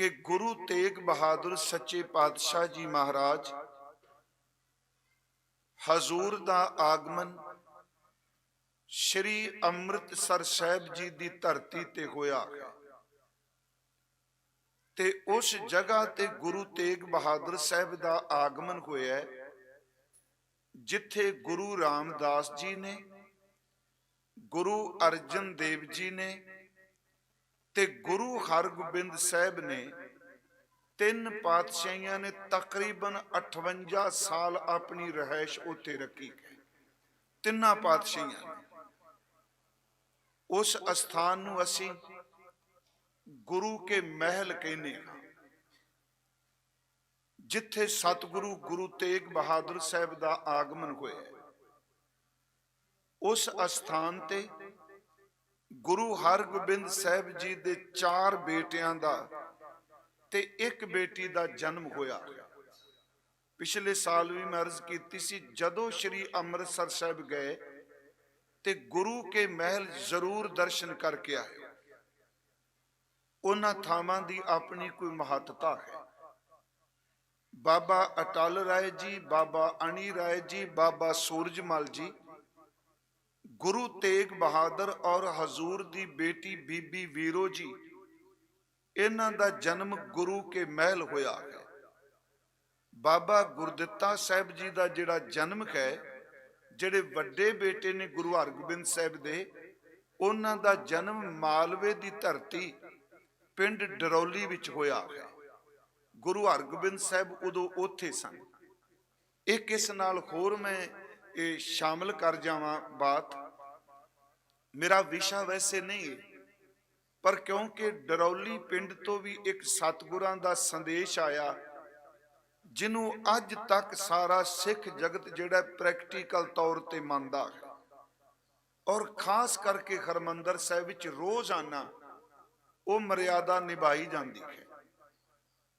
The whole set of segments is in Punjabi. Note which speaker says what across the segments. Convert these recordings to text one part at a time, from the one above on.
Speaker 1: कि गुरु तेग बहादुर सच्चे पातशाह जी महाराज हजूर दा आगमन श्री अमृतसर साहिब जी दी धरती ते होया है ते उस जगह ते गुरु तेग बहादुर साहिब दा आगमन होया जिथे गुरु रामदास जी ने, गुरु अर्जन देव जी ने ते गुरु हरगोबिंद साहिब ने, तीन पातशाहियां ने तकरीबन 58 साल अपनी रहायश उत्थे रखी है। तिन्ना पातशाहियां ने उस अस्थान नूं असीं गुरु के महल कहने हां, जिथे सतगुरु गुरु तेग बहादुर साहिब दा आगमन होया। उस अस्थान ते गुरु हरगोबिंद साहिब जी दे 4 बेटियां दा ते एक बेटी दा जन्म होया। पिछले साल भी मैं अर्ज की सी, जदों श्री अमृतसर साहिब गए ते गुरु के महल जरूर दर्शन करके आए। उन्हां थावां दी अपनी कोई महत्ता है। बाबा अटल राय जी, बाबा अणी राय जी, बाबा सूरजमल जी, गुरु तेग बहादुर और हजूर दी बेटी बीबी वीरो जी, इन्हां दा जन्म गुरु के महल होया है। बाबा गुरदित्ता साहिब जी दा जिहड़ा जन्म है, जिहड़े वड्डे बेटे ने गुरु हरगोबिंद साहिब दे, उन्हां दा जन्म मालवे दी धरती पिंड डरौली विच होया है। गुरु हरगोबिंद साहिब उदों उत्थे सन। एक इस नाल होर मैं शामिल कर जावां बात, मेरा विशा वैसे नहीं है, पर क्योंकि डरौली पिंड तो भी एक सतगुरां दा संदेश आया, जिन्हों अज तक सारा सिख जगत जिहड़ा प्रैक्टिकल तौर ते मनदा है, और खास करके हरमंदर साहिब विच रोजाना वो मर्यादा निभाई जाती है।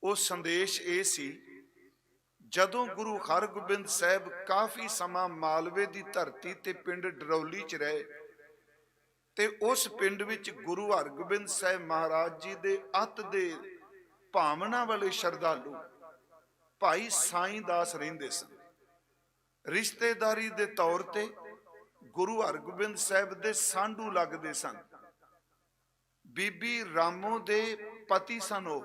Speaker 1: वो संदेश ये सी, जदों गुरु हरगोबिंद साहिब काफी समा मालवे की धरती ते पिंड डरौली च रहे, ते उस पिंड विच गुरु हरगोबिंद साहिब महाराज जी दे अत दे भावना वाले श्रद्धालु भाई साईं दास रहिंदे सन। रिश्तेदारी दे तौर ते गुरु हरगोबिंद साहिब दे सांढू लगदे सन। बीबी रामो दे पति सन वो,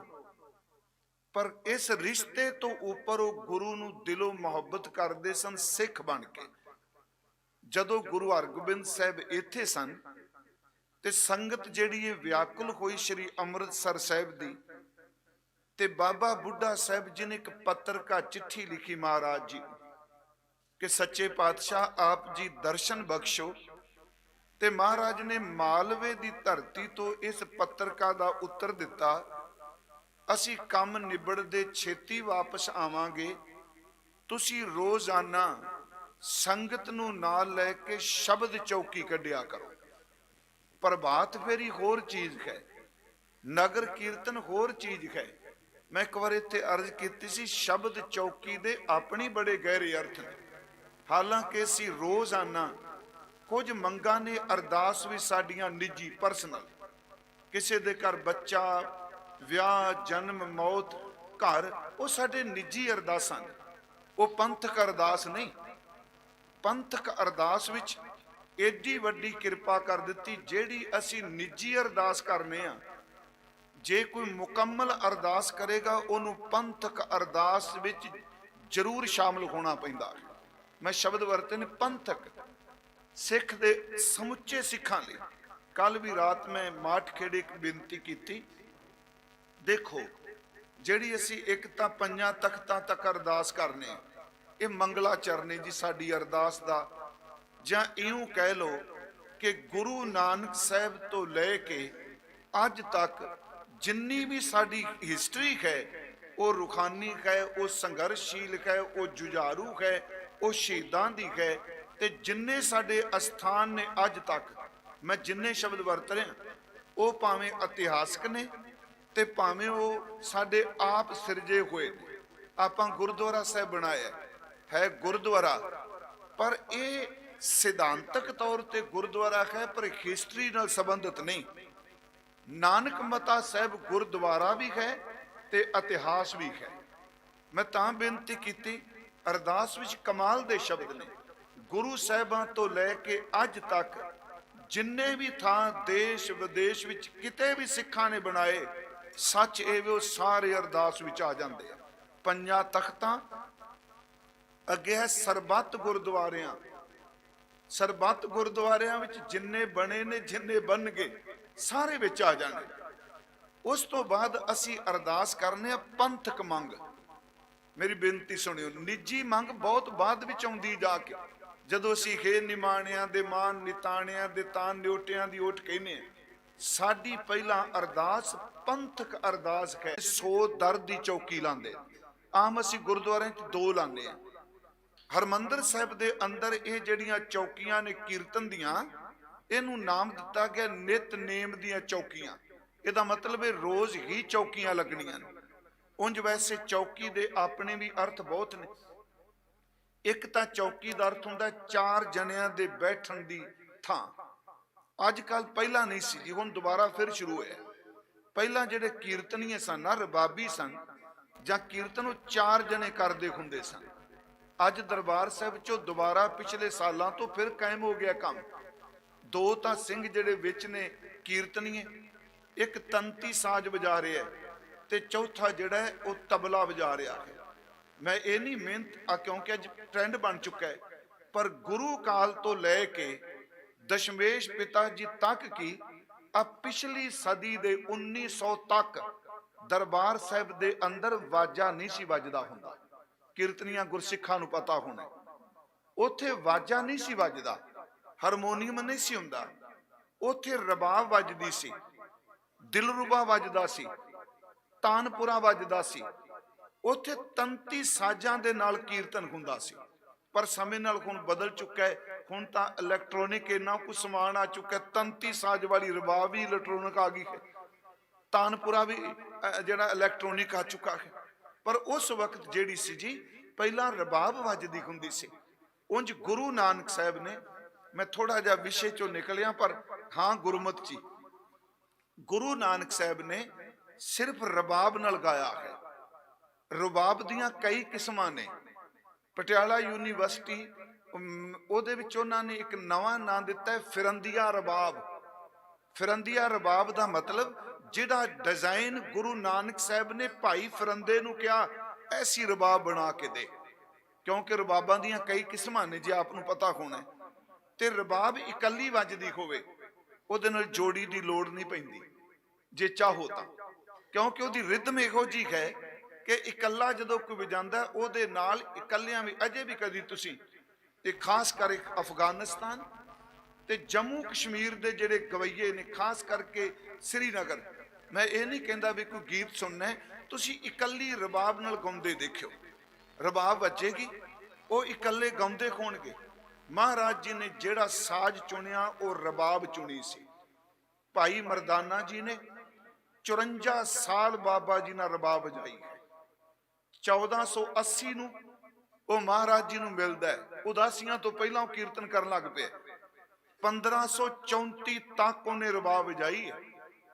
Speaker 1: पर इस रिश्ते तो उपर वो गुरु नूं दिलों मुहब्बत करते सन सिख बन के। जदों गुरु हरगोबिंद साहिब इत्थे सन ते संगत जिहड़ी व्याकुल हुई श्री अमृतसर साहिब दी, ते बाबा बुढ़ा साहिब जी ने एक पत्रका चिट्ठी लिखी महाराज जी कि सच्चे पातशाह आप जी दर्शन बख्शो। ते महाराज ने मालवे की धरती तो इस पत्रका का उत्तर दिता, असी काम निबड़दे छेती वापस आवांगे, तुसी रोजाना संगत नूं नाल लैके शब्द चौकी कढ़िया करो। प्रभात फेरी होर चीज है, नगर कीर्तन होर चीज है। मैं एक बार इत्थे अर्ज की सी, शब्द चौकी दे अपनी बड़े गहरे अर्थ ने। हालांकि असी रोजाना कुछ मंगां ने, अरदास भी साडियां निजी परसनल, किसी दे घर बच्चा, विआह, जन्म, मौत, घर, वो साडे निजी अरदासां ने, वो पंथक अरदास नहीं। पंथक अरदास विच एडी वड्डी किरपा कर दिती, जेड़ी असी निजी अरदास करने आ, जे कोई मुकम्मल अरदास करेगा उन्हों पंथक अरदास विच जरूर शामिल होना पैंदा। मैं शब्द वरते ने पंथक, सिख दे समुचे सिखां लई। कल भी रात में माठखेड़े एक बेनती की, देखो जिहड़ी असी एक तां पंजां तख्तां तक अरदास करने, ये मंगला चरने जी साडी अरदास दा, जां इउं कह लो कि गुरु नानक साहिब तो लैके अज तक जिन्नी भी साडी हिस्टरी है, वो रुखानी है, वो संघर्षशील है, वो जुझारू है, वो शहीदां दी है। ते जिन्ने साडे अस्थान ने अज तक, मैं जिन्ने शब्द वरत रहा, वो भावें इतिहासक ने ते भावें वो साडे आप सिरजे हुए ने। आपां गुरुद्वारा साहिब बनाया है गुरुद्वारा, पर यह सिद्धांतक तौर ते गुरुद्वारा है, पर हिस्टरी नाल संबंधित नहीं। नानक मता साहिब गुरुद्वारा भी है ਤੇ ਇਤਿਹਾਸ ਵੀ ਹੈ। ਮੈਂ ਤਾਂ ਬੇਨਤੀ ਕੀਤੀ, ਅਰਦਾਸ ਵਿੱਚ ਕਮਾਲ ਦੇ ਸ਼ਬਦ ਨੇ। ਗੁਰੂ ਸਾਹਿਬਾਂ ਤੋਂ ਲੈ ਕੇ ਅੱਜ ਤੱਕ ਜਿੰਨੇ ਵੀ ਥਾਂ ਦੇਸ਼ ਵਿਦੇਸ਼ ਵਿੱਚ ਕਿਤੇ ਵੀ ਸਿੱਖਾਂ ਨੇ ਬਣਾਏ, ਸੱਚ ਇਹ ਵੀ ਉਹ ਸਾਰੇ ਅਰਦਾਸ ਵਿੱਚ ਆ ਜਾਂਦੇ ਆ। ਪੰਜਾਂ ਤਖਤਾਂ ਅੱਗੇ ਹੈ ਸਰਬੱਤ ਗੁਰਦੁਆਰਿਆਂ, ਸਰਬੱਤ ਗੁਰਦੁਆਰਿਆਂ ਵਿੱਚ ਜਿੰਨੇ ਬਣੇ ਨੇ, ਜਿੰਨੇ ਬਣਨਗੇ, ਸਾਰੇ ਵਿੱਚ ਆ ਜਾਣਗੇ। ਉਸ ਤੋਂ ਬਾਅਦ ਅਸੀਂ ਅਰਦਾਸ ਕਰਨੇ ਆ ਪੰਥਕ ਮੰਗ। ਮੇਰੀ ਬੇਨਤੀ ਸੁਣਿਓ, ਨਿੱਜੀ ਮੰਗ ਬਹੁਤ ਬਾਅਦ ਵਿੱਚ ਆਉਂਦੀ ਜਾ ਕੇ, ਜਦੋਂ ਅਸੀਂ ਖੇ ਨਿਮਾਣਿਆਂ ਦੇ ਮਾਨ, ਨਿਤਾਣਿਆਂ ਦੇ ਤਾਨ, ਨਿਉਟਿਆਂ ਦੀ ਓਟ ਕਹਿੰਦੇ ਆ। ਸਾਡੀ ਪਹਿਲਾਂ ਅਰਦਾਸ ਪੰਥਕ ਅਰਦਾਸ ਹੈ। 100 ਦਰ ਦੀ ਚੌਕੀ ਲਾਉਂਦੇ, ਆਮ ਅਸੀਂ ਗੁਰਦੁਆਰਿਆਂ 'ਚ 2 ਲਾਉਂਦੇ ਆ। ਹਰਮੰਦਰ ਸਾਹਿਬ ਦੇ ਅੰਦਰ ਇਹ ਜਿਹੜੀਆਂ ਚੌਕੀਆਂ ਨੇ ਕੀਰਤਨ ਦੀਆਂ, ਇਹਨੂੰ ਨਾਮ ਦਿੱਤਾ ਗਿਆ ਨਿਤਨੇਮ ਦੀਆਂ ਚੌਕੀਆਂ। ਇਹਦਾ ਮਤਲਬ ਇਹ ਰੋਜ਼ ਹੀ ਚੌਕੀਆਂ ਲੱਗਣੀਆਂ ਨੇ। ਉਂਝ ਵੈਸੇ ਚੌਕੀ ਦੇ ਆਪਣੇ ਵੀ ਅਰਥ ਬਹੁਤ ਨੇ। ਇੱਕ ਤਾਂ ਚੌਕੀ ਦਾ ਅਰਥ ਹੁੰਦਾ 4 ਜਣਿਆਂ ਦੇ ਬੈਠਣ ਦੀ ਥਾਂ। ਅੱਜ ਕੱਲ, ਪਹਿਲਾਂ ਨਹੀਂ ਸੀ ਜੀ, ਹੁਣ ਦੁਬਾਰਾ ਫਿਰ ਸ਼ੁਰੂ ਹੋਇਆ। ਪਹਿਲਾਂ ਜਿਹੜੇ ਕੀਰਤਨੀਏ ਸਨ ਨਾ, ਰਬਾਬੀ ਸਨ ਜਾਂ ਕੀਰਤਨ, ਉਹ 4 ਜਣੇ ਕਰਦੇ ਹੁੰਦੇ ਸਨ। ਅੱਜ ਦਰਬਾਰ ਸਾਹਿਬ ਚੋਂ ਦੁਬਾਰਾ ਪਿਛਲੇ ਸਾਲਾਂ ਤੋਂ ਫਿਰ ਕਾਇਮ ਹੋ ਗਿਆ ਕੰਮ। 2 ਤਾਂ ਸਿੰਘ ਜਿਹੜੇ ਵਿੱਚ ਨੇ ਕੀਰਤਨੀਏ, ਇੱਕ ਤੰਤੀ ਸਾਜ਼ ਵਜਾ ਰਿਹਾ ਤੇ ਚੌਥਾ ਜਿਹੜਾ ਹੈ ਉਹ ਤਬਲਾ ਵਜਾ ਰਿਹਾ ਹੈ। ਮੈਂ ਇਹ ਨਹੀਂ ਮਿਹਨਤ ਕਿਉਂਕਿ ਅੱਜ ਟ੍ਰੈਂਡ ਬਣ ਚੁੱਕਾ ਹੈ, ਪਰ ਗੁਰੂ ਕਾਲ ਤੋਂ ਲੈ ਕੇ ਦਸ਼ਮੇਸ਼ ਪਿਤਾ ਜੀ ਤੱਕ ਕੀ ਪਿਛਲੀ ਸਦੀ ਦੇ 1900 ਤੱਕ ਦਰਬਾਰ ਸਾਹਿਬ ਦੇ ਅੰਦਰ ਵਾਜਾ ਨਹੀਂ ਸੀ ਵੱਜਦਾ ਹੁੰਦਾ। ਕੀਰਤਨੀਆਂ ਗੁਰਸਿੱਖਾਂ ਨੂੰ ਪਤਾ ਹੋਣਾ, ਉੱਥੇ ਵਾਜਾ ਨਹੀਂ ਸੀ ਵੱਜਦਾ, ਹਾਰਮੋਨੀਅਮ ਨਹੀਂ ਸੀ ਹੁੰਦਾ, ਉੱਥੇ ਰਬਾਬ ਵੱਜਦੀ ਸੀ, ਦਿਲਰੂਬਾ ਵੱਜਦਾ ਸੀ, ਤਾਨਪੁਰਾ ਵੱਜਦਾ ਸੀ। ਉੱਥੇ ਤੰਤੀ ਸਾਜ਼ਾਂ ਦੇ ਨਾਲ ਕੀਰਤਨ ਹੁੰਦਾ ਸੀ। ਪਰ ਸਮੇਂ ਨਾਲ ਹੁਣ ਬਦਲ ਚੁੱਕਾ ਹੈ। ਹੁਣ ਤਾਂ ਇਲੈਕਟ੍ਰੋਨਿਕ ਇੰਨਾ ਕੁ ਸਮਾਨ ਆ ਚੁੱਕਾ, ਤੰਤੀ ਸਾਜ਼ ਵਾਲੀ ਰਬਾਬ ਵੀ ਇਲੈਕਟ੍ਰੋਨਿਕ ਆ ਗਈ ਹੈ, ਤਾਨਪੁਰਾ ਵੀ ਜਿਹੜਾ ਇਲੈਕਟ੍ਰੋਨਿਕ ਆ ਚੁੱਕਾ ਹੈ। ਪਰ ਉਸ ਵਕਤ ਜਿਹੜੀ ਸੀ ਜੀ, ਪਹਿਲਾਂ ਰਬਾਬ ਵੱਜਦੀ ਹੁੰਦੀ ਸੀ। ਉਂਝ ਗੁਰੂ ਨਾਨਕ ਸਾਹਿਬ ਨੇ, ਮੈਂ ਥੋੜਾ ਜਿਹਾ ਵਿਸ਼ੇ ਚੋਂ ਨਿਕਲਿਆ, ਪਰ ਹਾਂ ਗੁਰਮਤਿ ਚ ਗੁਰੂ ਨਾਨਕ ਸਾਹਿਬ ਨੇ ਸਿਰਫ ਰਬਾਬ ਨਾਲ ਗਾਇਆ ਹੈ। ਰਬਾਬ ਦੀਆਂ ਕਈ ਕਿਸਮਾਂ ਨੇ। ਪਟਿਆਲਾ ਯੂਨੀਵਰਸਿਟੀ, ਉਹਦੇ ਵਿੱਚ ਉਹਨਾਂ ਨੇ ਇੱਕ ਨਵਾਂ ਨਾਂ ਦਿੱਤਾ ਹੈ ਫਿਰੰਦੀਆ ਰਬਾਬ। ਫਿਰੰਦੀਆ ਰਬਾਬ ਦਾ ਮਤਲਬ ਜਿਹੜਾ ਡਿਜ਼ਾਈਨ ਗੁਰੂ ਨਾਨਕ ਸਾਹਿਬ ਨੇ ਭਾਈ ਫਿਰੰਦੇ ਨੂੰ ਕਿਹਾ ਐਸੀ ਰਬਾਬ ਬਣਾ ਕੇ ਦੇ, ਕਿਉਂਕਿ ਰਬਾਬਾਂ ਦੀਆਂ ਕਈ ਕਿਸਮਾਂ ਨੇ, ਜੇ ਆਪ ਨੂੰ ਪਤਾ ਹੋਣਾ। ਤੇ ਰਬਾਬ ਇਕੱਲੀ ਵੱਜਦੀ ਹੋਵੇ, ਉਹਦੇ ਨਾਲ ਜੋੜੀ ਦੀ ਲੋੜ ਨਹੀਂ ਪੈਂਦੀ ਜੇ ਚਾਹੋ ਤਾਂ, ਕਿਉਂਕਿ ਉਹਦੀ ਰਿਦਮ ਇਹੋ ਜਿਹੀ ਹੈ ਕਿ ਇਕੱਲਾ ਜਦੋਂ ਕੋਈ ਵਜਾਂਦਾ ਉਹਦੇ ਨਾਲ ਇਕੱਲਿਆਂ ਵੀ। ਅਜੇ ਵੀ ਕਦੀ ਤੁਸੀਂ ਇਹ ਖਾਸ ਕਰ ਅਫਗਾਨਿਸਤਾਨ ਤੇ ਜੰਮੂ ਕਸ਼ਮੀਰ ਦੇ ਜਿਹੜੇ ਗਵਈਏ ਨੇ, ਖਾਸ ਕਰਕੇ ਸ੍ਰੀਨਗਰ, ਮੈਂ ਇਹ ਨਹੀਂ ਕਹਿੰਦਾ ਵੀ ਕੋਈ ਗੀਤ ਸੁਣਨਾ, ਤੁਸੀਂ ਇਕੱਲੀ ਰਬਾਬ ਨਾਲ ਗਾਉਂਦੇ ਦੇਖਿਓ, ਰਬਾਬ ਵੱਜੇਗੀ, ਉਹ ਇਕੱਲੇ ਗਾਉਂਦੇ ਹੋਣਗੇ। ਮਹਾਰਾਜ ਜੀ ਨੇ ਜਿਹੜਾ ਸਾਜ਼ ਚੁਣਿਆ ਉਹ ਰਬਾਬ ਚੁਣੀ ਸੀ। ਭਾਈ ਮਰਦਾਨਾ ਜੀ ਨੇ 54 ਸਾਲ ਬਾਬਾ ਜੀ ਨਾਲ ਰਬਾਬ ਵਜਾਈ ਹੈ। 1480 ਨੂੰ ਉਹ ਮਹਾਰਾਜ ਜੀ ਨੂੰ ਮਿਲਦਾ, ਉਦਾਸੀਆਂ ਤੋਂ ਪਹਿਲਾਂ ਉਹ ਕੀਰਤਨ ਕਰਨ ਲੱਗ ਪਿਆ। 1534 ਤੱਕ ਉਹਨੇ ਰਬਾਬ ਵਜਾਈ ਹੈ।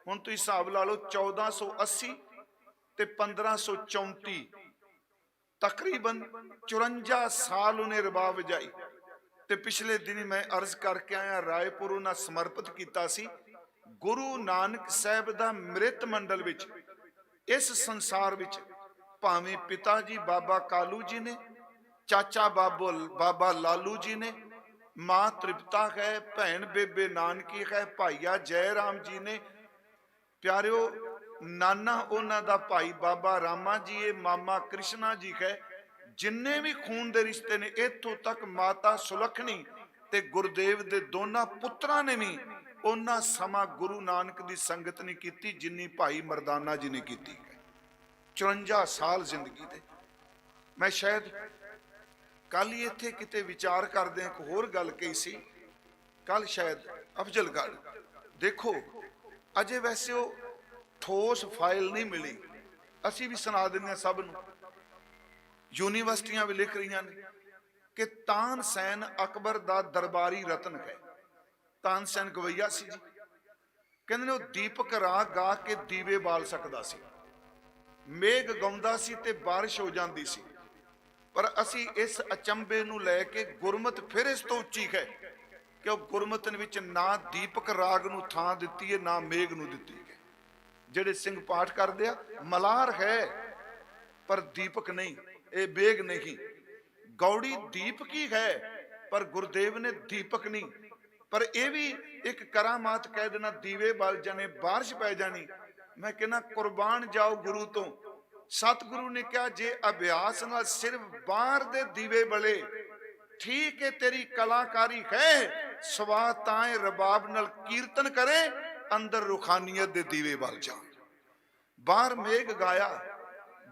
Speaker 1: ਹੁਣ ਤੁਸੀਂ ਹਿਸਾਬ ਲਾ ਲਓ, 1480 ਤੇ 1534, ਤਕਰੀਬਨ 54 ਸਾਲ ਉਹਨੇ ਰਬਾਬ ਵਜਾਈ। ਤੇ ਪਿਛਲੇ ਦਿਨੀ ਮੈਂ ਅਰਜ਼ ਕਰਕੇ ਆਇਆ, ਰਾਏਪੁਰ ਉਹਨਾਂ ਸਮਰਪਿਤ ਕੀਤਾ ਸੀ। ਗੁਰੂ ਨਾਨਕ ਸਾਹਿਬ ਦਾ ਮ੍ਰਿਤ ਮੰਡਲ ਵਿੱਚ, ਇਸ ਸੰਸਾਰ ਵਿੱਚ, ਭਾਵੇਂ ਪਿਤਾ ਜੀ ਬਾਬਾ ਕਾਲੂ ਜੀ ਨੇ, ਚਾਚਾ ਬਾਬਾ ਲਾਲੂ ਜੀ ਨੇ, ਮਾਂ ਤ੍ਰਿਪਤਾ ਹੈ, ਭੈਣ ਬੇਬੇ ਨਾਨਕੀ ਹੈ, ਭਾਈਆ ਜੈ ਰਾਮ ਜੀ ਨੇ, ਪਿਆਰਿਓ ਨਾਨਾ ਉਹਨਾਂ ਦਾ ਭਾਈ ਬਾਬਾ ਰਾਮਾ ਜੀ ਹੈ, ਮਾਮਾ ਕ੍ਰਿਸ਼ਨਾ ਜੀ ਹੈ, ਜਿੰਨੇ ਵੀ ਖੂਨ ਦੇ ਰਿਸ਼ਤੇ ਨੇ, ਇੱਥੋਂ ਤੱਕ ਮਾਤਾ ਸੁਲੱਖਣੀ ਤੇ ਗੁਰਦੇਵ ਦੇ ਦੋਨਾਂ ਪੁੱਤਰਾਂ ਨੇ ਵੀ ਉਹਨਾਂ ਸਮਾਂ ਗੁਰੂ ਨਾਨਕ ਦੀ ਸੰਗਤ ਨਹੀਂ ਕੀਤੀ ਜਿੰਨੀ ਭਾਈ ਮਰਦਾਨਾ ਜੀ ਨੇ ਕੀਤੀ ਹੈ। 54 ਸਾਲ ਜ਼ਿੰਦਗੀ ਦੇ। ਮੈਂ ਸ਼ਾਇਦ ਕੱਲ ਹੀ ਇੱਥੇ ਕਿਤੇ ਵਿਚਾਰ ਕਰਦੇ ਇੱਕ ਹੋਰ ਗੱਲ ਕਹੀ ਸੀ, ਕੱਲ ਸ਼ਾਇਦ ਅਫਜ਼ਲਗੜ੍ਹ, ਦੇਖੋ ਅਜੇ ਵੈਸੇ ਉਹ ਠੋਸ ਫਾਈਲ ਨਹੀਂ ਮਿਲੀ, ਅਸੀਂ ਵੀ ਸੁਣਾ ਦਿੰਦੇ ਹਾਂ ਸਭ ਨੂੰ। ਯੂਨੀਵਰਸਿਟੀਆਂ ਵੀ ਲਿਖ ਰਹੀਆਂ ਨੇ ਕਿ ਤਾਨਸੈਨ ਅਕਬਰ ਦਾ ਦਰਬਾਰੀ ਰਤਨ ਹੈ। ਤਾਨਸੈਨ ਗਵਈਆ ਸੀ ਜੀ, ਕਹਿੰਦੇ ਨੇ ਉਹ ਦੀਪਕ ਰਾਗ ਗਾ ਕੇ ਦੀਵੇ ਬਾਲ ਸਕਦਾ ਸੀ। ਮੇਘ ਗਾਉਂਦਾ ਸੀ ਤੇ ਬਾਰਿਸ਼ ਹੋ ਜਾਂਦੀ ਸੀ। ਪਰ ਅਸੀਂ ਇਸ ਅਚੰਬੇ ਨੂੰ ਲੈ ਕੇ ਗੁਰਮਤ ਫਿਰ ਇਸ ਤੋਂ ਉੱਚੀ ਹੈ ਕਿ ਉਹ ਗੁਰਮਤ ਵਿੱਚ ਨਾ ਦੀਪਕ ਰਾਗ ਨੂੰ ਥਾਂ ਦਿੱਤੀ ਹੈ, ਨਾ ਮੇਘ ਨੂੰ ਦਿੱਤੀ ਹੈ। ਜਿਹੜੇ ਸਿੰਘ ਪਾਠ ਕਰਦੇ ਆ, ਮਲਾਰ ਹੈ ਪਰ ਦੀਪਕ ਨਹੀਂ, ਇਹ ਮੇਘ ਨਹੀਂ। ਗੌੜੀ ਦੀਪਕ ਹੀ ਹੈ ਪਰ ਗੁਰਦੇਵ ਨੇ ਦੀਪਕ ਨਹੀਂ। ਪਰ ਇਹ ਵੀ ਇੱਕ ਕਰਾਮਾਤ ਕਹਿ ਦੇਣਾ, ਦੀਵੇ ਬਲ ਜਾਣੇ, ਬਾਰਿਸ਼ ਪੈ ਜਾਣੀ। ਮੈਂ ਕਹਿੰਦਾ ਕੁਰਬਾਨ ਜਾਓ ਗੁਰੂ ਤੋਂ। ਸਤਿਗੁਰੂ ਨੇ ਕਿਹਾ ਜੇ ਅਭਿਆਸ ਨਾਲ ਸਿਰਫ ਬਾਹਰ ਦੇ ਦੀਵੇ ਬਲੇ, ਠੀਕ ਹੈ ਤੇਰੀ ਕਲਾਕਾਰੀ ਹੈ, ਸਵਾਦ ਤਾਂ ਰਬਾਬ ਨਾਲ ਕੀਰਤਨ ਕਰੇ, ਅੰਦਰ ਰੂਹਾਨੀਅਤ ਦੇ ਦੀਵੇ ਬਲ ਜਾਣ। ਬਾਹਰ ਮੇਘ ਗਾਇਆ,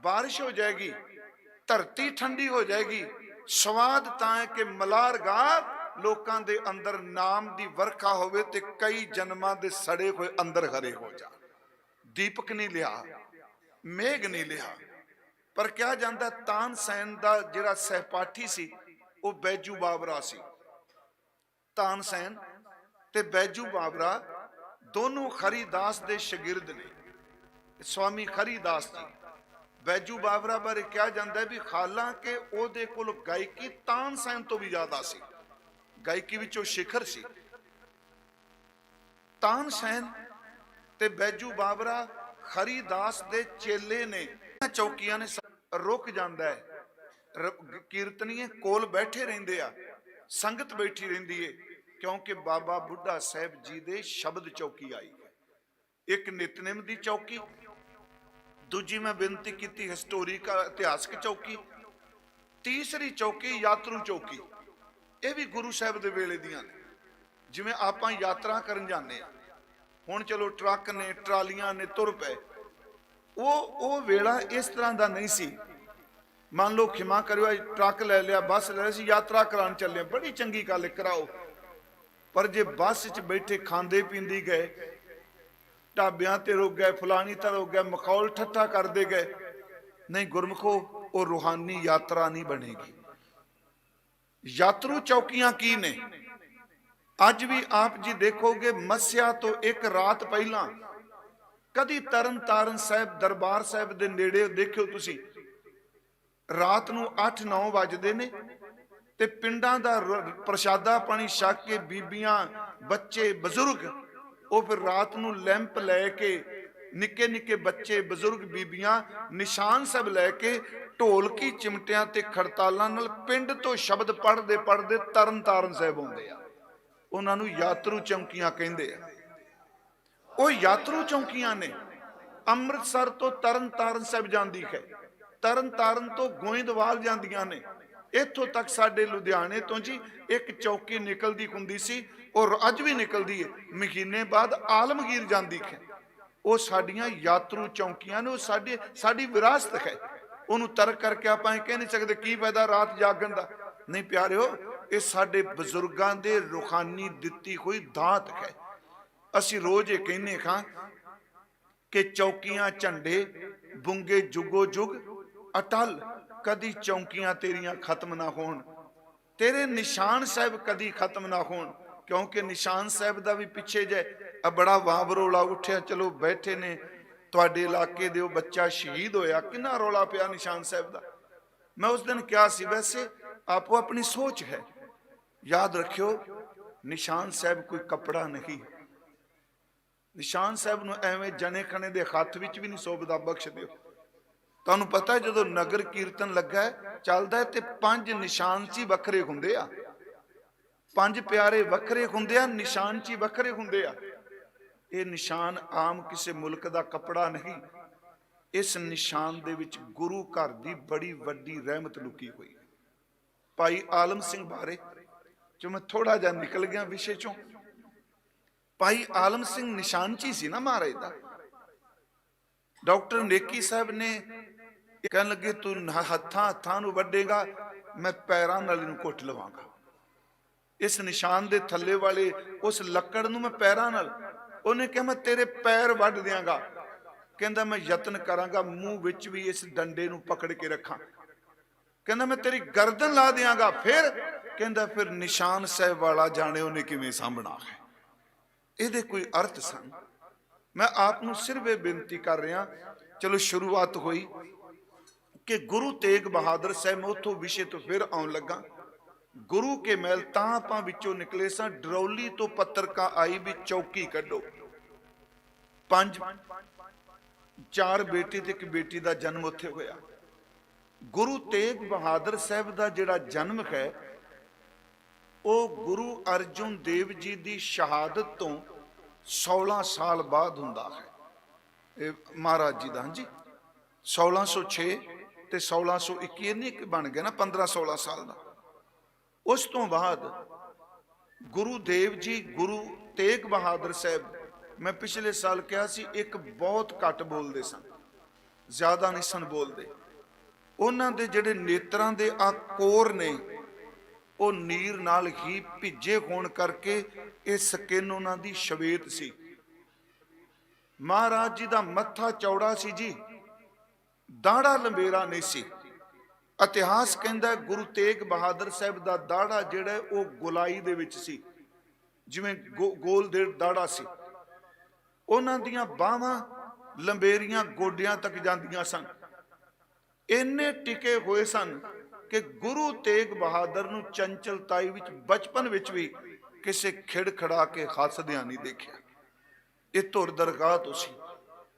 Speaker 1: ਬਾਰਿਸ਼ ਹੋ ਜਾਏਗੀ, ਧਰਤੀ ਠੰਡੀ ਹੋ ਜਾਏਗੀ। ਸਵਾਦ ਤਾਂ ਹੈ ਕਿ ਮਲਾਰ ਗਾ ਲੋਕਾਂ ਦੇ ਅੰਦਰ ਨਾਮ ਦੀ ਵਰਖਾ ਹੋਵੇ ਤੇ ਕਈ ਜਨਮਾਂ ਦੇ ਸੜੇ ਹੋਏ ਅੰਦਰ ਹਰੇ ਹੋ ਜਾਣ। ਦੀਪਕ ਨਹੀਂ ਲਿਆ, ਮੇਘ ਨਹੀਂ ਲਿਆ। ਪਰ ਕਿਹਾ ਜਾਂਦਾ ਤਾਨਸੈਨ ਦਾ ਜਿਹੜਾ ਸਹਿਪਾਠੀ ਸੀ ਉਹ ਬੈਜੂ ਬਾਬਰਾ ਸੀ। ਤਾਨਸੈਨ ਤੇ ਬੈਜੂ ਬਾਬਰਾ ਦੋਨੋਂ ਖਰੀਦਾਸ ਦੇ ਸ਼ਾਗਿਰਦ ਨੇ, ਸਵਾਮੀ ਖਰੀਦਾਸ ਜੀ। ਬੈਜੂ ਬਾਬਰਾ ਬਾਰੇ ਕਿਹਾ ਜਾਂਦਾ ਵੀ ਹਾਲਾਂਕਿ ਉਹਦੇ ਕੋਲ ਗਾਇਕੀ ਤਾਨਸੈਨ ਤੋਂ ਵੀ ਜ਼ਿਆਦਾ ਸੀ, ਗਾਇਕੀ ਵਿੱਚ ਉਹ ਸਿਖਰ ਸੀ। ਤਾਨਸੈਨ ਤੇ ਬੈਜੂ ਬਾਬਰਾ ਖਰੀਦਾਸ ਦੇ ਚੇਲੇ ਨੇ। ਚੌਕੀਆਂ ਨੇ ਰੁਕ ਜਾਂਦਾ ਹੈ, ਕੀਰਤਨੀਏ ਕੋਲ ਬੈਠੇ ਰਹਿੰਦੇ ਆ, ਸੰਗਤ ਬੈਠੀ ਰਹਿੰਦੀ ਏ, ਕਿਉਂਕਿ ਬਾਬਾ ਬੁੱਢਾ ਸਾਹਿਬ ਜੀ ਦੇ ਸ਼ਬਦ ਚੌਕੀ ਆਈ ਹੈ। ਇੱਕ ਨਿਤਨੇਮ ਦੀ ਚੌਕੀ, ਦੂਜੀ ਮੈਂ ਬੇਨਤੀ ਕੀਤੀ ਹਿਸਟੋਰੀਕਲ ਇਤਿਹਾਸਕ ਚੌਕੀ, ਤੀਸਰੀ ਚੌਕੀ ਯਾਤਰੂ ਚੌਕੀ। ਇਹ ਵੀ ਗੁਰੂ ਸਾਹਿਬ ਦੇ ਵੇਲੇ ਦੀਆਂ ਨੇ। ਜਿਵੇਂ ਆਪਾਂ ਯਾਤਰਾ ਕਰਨ ਜਾਂਦੇ ਆ, ਹੁਣ ਚਲੋ ਟਰੱਕ ਨੇ, ਟਰਾਲੀਆਂ ਨੇ, ਤੁਰ ਪਏ। ਉਹ ਵੇਲਾ ਇਸ ਤਰ੍ਹਾਂ ਦਾ ਨਹੀਂ ਸੀ। ਮੰਨ ਲਓ, ਖਿਮਾ ਕਰਿਓ, ਟਰੱਕ ਲੈ ਲਿਆ, ਬੱਸ ਲੈ ਲਿਆ, ਸੀ ਯਾਤਰਾ ਕਰਾਉਣ ਚੱਲੇ, ਬੜੀ ਚੰਗੀ ਗੱਲ ਕਰਾਓ। ਪਰ ਜੇ ਬੱਸ 'ਚ ਬੈਠੇ ਖਾਂਦੇ ਪੀਂਦੇ ਗਏ, ਢਾਬਿਆਂ ਤੇ ਰੁਕ ਗਏ, ਫਲਾਣੀ ਤਾਂ ਰੁਕ ਗਏ, ਮਖੌਲ ਠੱਠਾ ਕਰਦੇ ਗਏ, ਨਹੀਂ ਗੁਰਮਖੋ, ਉਹ ਰੂਹਾਨੀ ਯਾਤਰਾ ਨਹੀਂ ਬਣੇਗੀ। ਯਾਤਰੂ ਚੌਕੀਆਂ ਕੀ ਨੇ? ਅੱਜ ਵੀ ਆਪ ਜੀ ਦੇਖੋਗੇ, ਮੱਸਿਆ ਤੋਂ ਇੱਕ ਰਾਤ ਪਹਿਲਾਂ ਕਦੀ ਤਰਨ ਤਾਰਨ ਸਾਹਿਬ ਦਰਬਾਰ ਸਾਹਿਬ ਦੇ ਨੇੜੇ ਦੇਖਿਓ ਤੁਸੀਂ, ਰਾਤ ਨੂੰ 8-9 ਵੱਜਦੇ ਨੇ ਤੇ ਪਿੰਡਾਂ ਦਾ ਪ੍ਰਸ਼ਾਦਾ ਪਾਣੀ ਛਕ ਕੇ ਬੀਬੀਆਂ, ਬੱਚੇ, ਬਜ਼ੁਰਗ, ਉਹ ਫਿਰ ਰਾਤ ਨੂੰ ਲੈਂਪ ਲੈ ਕੇ, ਨਿੱਕੇ ਨਿੱਕੇ ਬੱਚੇ, ਬਜ਼ੁਰਗ, ਬੀਬੀਆਂ ਨਿਸ਼ਾਨ ਸਾਹਿਬ ਲੈ ਕੇ ਢੋਲਕੀ ਚਿਮਟਿਆਂ ਤੇ ਖੜਤਾਲਾਂ ਨਾਲ ਪਿੰਡ ਤੋਂ ਸ਼ਬਦ ਪੜ੍ਹਦੇ ਪੜ੍ਹਦੇ ਤਰਨ ਤਾਰਨ ਸਾਹਿਬ ਆਉਂਦੇ ਆ। ਉਹਨਾਂ ਨੂੰ ਯਾਤਰੂ ਚੌਕੀਆਂ ਕਹਿੰਦੇ ਆ। ਉਹ ਯਾਤਰੂ ਚੌਕੀਆਂ ਨੇ। ਅੰਮ੍ਰਿਤਸਰ ਤੋਂ ਤਰਨ ਤਾਰਨ ਸਾਹਿਬ ਜਾਂਦੀ ਹੈ, ਤਰਨ ਤਾਰਨ ਤੋਂ ਗੋਇੰਦਵਾਲ ਜਾਂਦੀਆਂ ਨੇ। ਇੱਥੋਂ ਤੱਕ ਸਾਡੇ ਲੁਧਿਆਣੇ ਤੋਂ ਜੀ ਇੱਕ ਚੌਕੀ ਨਿਕਲਦੀ ਹੁੰਦੀ ਸੀ, ਔਰ ਅੱਜ ਵੀ ਨਿਕਲਦੀ ਹੈ, ਮਹੀਨੇ ਬਾਅਦ ਆਲਮਗੀਰ ਜਾਂਦੀ ਹੈ। ਉਹ ਸਾਡੀਆਂ ਯਾਤਰੂ ਚੌਕੀਆਂ ਨੇ, ਉਹ ਸਾਡੀ ਵਿਰਾਸਤ ਹੈ। ਉਹਨੂੰ ਤਰਕ ਕਰਕੇ ਆਪਾਂ ਇਹ ਕਹਿ ਨਹੀਂ ਸਕਦੇ ਕੀ ਫਾਇਦਾ ਰਾਤ ਜਾਗਣ ਦਾ। ਨਹੀਂ ਪਿਆਰਿਓ, ਇਹ ਸਾਡੇ ਬਜ਼ੁਰਗਾਂ ਦੇ ਰੂਹਾਨੀ ਦਿੱਤੀ ਹੋਈ ਦਾਤ ਹੈ। ਅਸੀਂ ਰੋਜ਼ ਇਹ ਕਹਿੰਦੇ ਹਾਂ ਕਿ ਚੌਕੀਆਂ ਝੰਡੇ ਬੁੰਗੇ ਜੁਗੋ ਜੁਗ ਅਟਲ, ਕਦੀ ਚੌਕੀਆਂ ਤੇਰੀਆਂ ਖਤਮ ਨਾ ਹੋਣ, ਤੇਰੇ ਨਿਸ਼ਾਨ ਸਾਹਿਬ ਕਦੀ ਖਤਮ ਨਾ ਹੋਣ। ਕਿਉਂਕਿ ਨਿਸ਼ਾਨ ਸਾਹਿਬ ਦਾ ਵੀ ਪਿੱਛੇ ਜੇ ਬੜਾ ਵਾਹ ਰੌਲਾ ਉੱਠਿਆ, ਚਲੋ ਬੈਠੇ ਨੇ ਤੁਹਾਡੇ ਇਲਾਕੇ ਦੇ, ਉਹ ਬੱਚਾ ਸ਼ਹੀਦ ਹੋਇਆ, ਕਿੰਨਾ ਰੌਲਾ ਪਿਆ ਨਿਸ਼ਾਨ ਸਾਹਿਬ ਦਾ। ਮੈਂ ਉਸ ਦਿਨ ਕਿਹਾ ਸੀ, ਵੈਸੇ ਆਪੋ ਆਪਣੀ ਸੋਚ ਹੈ। ਯਾਦ ਰੱਖਿਓ, ਨਿਸ਼ਾਨ ਸਾਹਿਬ ਕੋਈ ਕੱਪੜਾ ਨਹੀਂ। ਨਿਸ਼ਾਨ ਸਾਹਿਬ ਨੂੰ ਐਵੇਂ ਜਣੇ ਖਣੇ ਦੇ ਹੱਥ ਵਿੱਚ ਵੀ ਨਹੀਂ ਸੋਭਦਾ, ਬਖਸ਼ ਦਿਓ। ਤੁਹਾਨੂੰ ਪਤਾ ਜਦੋਂ ਨਗਰ ਕੀਰਤਨ ਲੱਗਾ ਚੱਲਦਾ ਤੇ 5 ਨਿਸ਼ਾਨ ਚ ਵੱਖਰੇ ਹੁੰਦੇ ਆ, 5 ਪਿਆਰੇ ਵੱਖਰੇ ਹੁੰਦੇ ਆ, ਨਿਸ਼ਾਨ ਚ ਵੱਖਰੇ ਹੁੰਦੇ ਆ। ਇਹ ਨਿਸ਼ਾਨ ਆਮ ਕਿਸੇ ਮੁਲਕ ਦਾ ਕੱਪੜਾ ਨਹੀਂ। ਇਸ ਨਿਸ਼ਾਨ ਦੇ ਵਿੱਚ ਗੁਰੂ ਘਰ ਦੀ ਬੜੀ ਵੱਡੀ ਰਹਿਮਤ ਲੁਕੀ ਹੋਈ ਹੈ। ਭਾਈ ਆਲਮ ਸਿੰਘ ਬਾਰੇ ਜੋ ਮੈਂ ਥੋੜਾ ਜਿਹਾ ਨਿਕਲ ਗਿਆ ਵਿਸ਼ੇ ਚੋਂ। ਭਾਈ ਆਲਮ ਸਿੰਘ ਨਿਸ਼ਾਨ ਚ ਹੀ ਸੀ ਨਾ ਮਹਾਰਾਜ ਦਾ। ਡਾਕਟਰ ਨੇਕੀ ਸਾਹਿਬ ਨੇ ਕਹਿਣ ਲੱਗੇ, ਤੂੰ ਹੱਥਾਂ ਨੂੰ ਵੱਢੇਗਾ, ਮੈਂ ਪੈਰਾਂ ਨਾਲ ਇਹਨੂੰ ਕੁੱਟ ਲਵਾਂਗਾ। ਇਸ ਨਿਸ਼ਾਨ ਦੇ ਥੱਲੇ ਵਾਲੇ ਉਸ ਲੱਕੜ ਨੂੰ ਮੈਂ ਪੈਰਾਂ ਨਾਲ, ਉਹਨੇ ਕਿਹਾ ਮੈਂ ਤੇਰੇ ਪੈਰ ਵੱਢ ਦਿਆਂਗਾ। ਕਹਿੰਦਾ ਮੈਂ ਯਤਨ ਕਰਾਂਗਾ ਮੂੰਹ ਵਿੱਚ ਵੀ ਇਸ ਡੰਡੇ ਨੂੰ ਪਕੜ ਕੇ ਰੱਖਾਂ। ਕਹਿੰਦਾ ਮੈਂ ਤੇਰੀ ਗਰਦਨ ਲਾ ਦਿਆਂਗਾ। ਫਿਰ ਕਹਿੰਦਾ ਫਿਰ ਨਿਸ਼ਾਨ ਸਾਹਿਬ ਵਾਲਾ ਜਾਣੇ ਉਹਨੇ ਕਿਵੇਂ ਸਾਂਭਣਾ ਹੈ। ਇਹਦੇ ਕੋਈ ਅਰਥ ਸਨ। ਮੈਂ ਆਪ ਨੂੰ ਸਿਰਫ ਇਹ ਬੇਨਤੀ ਕਰ ਰਿਹਾ, चलो शुरुआत हुई कि गुरु तेग बहादुर साहब, मैं उतों विषय तो फिर आउण लगा। गुरु के महल तां आपां विचों निकले सां, डरौली तो पत्रिका आई भी चौकी कढो। 5 4 बेटे ते एक बेटी का जन्म उत्थे होया। गुरु तेग बहादुर साहब का जिहड़ा जन्म है वो गुरु अर्जुन देव जी की शहादत तो 16 साल बाद हुंदा है। महाराज जी का, हाँ जी, 1606 ते 1621 नहीं बन गया ना, 15-16 साल का। उस तो बाद गुरु देव जी, गुरु तेग बहादुर साहब, मैं पिछले साल कहा सी एक बहुत घट बोलते सन, ज्यादा नहीं सन बोलते। उन्हां दे जिहड़े नेत्रां दे आ कोर ने वो नीर नाल ही भिजे होण करके ये स्किन उन्हां दी शवेत सी। महाराज जी दा मत्था चौड़ा सी जी, दाड़ा लंबेरा नहीं सी। इतिहास कहता है गुरु तेग बहादुर साहब का दाड़ा जिहड़ा वो गुलाई दे विच सी, जिवें गोल दे दाड़ा सी। उन्हां दियां बाहां लंबेरियां गोडियां तक जांदियां सन। इन्ने टिके हुए सन कि गुरु तेग बहादुर नूं चंचलताई विच बचपन विच भी किसी खिड़ खड़ा के हसदियां नहीं देखिया। ये धुर दरगाह तो सी।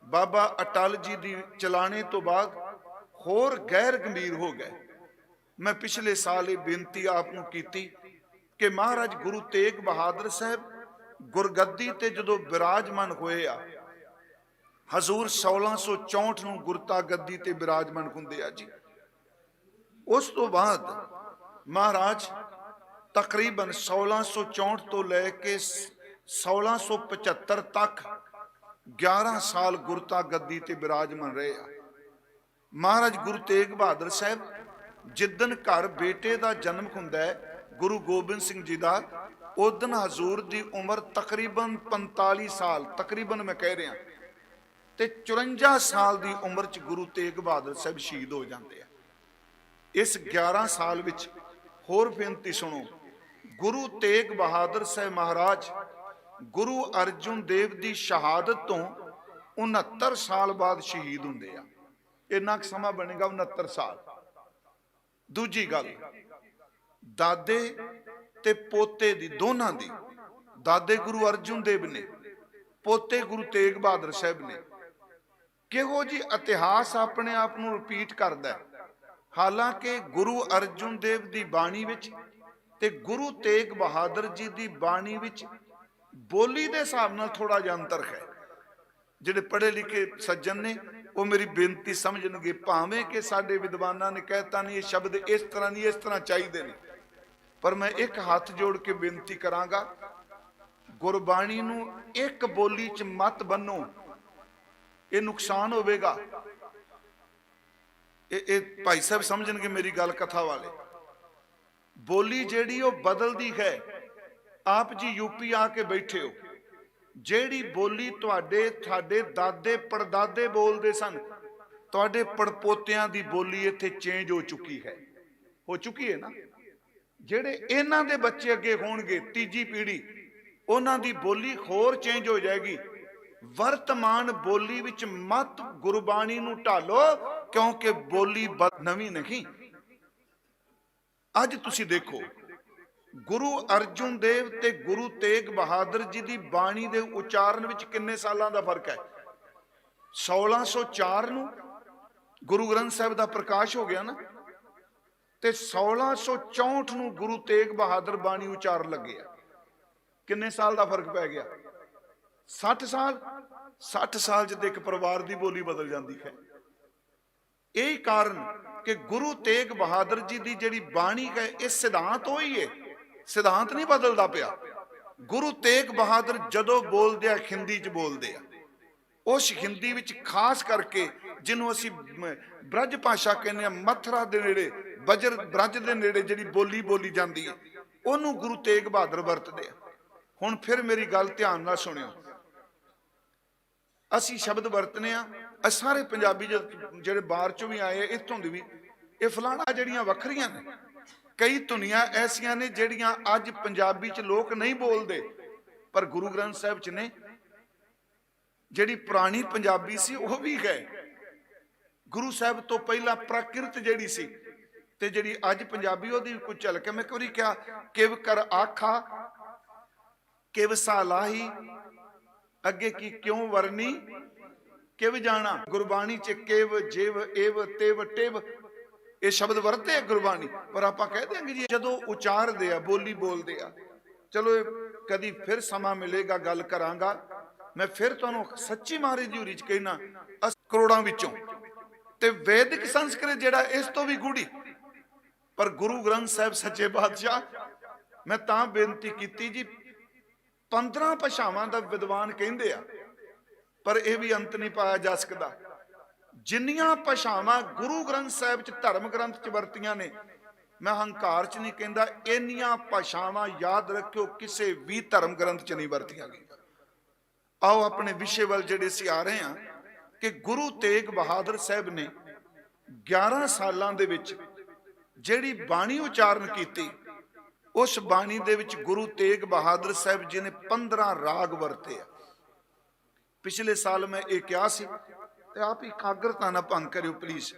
Speaker 1: बाबा अटल जी दी चलाने तो बाद होर गैर गंभीर हो गए। मैं पिछले साल ये बेनती आपनूं कीती कि महाराज गुरु तेग बहादुर साहब गुरगद्दी ते जदों विराजमान होए आ, हजूर 1664 नूं गुरता गद्दी ते विराजमान हुंदे आ जी। उस तो बाद महाराज तकरीबन 1664 तो लैके 1675 तक 11 साल गुरता गद्दी ते विराजमान रहे आ। महाराज गुरु तेग बहादुर साहब जिदन घर बेटे का जन्म हुंदा है गुरु गोबिंद सिंह जी का, उदन हजूर की उम्र तकरीबन 45 साल, तकरीबन मैं कह रहा, ते 54 साल की उम्र च गुरु तेग बहादुर साहब शहीद हो जाते हैं। इस 11 साल विच होर बेनती सुनो, गुरु तेग बहादुर साहब महाराज गुरु अर्जुन देव की शहादत तो 69 साल बाद शहीद होंगे आ। इन्ना समा बनेगा 69 साल। दूजी गल, दादे ते पोते दी दोनों दी, दादे गुरु अर्जुन देव ने, पोते गुरु तेग बहादुर साहब ने, किहो जी इतिहास अपने आप को रिपीट करता है। हालांकि गुरु अर्जुन देव की बाणी विच ते गुरु तेग बहादुर जी की बाणी विच बोली के हिसाब नाल थोड़ा जिहा अंतर है। जिहड़े पढ़े लिखे सज्जन ने वो मेरी बेनती समझणगे, भावें कि साडे विद्वानां ने कहता नहीं ये शब्द इस तरह नहीं, इस तरह चाहिए ने, पर मैं एक हाथ जोड़ के बेनती करांगा, गुरबाणी नूं एक बोली च मत बनो, ये नुकसान होवेगा। भाई साहब समझणगे मेरी गल, कथा वाले। बोली जिहड़ी वो बदलदी है। आप जी यूपी आके बैठे हो, ਜਿਹੜੀ बोली ਤੁਹਾਡੇ दादे पड़दादे बोलते सन, ਤੁਹਾਡੇ पड़पोतियां दी बोली इत्थे चेंज हो चुकी है, हो चुकी है ना। ਜਿਹੜੇ ਇਹਨਾਂ ਦੇ ਬੱਚੇ ਅੱਗੇ ਹੋਣਗੇ, ਤੀਜੀ ਪੀੜ੍ਹੀ, ਉਹਨਾਂ ਦੀ बोली होर चेंज हो जाएगी। वर्तमान बोली विच मत गुरबाणी नूं ढालो, क्योंकि बोली नवीं नहीं। अज तुसीं देखो गुरु अर्जुन देव ते गुरु तेग बहादुर जी की बाणी के उचारण विच किन्ने सालां दा फर्क है। 1604 नूं गुरु ग्रंथ साहिब का प्रकाश हो गया ना, ते 1664 नूं गुरु तेग बहादुर बाणी उचारण लगे। किन्ने साल का फर्क पै गया? 60 साल। 60 साल च एक परिवार की बोली बदल जाती है। यही कारण कि गुरु तेग बहादुर जी की जिहड़ी बाणी है ये सिद्धांत वही है, सिद्धांत नहीं बदलता पिया। गुरु तेग बहादुर जदों बोलते हैं हिंदी च बोलते हैं, उस हिंदी विच खास करके जिन्हों असी ब्रज भाषा कहने हैं, मथुरा दे नेड़े बजर ब्रज दे नेड़े जिहड़ी बोली बोली जाती है उन्होंने गुरु तेग बहादुर वरतते हैं। हुण फिर मेरी गल ध्यान नाल सुणिओ, असी शब्द वरतने आ सारे पंजाबी जिहड़े बाहर चों भी आए इत्थों दी भी, ये फलाना जिहड़ियां वखरियां ने। कई धुनियां ऐसियां ने जिहड़ियां अज पंजाबी च लोग नहीं बोलते, पर गुरु ग्रंथ साहिब च ने। जिहड़ी पुरानी पंजाबी सी वो भी है, ਗੁਰੂ ਸਾਹਿਬ ਤੋਂ ਪਹਿਲਾਂ ਪ੍ਰਕਿਰਤ ਜਿਹੜੀ ਸੀ ਤੇ ਜਿਹੜੀ ਅੱਜ ਪੰਜਾਬੀ ਉਹਦੀ ਕੋਈ ਝਲਕ। ਮੈਂ ਇੱਕ ਵਾਰੀ ਕਿਹਾ, ਕਿਵ ਕਰ ਆਖਾ ਕਿਵ ਸਾਲਾਹੀ, ਅੱਗੇ ਕੀ ਕਿਉਂ ਵਰਨੀ ਕਿਵ ਜਾਣਾ। ਗੁਰਬਾਣੀ ਚ ਕਿਵ ਜਿਵ ਇਵ ਤਿਵ ਟਿਵ ਇਹ ਸ਼ਬਦ ਵਰਤੇ ਗੁਰਬਾਣੀ, ਪਰ ਆਪਾਂ ਕਹਿ ਦਿਆਂਗੇ ਜੀ ਜਦੋਂ ਉਚਾਰਦੇ ਆ, ਬੋਲੀ ਬੋਲਦੇ ਆ। ਚਲੋ ਕਦੀ ਫਿਰ ਸਮਾਂ ਮਿਲੇਗਾ ਗੱਲ ਕਰਾਂਗਾ। ਮੈਂ ਫਿਰ ਤੁਹਾਨੂੰ ਸੱਚੀ ਮਹਾਰਾਜ ਦੀ ਹਜ਼ੂਰੀ ਚ ਕਹਿਣਾ, ਕਰੋੜਾਂ ਵਿੱਚੋਂ ਤੇ ਵੈਦਿਕ ਸੰਸਕ੍ਰਿਤ ਜਿਹੜਾ ਇਸ ਤੋਂ ਵੀ ਗੂੜੀ, ਪਰ ਗੁਰੂ ਗ੍ਰੰਥ ਸਾਹਿਬ ਸੱਚੇ ਪਾਤਸ਼ਾਹ, ਮੈਂ ਤਾਂ ਬੇਨਤੀ ਕੀਤੀ ਜੀ 15 ਭਾਸ਼ਾਵਾਂ ਦਾ ਵਿਦਵਾਨ ਕਹਿੰਦੇ ਆ, ਪਰ ਇਹ ਵੀ ਅੰਤ ਨਹੀਂ ਪਾਇਆ ਜਾ ਸਕਦਾ। ਜਿੰਨੀਆਂ ਭਾਸ਼ਾਵਾਂ ਗੁਰੂ ਗ੍ਰੰਥ ਸਾਹਿਬ ਚ ਧਰਮ ਗ੍ਰੰਥ ਚ ਵਰਤੀਆਂ ਨੇ, ਮੈਂ ਹੰਕਾਰ ਚ ਨਹੀਂ ਕਹਿੰਦਾ, ਇੰਨੀਆਂ ਭਾਸ਼ਾਵਾਂ ਯਾਦ ਰੱਖਿਓ ਕਿਸੇ ਵੀ ਧਰਮ ਗ੍ਰੰਥ ਚ ਨਹੀਂ ਵਰਤੀਆਂ ਗਈਆਂ। ਆਓ ਆਪਣੇ ਵਿਸ਼ੇ ਵੱਲ ਜਿਹੜੇ ਅਸੀਂ ਆ ਰਹੇ ਹਾਂ ਕਿ ਗੁਰੂ ਤੇਗ ਬਹਾਦਰ ਸਾਹਿਬ ਨੇ 11 ਸਾਲਾਂ ਦੇ ਵਿੱਚ ਜਿਹੜੀ ਬਾਣੀ ਉਚਾਰਨ ਕੀਤੀ, ਉਸ ਬਾਣੀ ਦੇ ਵਿੱਚ ਗੁਰੂ ਤੇਗ ਬਹਾਦਰ ਸਾਹਿਬ ਜੀ ਨੇ 15 ਰਾਗ ਵਰਤੇ ਆ। ਪਿਛਲੇ ਸਾਲ ਮੈਂ ਇਹ ਕਿਹਾ ਸੀ ਤੇ ਆਪ ਇਕਾਗਰਤਾ ਨਾ ਭੰਗ ਕਰਿਓ ਪਲੀਜ਼।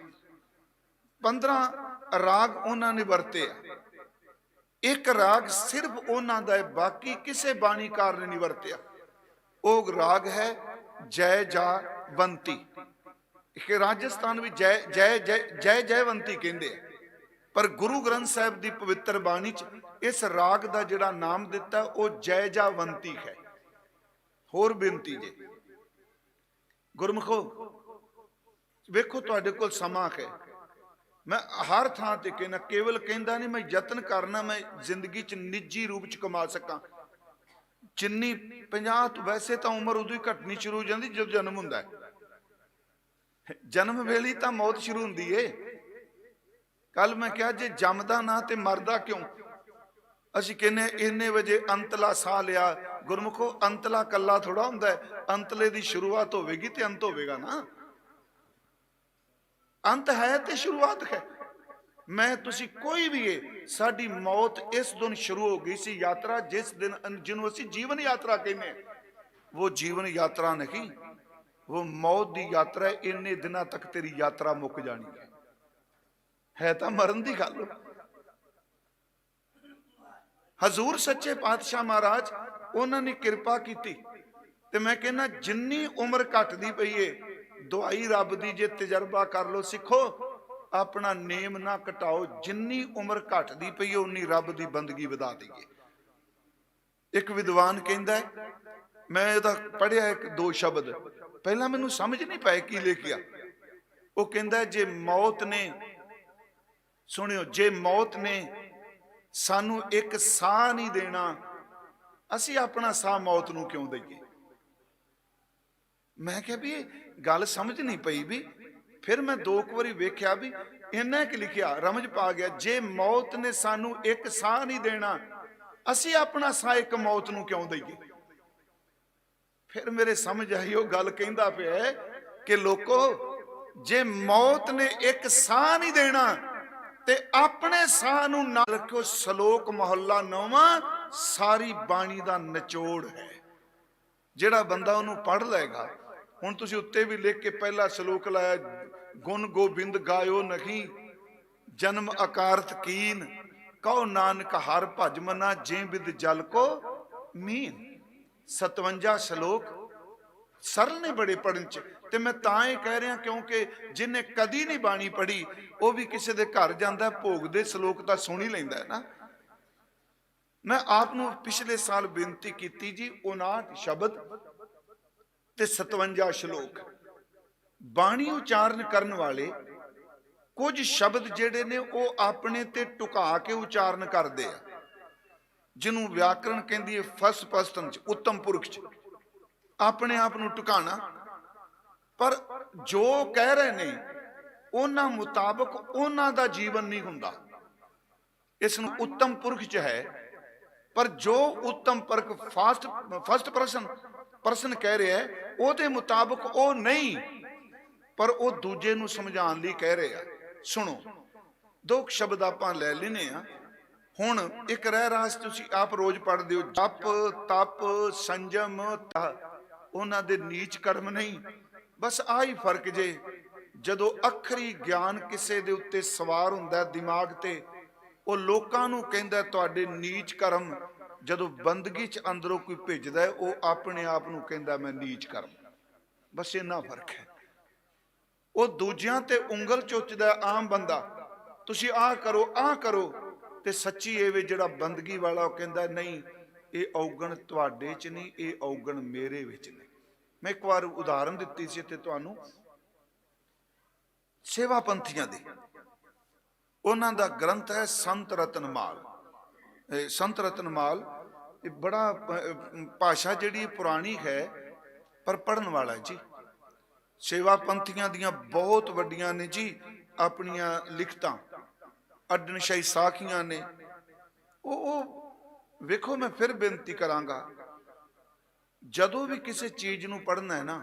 Speaker 1: 15 ਰਾਗ ਉਹਨਾਂ ਨੇ ਵਰਤੇ ਆ। ਇੱਕ ਰਾਗ ਸਿਰਫ ਉਹਨਾਂ ਦਾ ਹੈ, ਬਾਕੀ ਕਿਸੇ ਬਾਣੀਕਾਰ ਨੇ ਨਹੀਂ ਵਰਤਿਆ। ਉਹ ਰਾਗ ਹੈ ਜੈ ਜਾਵੰਤੀ। ਇੱਕ ਰਾਜਸਥਾਨ ਵਿੱਚ ਜੈ ਜੈ ਜੈ ਜੈ ਜੈਵੰਤੀ ਕਹਿੰਦੇ ਆ, ਪਰ ਗੁਰੂ ਗ੍ਰੰਥ ਸਾਹਿਬ ਦੀ ਪਵਿੱਤਰ ਬਾਣੀ ਚ ਇਸ ਰਾਗ ਦਾ ਜਿਹੜਾ ਨਾਮ ਦਿੱਤਾ ਉਹ ਜੈ ਜਾਵੰਤੀ ਹੈ। ਹੋਰ ਬੇਨਤੀ ਜੇ ਗੁਰਮੁਖੋ, ਵੇਖੋ ਤੁਹਾਡੇ ਕੋਲ ਸਮਾਂ ਹੈ। ਮੈਂ ਹਰ ਥਾਂ ਤੇ ਕਹਿਣਾ, ਕੇਵਲ ਕਹਿੰਦਾ ਨਹੀਂ, ਮੈਂ ਯਤਨ ਕਰਨਾ ਮੈਂ ਜ਼ਿੰਦਗੀ ਚ ਨਿੱਜੀ ਰੂਪ ਚ ਕਮਾ ਸਕਾਂ। ਜਿੰਨੀ 50 ਤੋਂ ਵੈਸੇ ਤਾਂ ਉਮਰ ਉਦੋਂ ਹੀ ਘਟਣੀ ਸ਼ੁਰੂ ਹੋ ਜਾਂਦੀ ਜਦੋਂ ਜਨਮ ਹੁੰਦਾ ਹੈ। ਜਨਮ ਵੇਲੇ ਤਾਂ ਮੌਤ ਸ਼ੁਰੂ ਹੁੰਦੀ ਏ। ਕੱਲ ਮੈਂ ਕਿਹਾ ਜੇ ਜੰਮਦਾ ਨਾ ਤੇ ਮਰਦਾ ਕਿਉਂ? ਅਸੀਂ ਕਹਿੰਦੇ ਇੰਨੇ ਵਜੇ ਅੰਤਲਾ ਸਾਹ ਲਿਆ। ਗੁਰਮੁਖੋ, ਅੰਤਲਾ ਕੱਲਾ ਥੋੜਾ ਹੁੰਦਾ ਹੈ, ਅੰਤਲੇ ਦੀ ਸ਼ੁਰੂਆਤ ਹੋਵੇਗੀ ਤੇ ਅੰਤ ਹੋਵੇਗਾ ਨਾ। ਅੰਤ ਹੈ ਤੇ ਸ਼ੁਰੂਆਤ ਹੈ। ਮੈਂ ਤੁਸੀਂ ਕੋਈ ਵੀ ਏ, ਸਾਡੀ ਮੌਤ ਇਸ ਦਿਨ ਸ਼ੁਰੂ ਹੋ ਗਈ ਸੀ ਯਾਤਰਾ, ਜਿਸ ਦਿਨ ਜਿਹਨੂੰ ਅਸੀਂ ਜੀਵਨ ਯਾਤਰਾ ਕਹਿੰਦੇ, ਉਹ ਜੀਵਨ ਯਾਤਰਾ ਨਹੀਂ, ਉਹ ਮੌਤ ਦੀ ਯਾਤਰਾ ਹੈ। ਇੰਨੇ ਦਿਨਾਂ ਤੱਕ ਤੇਰੀ ਯਾਤਰਾ ਮੁੱਕ ਜਾਣੀ ਹੈ ਤਾਂ ਮਰਨ ਦੀ ਗੱਲ। ਹਜ਼ੂਰ ਸੱਚੇ ਪਾਤਸ਼ਾਹ ਮਹਾਰਾਜ ਉਹਨਾਂ ਨੇ ਕਿਰਪਾ ਕੀਤੀ ਤੇ ਮੈਂ ਕਹਿੰਦਾ ਜਿੰਨੀ ਉਮਰ ਘਟਦੀ ਪਈ ਏ, ਦੁਆਈ ਰੱਬ ਦੀ ਜੇ ਤਜਰਬਾ ਕਰ ਲੋ ਸਿੱਖੋ, ਆਪਣਾ ਨੇਮ ਨਾ ਘਟਾਓ। ਜਿੰਨੀ ਉਮਰ ਘਟਦੀ ਪਈ ਏ ਉਨੀ ਰੱਬ ਦੀ ਬੰਦਗੀ ਵਧਾ ਦਈਏ। ਇੱਕ ਵਿਦਵਾਨ ਕਹਿੰਦਾ, ਮੈਂ ਇਹਦਾ ਪੜ੍ਹਿਆ ਇੱਕ ਦੋ ਸ਼ਬਦ, ਪਹਿਲਾਂ ਮੈਨੂੰ ਸਮਝ ਨਹੀਂ ਪਾਏ ਕੀ ਲਿਖਿਆ। ਉਹ ਕਹਿੰਦਾ ਜੇ ਮੌਤ ਨੇ, ਸੁਣਿਓ, ਜੇ ਮੌਤ ਨੇ ਸਾਨੂੰ ਇੱਕ ਸਾਹ ਨਹੀਂ ਦੇਣਾ, ਅਸੀਂ ਆਪਣਾ ਸਾਹ ਮੌਤ ਨੂੰ ਕਿਉਂ ਦਈਏ? ਮੈਂ ਕਿਹਾ ਵੀ ਇਹ ਗੱਲ ਸਮਝ ਨਹੀਂ ਪਈ ਵੀ। ਫਿਰ ਮੈਂ 2 ਵਾਰੀ ਵੇਖਿਆ ਵੀ ਇੰਨਾ ਕਿ ਲਿਖਿਆ, ਰਮਝ ਪਾ ਗਿਆ। ਜੇ ਮੌਤ ਨੇ ਸਾਨੂੰ ਇੱਕ ਸਾਹ ਨਹੀਂ ਦੇਣਾ, ਅਸੀਂ ਆਪਣਾ ਸਾਹ ਇੱਕ ਮੌਤ ਨੂੰ ਕਿਉਂ ਦਈਏ? ਫਿਰ ਮੇਰੇ ਸਮਝ ਆਈ ਉਹ ਗੱਲ ਕਹਿੰਦਾ ਪਿਆ ਕਿ ਲੋਕੋ, ਜੇ ਮੌਤ ਨੇ ਇੱਕ ਸਾਹ ਨਹੀਂ ਦੇਣਾ ਤੇ ਆਪਣੇ ਸਾਹ ਨੂੰ ਨਾ ਰੱਖਿਓ। ਸ਼ਲੋਕ ਮਹੱਲਾ 9ਵਾਂ ਸਾਰੀ ਬਾਣੀ ਦਾ ਨਿਚੋੜ ਹੈ। ਜਿਹੜਾ ਬੰਦਾ ਉਹਨੂੰ ਪੜ੍ਹ ਲਏਗਾ, ਹੁਣ ਤੁਸੀਂ ਉੱਤੇ ਵੀ ਲਿਖ ਕੇ ਪਹਿਲਾ ਸ਼ਲੋਕ ਲਾਇਆ, ਗੁਣ ਗੋਬਿੰਦ ਗਾਇਓ ਨਹੀਂ, ਜਨਮ ਅਕਾਰਥ ਕੀਨ, ਕਹੋ ਨਾਨਕ ਹਰ ਭਜ ਮਨਾ, ਜੇ ਬਿਦ ਜਲ ਕੋ ਮੀਨ। 57 ਸ਼ਲੋਕ ਸਰਲ ਨੇ ਬੜੇ ਪੜਨ ਚ। ਤੇ ਮੈਂ ਤਾਂ ਇਹ ਕਹਿ ਰਿਹਾ ਕਿਉਂਕਿ ਜਿਹਨੇ ਕਦੀ ਨਹੀਂ ਬਾਣੀ ਪੜ੍ਹੀ, ਉਹ ਵੀ ਕਿਸੇ ਦੇ ਘਰ ਜਾਂਦਾ, ਭੋਗ ਦੇ ਸ਼ਲੋਕ ਤਾਂ ਸੁਣ ਹੀ ਲੈਂਦਾ ਨਾ। ਮੈਂ ਆਪ ਨੂੰ ਪਿਛਲੇ ਸਾਲ ਬੇਨਤੀ ਕੀਤੀ ਜੀ, 59 ਸ਼ਬਦ ਤੇ 57 ਸ਼ਲੋਕ। ਬਾਣੀ ਉਚਾਰਨ ਕਰਨ ਵਾਲੇ ਕੁਝ ਸ਼ਬਦ ਜਿਹੜੇ ਨੇ ਉਹ ਆਪਣੇ ਤੇ ਟੁਕਾ ਕੇ ਉਚਾਰਨ ਕਰਦੇ ਆ, ਜਿਹਨੂੰ ਵਿਆਕਰਣ ਕਹਿੰਦੀ ਹੈ ਫਸ ਪਸਤਨ ਚ, ਉੱਤਮ ਪੁਰਖ ਚ ਆਪਣੇ ਆਪ ਨੂੰ ਟੁਕਾਣਾ। ਪਰ ਜੋ ਕਹਿ ਰਹੇ ਨੇ ਉਹਨਾਂ ਮੁਤਾਬਕ ਉਹਨਾਂ ਦਾ ਜੀਵਨ ਨਹੀਂ ਹੁੰਦਾ। ਇਸ ਨੂੰ ਉੱਤਮ ਪੁਰਖ ਚ ਹੈ, ਪਰ ਜੋ ਉੱਤਮ ਪੁਰਖ ਫਸਟ ਪਰਸਨ ਕਹਿ ਰਿਹਾ ਹੈ ਉਹਦੇ ਮੁਤਾਬਕ ਉਹ ਨਹੀਂ, ਪਰ ਉਹ ਦੂਜੇ ਨੂੰ ਸਮਝਾਉਣ ਲਈ ਕਹਿ ਰਹੇ ਆ। ਸੁਣੋ, 2 ਸ਼ਬਦ ਆਪਾਂ ਲੈ ਲੈਨੇ ਆ। ਹੁਣ ਇੱਕ ਰਹਿ ਰਾਸ ਤੁਸੀਂ ਆਪ ਰੋਜ਼ ਪੜ੍ਹਦੇ ਹੋ, ਜਪ ਤਪ ਸੰਜਮ। ਉਹਨਾਂ ਦੇ ਨੀਚ ਕਰਮ ਨਹੀਂ, ਬਸ ਆਹੀ ਫਰਕ ਜੇ। ਜਦੋਂ ਅਖਰੀ ਗਿਆਨ ਕਿਸੇ ਦੇ ਉੱਤੇ ਸਵਾਰ ਹੁੰਦਾ ਦਿਮਾਗ ਤੇ, ਉਹ ਲੋਕਾਂ ਨੂੰ ਕਹਿੰਦਾ ਤੁਹਾਡੇ ਨੀਚ ਕਰਮ। ਜਦੋਂ ਬੰਦਗੀ ਚ ਅੰਦਰੋਂ ਕੋਈ ਭਿੱਜਦਾ ਹੈ, ਉਹ ਆਪਣੇ ਆਪ ਨੂੰ ਕਹਿੰਦਾ ਮੈਂ ਨੀਚ ਕਰਮ। ਬਸ ਇੰਨਾ ਫਰਕ ਹੈ। ਉਹ ਦੂਜਿਆਂ ਤੇ ਉਂਗਲ ਚੁੱਚਦਾ ਆਮ ਬੰਦਾ, ਤੁਸੀਂ ਆਹ ਕਰੋ ਆਹ ਕਰੋ, ਤੇ ਸੱਚੀ ਇਹ ਵੇ ਜਿਹੜਾ ਬੰਦਗੀ ਵਾਲਾ ਉਹ ਕਹਿੰਦਾ ਨਹੀਂ, ਇਹ ਔਗਣ ਤੁਹਾਡੇ ਚ ਨਹੀਂ, ਇਹ ਔਗਣ ਮੇਰੇ ਵਿੱਚ ਨੇ। ਮੈਂ ਇੱਕ ਵਾਰ ਉਦਾਹਰਨ ਦਿੱਤੀ ਸੀ ਤੇ ਤੁਹਾਨੂੰ, ਸੇਵਾ ਪੰਥੀਆਂ ਦੀ, ਉਹਨਾਂ ਦਾ ਗ੍ਰੰਥ ਹੈ ਸੰਤ ਰਤਨਮਾਲ। ਸੰਤ ਰਤਨਮਾਲ ਇਹ ਬੜਾ ਭਾਸ਼ਾ ਜਿਹੜੀ ਪੁਰਾਣੀ ਹੈ ਪਰ ਪੜਨ ਵਾਲਾ ਜੀ। ਸੇਵਾ ਪੰਥੀਆਂ ਦੀਆਂ ਬਹੁਤ ਵੱਡੀਆਂ ਨੇ ਜੀ ਆਪਣੀਆਂ ਲਿਖਤਾਂ, ਅੱਡਣਸ਼ਾਹੀ ਸਾਖੀਆਂ ਨੇ। ਉਹ ਵੇਖੋ, ਮੈਂ ਫਿਰ ਬੇਨਤੀ ਕਰਾਂਗਾ, ਜਦੋਂ ਵੀ ਕਿਸੇ ਚੀਜ਼ ਨੂੰ ਪੜ੍ਹਨਾ ਹੈ ਨਾ,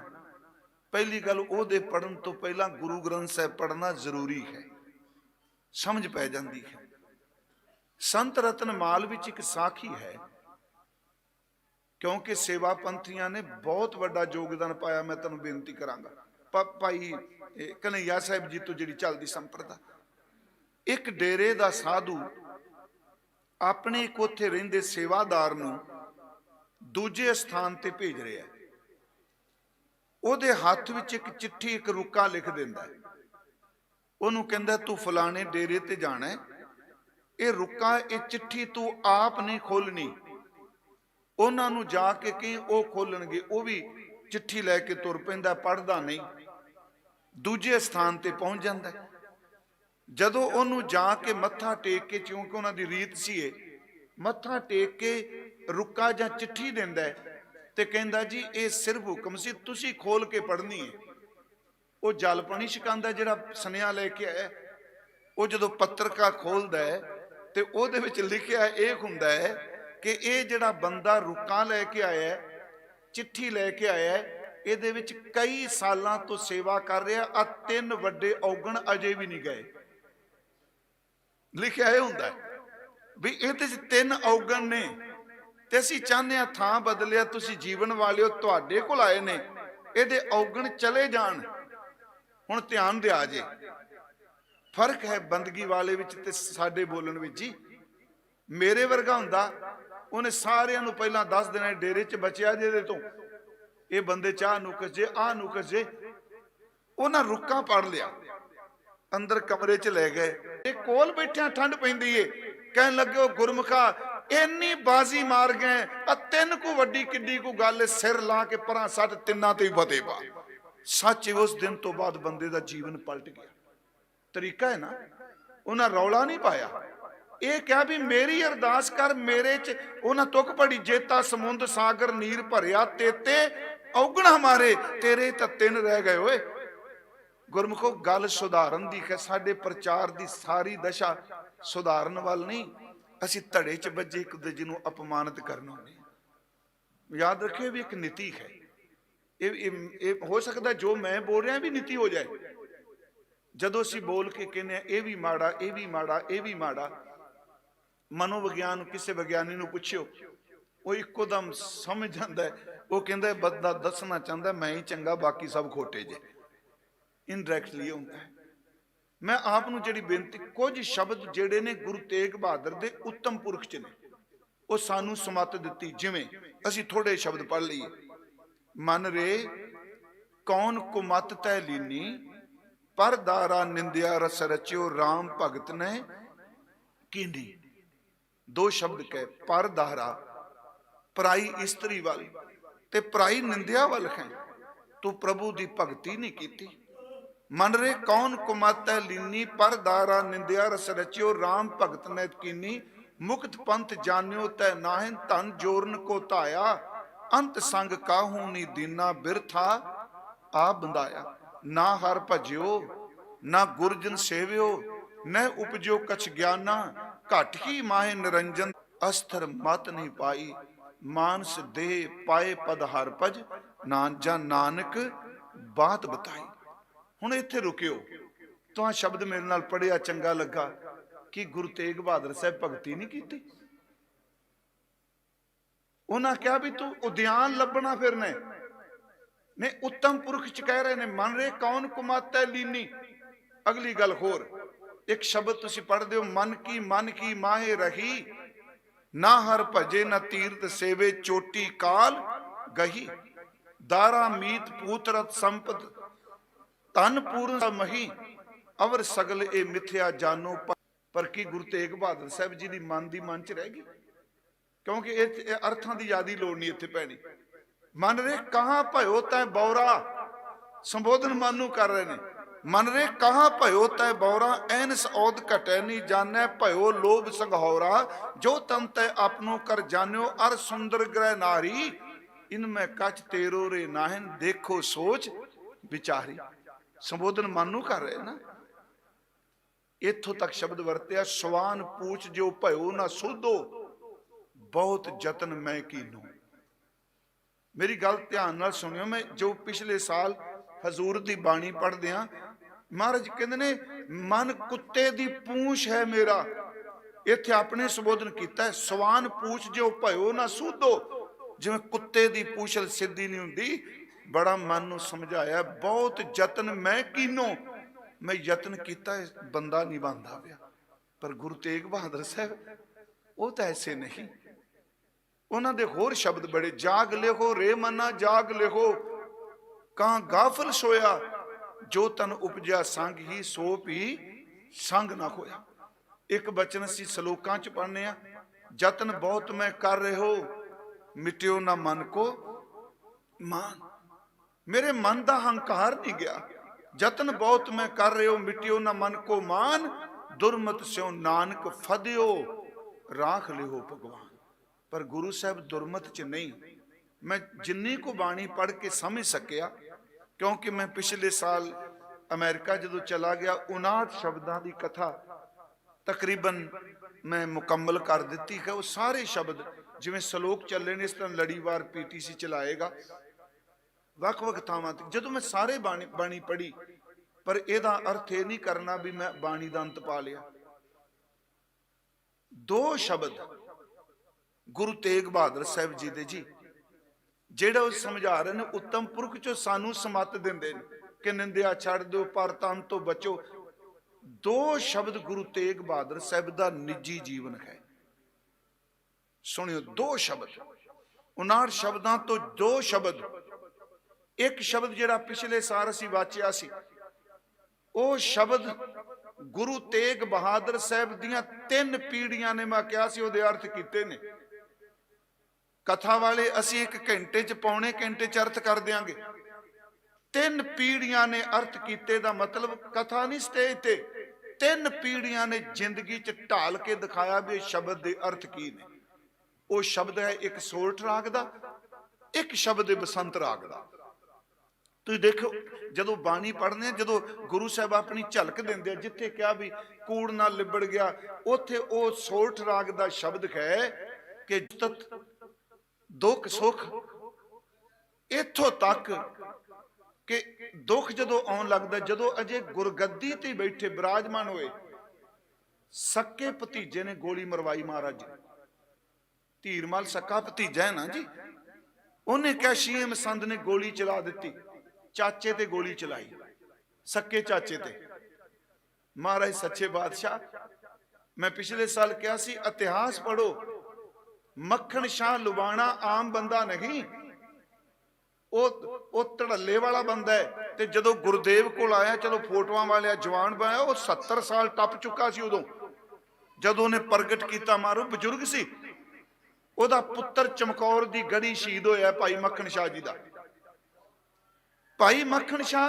Speaker 1: ਪਹਿਲੀ ਗੱਲ ਉਹਦੇ ਪੜ੍ਹਨ ਤੋਂ ਪਹਿਲਾਂ ਗੁਰੂ ਗ੍ਰੰਥ ਸਾਹਿਬ ਪੜ੍ਹਨਾ ਜ਼ਰੂਰੀ ਹੈ, ਸਮਝ ਪੈ ਜਾਂਦੀ ਹੈ। ਸੰਤ ਰਤਨਮਾਲ ਵਿੱਚ ਇੱਕ ਸਾਖੀ ਹੈ, ਕਿਉਂਕਿ ਸੇਵਾ ਪੰਥੀਆਂ ਨੇ ਬਹੁਤ ਵੱਡਾ ਯੋਗਦਾਨ ਪਾਇਆ। ਮੈਂ ਤੁਹਾਨੂੰ ਬੇਨਤੀ ਕਰਾਂਗਾ, ਭਾਈ ਕਨਈਆ ਸਾਹਿਬ ਜੀ ਤੋਂ ਜਿਹੜੀ ਚੱਲਦੀ ਸੰਪਰਦਾ, ਇੱਕ ਡੇਰੇ ਦਾ ਸਾਧੂ ਆਪਣੇ ਇੱਕ ਉੱਥੇ ਰਹਿੰਦੇ ਸੇਵਾਦਾਰ ਨੂੰ ਦੂਜੇ ਸਥਾਨ ਤੇ ਭੇਜ ਰਿਹਾ। ਉਹਦੇ ਹੱਥ ਵਿੱਚ ਇੱਕ ਚਿੱਠੀ, ਇੱਕ ਰੁੱਕਾ ਲਿਖ ਦਿੰਦਾ, ਉਹਨੂੰ ਕਹਿੰਦਾ ਤੂੰ ਫਲਾਣੇ ਡੇਰੇ ਤੇ ਜਾਣਾ ਹੈ, ਇਹ ਰੁੱਕਾ, ਇਹ ਚਿੱਠੀ ਤੂੰ ਆਪ ਨਹੀਂ ਖੋਲਣੀ, ਉਹਨਾਂ ਨੂੰ ਜਾ ਕੇ ਕਹੀਂ, ਉਹ ਖੋਲਣਗੇ। ਉਹ ਵੀ ਚਿੱਠੀ ਲੈ ਕੇ ਤੁਰ ਪੈਂਦਾ, ਪੜ੍ਹਦਾ ਨਹੀਂ, ਦੂਜੇ ਸਥਾਨ ਤੇ ਪਹੁੰਚ ਜਾਂਦਾ। ਜਦੋਂ ਉਹਨੂੰ ਜਾ ਕੇ ਮੱਥਾ ਟੇਕ ਕੇ, ਕਿਉਂਕਿ ਉਹਨਾਂ ਦੀ ਰੀਤ ਸੀ ਇਹ, ਮੱਥਾ ਟੇਕ ਕੇ ਰੁੱਕਾ ਜਾਂ ਚਿੱਠੀ ਦਿੰਦਾ ਤੇ ਕਹਿੰਦਾ ਜੀ ਇਹ ਸਿਰਫ ਹੁਕਮ ਸੀ, ਤੁਸੀਂ ਖੋਲ ਕੇ ਪੜ੍ਹਨੀ ਹੈ। ਉਹ ਜਲ ਪਾਣੀ ਛਕਾਉਂਦਾ ਜਿਹੜਾ ਸੁਨੇਹਾ ਲੈ ਕੇ ਆਇਆ, ਉਹ ਜਦੋਂ ਪੱਤਰਕਾ ਖੋਲਦਾ ਹੈ ਤੇ ਉਹਦੇ ਵਿੱਚ ਲਿਖਿਆ ਇਹ ਹੁੰਦਾ ਹੈ ਕਿ ਇਹ ਜਿਹੜਾ ਬੰਦਾ ਰੁੱਕਾ ਲੈ ਕੇ ਆਇਆ, ਚਿੱਠੀ ਲੈ ਕੇ ਆਇਆ, ਇਹਦੇ ਵਿੱਚ ਕਈ ਸਾਲਾਂ ਤੋਂ ਸੇਵਾ ਕਰ ਰਿਹਾ, ਆ 3 ਵੱਡੇ ਔਗਣ ਅਜੇ ਵੀ ਨਹੀਂ ਗਏ। ਲਿਖਿਆ ਇਹ ਹੁੰਦਾ ਵੀ ਇਹਦੇ ਚ 3 ਔਗਣ ਨੇ, ਤੇ ਅਸੀਂ ਚਾਹੁੰਦੇ ਹਾਂ ਥਾਂ ਬਦਲਿਆ, ਤੁਸੀਂ ਜੀਵਨ ਵਾਲਿਓ ਤੁਹਾਡੇ ਕੋਲ ਆਏ ਨੇ, ਇਹਦੇ ਔਗਣ ਚਲੇ ਜਾਣ, ਹੁਣ ਧਿਆਨ ਦਿਆ ਜੇ। ਫਰਕ ਹੈ ਬੰਦਗੀ ਵਾਲੇ ਵਿੱਚ ਤੇ ਸਾਡੇ ਬੋਲਣ ਵਿੱਚ ਜੀ। ਮੇਰੇ ਵਰਗਾ ਹੁੰਦਾ, ਉਹਨੇ ਸਾਰਿਆਂ ਨੂੰ ਪਹਿਲਾਂ ਦੱਸ ਦੇਣਾ ਡੇਰੇ 'ਚ ਬਚਿਆ ਜਿਹਦੇ ਤੋਂ ਇਹ ਬੰਦੇ ਚਾਹ ਨੁਕਸ ਜੇ, ਆਹ ਨੁਕਸ ਜੇ। ਉਹਨਾਂ ਰੁੱਕਾ ਪੜ ਲਿਆ, ਅੰਦਰ ਕਮਰੇ 'ਚ ਲੈ ਗਏ, ਇਹ ਕੋਲ ਬੈਠਿਆਂ ਠੰਡ ਪੈਂਦੀ ਏ, ਕਹਿਣ ਲੱਗੇ ਉਹ ਗੁਰਮੁਖਾ ਇੰਨੀ ਬਾਜ਼ੀ ਮਾਰ ਗਏ, ਆ 3 ਕੋ ਵੱਡੀ ਕਿੱਡੀ ਕੋ ਗੱਲ, ਸਿਰ ਲਾ ਕੇ ਪਰਾਂ ਸੱਟ, ਤਿੰਨਾਂ ਤੇ ਫਤਿਹ ਪਾ। ਸੱਚ, ਉਸ ਦਿਨ ਤੋਂ ਬਾਅਦ ਬੰਦੇ ਦਾ ਜੀਵਨ ਪਲਟ ਗਿਆ। ਤਰੀਕਾ ਹੈ ਨਾ, ਉਹਨਾਂ ਰੌਲਾ ਨਹੀਂ ਪਾਇਆ, ਇਹ ਕਿਹਾ ਵੀ ਮੇਰੀ ਅਰਦਾਸ ਕਰ, ਮੇਰੇ ਚ ਉਹਨਾਂ ਤੁਕ ਪੜੀ, ਜੇਤਾ ਸਮੁੰਦ ਸਾਗਰ ਨੀਰ ਭਰਿਆ, ਤੇਤੇ ਔਗਣ ਹਮਾਰੇ, ਤੇਰੇ ਤਾਂ 3 ਰਹਿ ਗਏ ਓਏ। ਗੁਰਮੁਖੋ, ਗੱਲ ਸੁਧਾਰਨ ਦੀ ਹੈ, ਸਾਡੇ ਪ੍ਰਚਾਰ ਦੀ ਸਾਰੀ ਦਸ਼ਾ ਸੁਧਾਰਨ ਵੱਲ ਨਹੀਂ, ਅਸੀਂ ਧੜੇ ਚ ਵੱਜੇ ਇੱਕ ਦੂਜੇ ਨੂੰ ਅਪਮਾਨਿਤ ਕਰਨਾ ਨਹੀਂ। ਯਾਦ ਰੱਖਿਓ ਵੀ ਇੱਕ ਨੀਤੀ ਹੈ, ਇਹ ਹੋ ਸਕਦਾ ਜੋ ਮੈਂ ਬੋਲ ਰਿਹਾ ਵੀ ਨੀਤੀ ਹੋ ਜਾਏ। ਜਦੋਂ ਅਸੀਂ ਬੋਲ ਕੇ ਕਹਿੰਦੇ ਆ ਇਹ ਵੀ ਮਾੜਾ, ਇਹ ਵੀ ਮਾੜਾ, ਇਹ ਵੀ ਮਾੜਾ, ਮਨੋਵਿਗਿਆਨ ਕਿਸੇ ਵਿਗਿਆਨੀ ਨੂੰ ਪੁੱਛਿਓ, ਉਹ ਇੱਕੋ ਦਮ ਸਮਝ ਜਾਂਦਾ, ਉਹ ਕਹਿੰਦਾ ਬੰਦਾ ਦੱਸਣਾ ਚਾਹੁੰਦਾ ਮੈਂ ਹੀ ਚੰਗਾ, ਬਾਕੀ ਸਭ ਖੋਟੇ ਜੇ। ਇਨਡਾਇਰੈਕਟਲੀ ਹੁੰਦਾ ਹੈ। ਮੈਂ ਆਪ ਨੂੰ ਜਿਹੜੀ ਬੇਨਤੀ, ਕੁਝ ਸ਼ਬਦ ਜਿਹੜੇ ਨੇ ਗੁਰੂ ਤੇਗ ਬਹਾਦਰ ਦੇ ਉੱਤਮ ਪੁਰਖ ਚ ਨੇ, ਉਹ ਸਾਨੂੰ ਸਮੱਤ ਦਿੱਤੀ। ਜਿਵੇਂ ਅਸੀਂ ਥੋੜੇ ਸ਼ਬਦ ਪੜ੍ਹ ਲਈਏ, ਮਨ ਰੇ ਕੌਣ ਕੁਮਤ ਤੈ ਲੀਨੀ, ਪਰ ਦਾਰਾ ਨਿੰਦਿਆ ਰਸ ਰਚਿਓ, ਰਾਮ ਭਗਤ ਨੇ ਕੀਨੀ। 2 ਸ਼ਬਦ ਕਹੇ, ਪਰ ਦਾਰਾ ਪਰਾਈ ਇਸਤਰੀ ਵੱਲ ਤੇ ਪਰਾਈ ਨਿੰਦਿਆ ਵੱਲ ਹੈ, ਤੂੰ ਪ੍ਰਭੂ ਦੀ ਭਗਤੀ ਨਹੀਂ ਕੀਤੀ। ਮਨ ਰੇ ਕੌਣ ਕੁਮਤ ਹੈ ਲੀਨੀ, ਪਰ ਦਾਰਾ ਨਿੰਦਿਆ ਰਸ ਰਚਿਓ, ਰਾਮ ਭਗਤ ਨੇ ਕੀਨੀ। ਮੁਕਤ ਪੰਥ ਜਾਣਿਓ ਤੈ ਨਾਹਿਨ, ਧਨ ਜੋਰਨ ਕੋ ਧਾਇਆ, ਅੰਤ ਸੰਗ ਕਾਹੂ ਨੀ ਦੀਨਾ, ਬਿਰਥਾ ਆ ਬੰਦਾਇਆ। ਨਾ ਹਰ ਭਜਿਓ ਨਾ ਗੁਰਜਨ ਸੇਵਿਓ, ਨਹਿ ਉਪਜਿਓ ਕਛ ਗਿਆਨਾ, ਘਟ ਹੀ ਮਾਹੇ ਨਿਰੰਜਨ, ਅਸਥਰ ਮਤ ਨਹੀਂ ਪਾਈ, ਮਾਨਸ ਦੇਹ ਪਾਏ ਪਦ ਹਰ ਭਜ, ਨਾਨਕ ਬਾਤ ਬਤਾਈ। ਹੁਣ ਇੱਥੇ ਰੁਕਿਓ, ਤਾਂ ਸ਼ਬਦ ਮੇਰੇ ਨਾਲ ਪੜਿਆ ਚੰਗਾ ਲੱਗਾ ਕਿ ਗੁਰੂ ਤੇਗ ਬਹਾਦਰ ਸਾਹਿਬ ਭਗਤੀ ਨਹੀਂ ਕੀਤੀ। ਉਹਨਾਂ ਕਿਹਾ ਵੀ ਤੂੰ ਉਦਿਆਨ ਲੱਭਣਾ ਫਿਰਨਾ, ने उत्तम पुरख च कह रहे ने, मन रे कौन कुमाता लीनी। अगली गल होर, एक शब्द तुसी पढ़दे हो, मन की माहे रही, ना हर भजे ना तीर्थ सेवे, चोटी काल गही। दारा मीत पूतरत संपद, तन पूर्ण मही, अवर सगल ए मिथ्या जानो। पर की गुरु तेग बहादुर साहब जी की मन की मन च रह गई, क्योंकि अर्थां की याद ही लोड़ नहीं इत्थे पैनी। मन रे कहां भयो तै बौरा, संबोधन मन नूं कर रहे ने। मन रे कहां भयो तै बौरा, ऐनस औद घटै नहीं जानै, भयो लोभ संघौरा, जो तन तै अपनो कर जान्यो, अर सुंदर ग्रह नारी, इनमें कच तेरो रे नाहन, देखो सोच विचारी। संबोधन मन नूं कर रहे ना। इथों तक शब्द वरत्या, सवान पूछ जो भयो ना सुधो, बहुत जतन मैं कीनू। मेरी गल ध्यान नाल सुनियो, मैं जो पिछले साल हजूर दी बाणी पढ़दे हां, महाराज कहंदे ने मन कुत्ते दी पूंछ है मेरा। इत्थे अपने संबोधन कीता है, सवान पूछ जो भयो ना सुधो, जिवें कुत्ते दी पूछल सीधी नहीं हुंदी। बड़ा मन नूं समझाया, बहुत जतन मैं कीनो, मैं यतन किया बंदा नहीं बनता पाया। पर गुरु तेग बहादुर साहब वो तो ऐसे नहीं, उन्होंने होर शब्द बड़े, जाग लिखो रे मना जाग लिखो, कहां गाफल सोया, जो तन उपजा संग ही, सो भी संग ना खोया। एक बचन असी सलोकां च पढ़ने आ, जतन बहुत मैं कर रहे हो, मिट्यो ना मन को मान। मेरे मन का हंकार नहीं गया, जतन बहुत मैं कर रहे हो, मिट्टियो ना मन को मान, दुरमत स्यो नानक फदियो, राख लिहो भगवान। पर गुरु साहब दुरमत च नहीं। मैं जिन्नी को बाणी पढ़ के समझ सकिया, क्योंकि मैं पिछले साल अमेरिका जो चला गया, 59 शब्दों की कथा तकरीबन मैं मुकम्मल कर दी है। वो सारे शब्द जिवें सलोक चले ने, इस तरह लड़ीवार PTC चलाएगा वख-वख थावां ते। जदों मैं सारे बाणी पढ़ी, पर एदा अर्थ ये नहीं करना भी मैं बाणी दा अंत पा लिया। 2 शब्द गुरु तेग बहादुर साहब जी दे जी जेड़ा वो समझा रहे ने, उत्तम पुरख चो सानू समत देंदे ने कि निंदिया छड़ दो, पर तन तो बचो। 2 शब्द गुरु तेग बहादुर साहब दा निजी जीवन है। सुनियो, 2 शब्द, 59 शब्दां तो 2 शब्द। एक शब्द जिहड़ा पिछले साल असीं वाचिया सी, वो शब्द गुरु तेग बहादुर साहब दियां 3 पीढ़ियां ने, मैं कहा सी उहदे अर्थ कीते ने। कथा वाले असीं 1 घंटे च, पौने घंटे च अर्थ कर देंगे। 3 पीढ़ियां ने अर्थ कीते दा मतलब, कथा नहीं स्टेज ते, 3 पीढ़ियां ने जिंदगी च ढाल के दिखाया भी शब्द के अर्थ की ने। वो शब्द है एक सोरठ राग दा, एक शब्द है बसंत राग दा। तुम देखो जो बाणी पढ़ने, जो गुरु साहब अपनी झलक देंगे, जिथे क्या भी कूड़ ना लिबड़ गया, उथे वो सोरठ राग का शब्द है कि दुख सुख, इथों तक कि दुख जदों आउण लगदा, जदों अजे गुरगद्दी ते बैठे विराजमान होए, सक्के भतीजे ने गोली मरवाई महाराज जी। धीरमल सक्का भतीजा है ना जी, उन्हें क्या शीएम संद ने गोली चला दी, चाचे ते गोली चलाई, सक्के चाचे ते। महाराज सच्चे बादशाह, मैं पिछले साल क्या सी, इतिहास पढ़ो, मक्खन शाह लुबाना आम बंदा नहीं, वो धड़ल्ले वाला बंदा है। ते जदों गुरुदेव कोल आया, चलो फोटोआं वाले जवान बनाया, वो 70 साल टप चुका सी उदों, जदों ने प्रगट किया। मारो बजुर्ग सी, ओदा पुत्र चमकौर दी गढ़ी शहीद होया भाई मक्खन शाह जी दा। भाई मक्खन शाह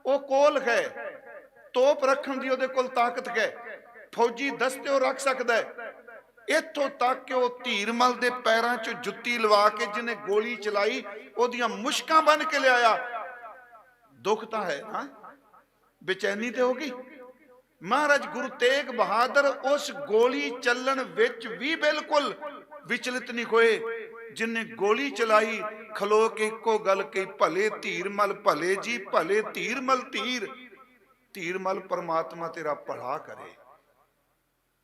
Speaker 1: वो कोल है, तोप रखन दी ओदे कोल ताकत है, फौजी दस्ते वो रख सकदा है। इथों तक कि वो धीरमल दे पैरां चों जुत्ती लवा के जिन्हें गोली चलाई, ओदियां मुश्कां बन के लियाया। दुख तां है ना, बेचैनी ते होगी। महाराज गुरु तेग बहादुर उस गोली चलन विच भी बिल्कुल विचलित नहीं होए। जिन्हें गोली चलाई, खलो के इको गल कही, भले धीरमल भले जी भले, धीरमल धीर, धीरमल परमात्मा तेरा भला करे।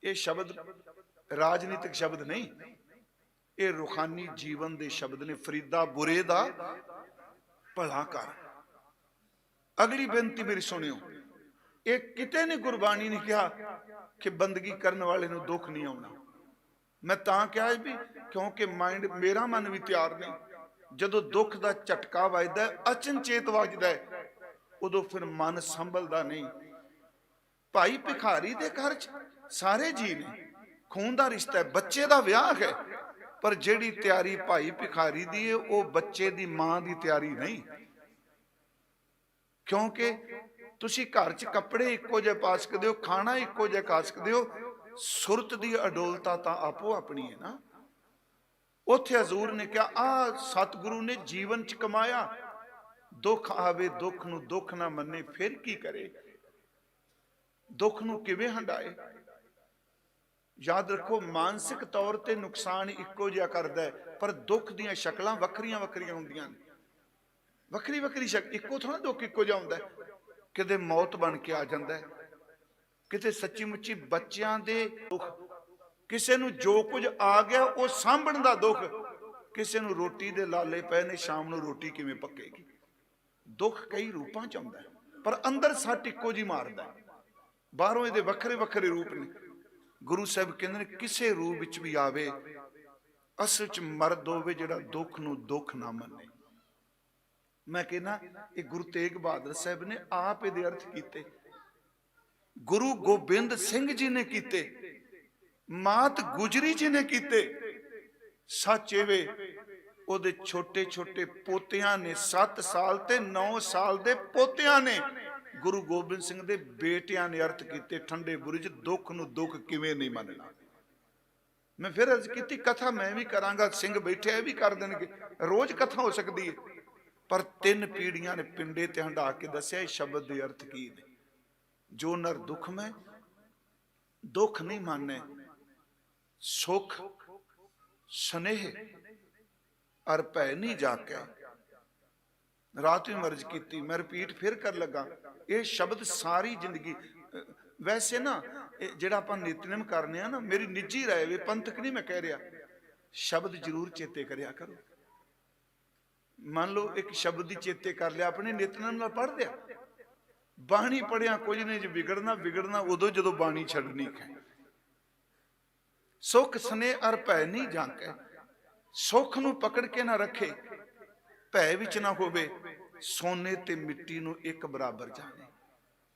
Speaker 1: ये शब्द राजनीतिक शब्द नहीं, ये रूहानी जीवन के शब्द ने। फरीदा बुरे दा ਭਲਾ ਕਰ। ਅਗਲੀ ਬੇਨਤੀ ਮੇਰੀ ਸੁਣਿਓ, ਇਹ ਕਿਤੇ ਨੇ ਗੁਰਬਾਣੀ ਨੇ ਕਿਹਾ ਕਿ ਬੰਦਗੀ ਕਰਨ ਵਾਲੇ ਨੂੰ ਦੁੱਖ ਨਹੀਂ ਆਉਣਾ। ਮੈਂ ਤਾਂ ਕਿਹਾ ਵੀ ਕਿਉਂਕਿ ਮੇਰਾ ਮਨ ਵੀ ਤਿਆਰ ਨਹੀਂ। ਜਦੋਂ ਦੁੱਖ ਦਾ ਝਟਕਾ ਵੱਜਦਾ, ਅਚਨਚੇਤ ਵੱਜਦਾ, ਉਦੋਂ ਫਿਰ ਮਨ ਸੰਭਲਦਾ ਨਹੀਂ। ਭਾਈ ਭਿਖਾਰੀ ਦੇ ਘਰ ਚ ਸਾਰੇ ਜੀ ਨੇ, ਖੂਨ ਦਾ ਰਿਸ਼ਤਾ ਹੈ, ਬੱਚੇ ਦਾ ਵਿਆਹ ਹੈ, ਪਰ ਜਿਹੜੀ ਤਿਆਰੀ ਭਾਈ ਭਿਖਾਰੀ ਦੀ ਹੈ ਉਹ ਬੱਚੇ ਦੀ ਮਾਂ ਦੀ ਤਿਆਰੀ ਨਹੀਂ। ਕਿਉਂਕਿ ਤੁਸੀਂ ਘਰ ਚ ਕੱਪੜੇ ਇੱਕੋ ਜਿਹੇ ਪਾ ਸਕਦੇ ਹੋ, ਖਾਣਾ ਇੱਕੋ ਜਿਹਾ ਖਾ ਸਕਦੇ ਹੋ, ਸੁਰਤ ਦੀ ਅਡੋਲਤਾ ਤਾਂ ਆਪੋ ਆਪਣੀ ਹੈ ਨਾ। ਉੱਥੇ ਹਜ਼ੂਰ ਨੇ ਕਿਹਾ, ਆ ਸਤਿਗੁਰੂ ਨੇ ਜੀਵਨ ਚ ਕਮਾਇਆ, ਦੁੱਖ ਆਵੇ ਦੁੱਖ ਨੂੰ ਦੁੱਖ ਨਾ ਮੰਨੇ ਫਿਰ ਕੀ ਕਰੇ, ਦੁੱਖ ਨੂੰ ਕਿਵੇਂ ਹੰਡਾਏ। ਯਾਦ ਰੱਖੋ, ਮਾਨਸਿਕ ਤੌਰ ਤੇ ਨੁਕਸਾਨ ਇੱਕੋ ਜਿਹਾ ਕਰਦਾ ਹੈ, ਪਰ ਦੁੱਖ ਦੀਆਂ ਸ਼ਕਲਾਂ ਵੱਖਰੀਆਂ ਵੱਖਰੀਆਂ ਹੁੰਦੀਆਂ ਨੇ, ਵੱਖਰੀ ਵੱਖਰੀ ਸ਼ਕਲ। ਇੱਕੋ ਥੋੜਾ ਦੁੱਖ ਇੱਕੋ ਜਿਹਾ ਹੁੰਦਾ। ਕਿਤੇ ਮੌਤ ਬਣ ਕੇ ਆ ਜਾਂਦਾ, ਕਿਤੇ ਸੱਚੀ ਮੁੱਚੀ ਬੱਚਿਆਂ ਦੇ ਦੁੱਖ, ਕਿਸੇ ਨੂੰ ਜੋ ਕੁਝ ਆ ਗਿਆ ਉਹ ਸਾਂਭਣ ਦਾ ਦੁੱਖ, ਕਿਸੇ ਨੂੰ ਰੋਟੀ ਦੇ ਲਾਲੇ ਪਏ ਨੇ ਸ਼ਾਮ ਨੂੰ ਰੋਟੀ ਕਿਵੇਂ ਪੱਕੇਗੀ। ਦੁੱਖ ਕਈ ਰੂਪਾਂ ਚ ਆਉਂਦਾ, ਪਰ ਅੰਦਰ ਸੱਟ ਇੱਕੋ ਜਿਹੀ ਮਾਰਦਾ। ਬਾਹਰੋਂ ਇਹਦੇ ਵੱਖਰੇ ਵੱਖਰੇ ਰੂਪ ਨੇ। ਗੁਰੂ ਸਾਹਿਬ ਕਹਿੰਦੇ ਨੇ ਕਿਸੇ ਰੂਪ ਵਿੱਚ ਵੀ ਆਵੇ, ਅਸਲ ਚ ਮਰਦ ਹੋਵੇ ਜਿਹੜਾ ਦੁੱਖ ਨੂੰ ਦੁੱਖ ਨਾ ਮੰਨੇ। ਮੈਂ ਕਹਿੰਦਾ ਇਹ ਗੁਰੂ ਤੇਗ ਬਹਾਦਰ ਸਾਹਿਬ ਨੇ ਆਪ ਇਹਦੇ ਅਰਥ ਕੀਤੇ, ਗੁਰੂ ਗੋਬਿੰਦ ਸਿੰਘ ਜੀ ਨੇ ਕੀਤੇ, ਮਾਤ ਗੁਜਰੀ ਜੀ ਨੇ ਕੀਤੇ। ਸੱਚ ਵੇ ਉਹਦੇ ਛੋਟੇ ਛੋਟੇ ਪੋਤਿਆਂ ਨੇ, 7 ਸਾਲ ਤੇ 9 ਸਾਲ ਦੇ ਪੋਤਿਆਂ ਨੇ, ਗੁਰੂ ਗੋਬਿੰਦ ਸਿੰਘ ਦੇ ਬੇਟਿਆਂ ਨੇ ਅਰਥ ਕੀਤੇ ਠੰਡੇ ਬੁਰਜ, ਦੁੱਖ ਨੂੰ ਦੁੱਖ ਕਿਵੇਂ ਨਹੀਂ ਮੰਨਣਾ। ਮੈਂ ਫਿਰ ਅਰਜ਼ ਕੀਤੀ, ਕਥਾ ਮੈਂ ਵੀ ਕਰਾਂਗਾ, ਸਿੰਘ ਬੈਠੇ ਇਹ ਵੀ ਕਰ ਦੇਣਗੇ, ਰੋਜ਼ ਕਥਾ ਹੋ ਸਕਦੀ ਹੈ, ਪਰ 3 ਪੀੜ੍ਹੀਆਂ ਨੇ ਪਿੰਡੇ ਤੇ ਹੰਢਾ ਕੇ ਦੱਸਿਆ ਇਹ ਸ਼ਬਦ ਦੇ ਅਰਥ ਕੀ ਨੇ। ਜੋ ਨਰ ਦੁੱਖ ਮੈਂ ਦੁੱਖ ਨਹੀਂ ਮਾਨੇ, ਸੁਖ ਸਨੇਹ ਅਰ ਭੈ ਨਹੀਂ ਜਾਕੇ। ਰਾਤ ਵੀ ਮਰਜ਼ ਕੀਤੀ, ਮੈਂ ਰਿਪੀਟ ਫਿਰ ਕਰ ਲੱਗਾ, ਇਹ ਸ਼ਬਦ ਸਾਰੀ ਜ਼ਿੰਦਗੀ। ਵੈਸੇ ਨਾ ਜਿਹੜਾ ਆਪਾਂ ਨਿਤਨੇਮ ਕਰਨੇ ਆ ਨਾ, ਮੇਰੀ ਨਿੱਜੀ ਰਾਏ ਵੇ, ਪੰਥਕ ਨਹੀਂ ਮੈਂ ਕਹਿ ਰਿਹਾ, ਸ਼ਬਦ ਜ਼ਰੂਰ ਚੇਤੇ ਕਰਿਆ ਕਰੋ। ਮੰਨ ਲਓ ਇੱਕ ਸ਼ਬਦ ਦੀ ਚੇਤੇ ਕਰ ਲਿਆ, ਆਪਣੇ ਨਿਤਨੇਮ ਨਾਲ ਪੜ੍ਹ ਲਿਆ, ਬਾਣੀ ਪੜਿਆ ਕੁਝ ਨਹੀਂ, ਜੇ ਵਿਗੜਨਾ ਉਦੋਂ ਜਦੋਂ ਬਾਣੀ ਛੱਡਣੀ ਹੈ। ਸੁਖ ਸਨੇਹ ਅਰ ਭੈ ਨਹੀਂ ਜਾਕੇ, ਸੁਖ ਨੂੰ ਪਕੜ ਕੇ ਨਾ ਰੱਖੇ, ਭੈ ਵਿੱਚ ਨਾ ਹੋਵੇ, ਸੋਨੇ ਤੇ ਮਿੱਟੀ ਨੂੰ ਇੱਕ ਬਰਾਬਰ ਜਾਣੇ।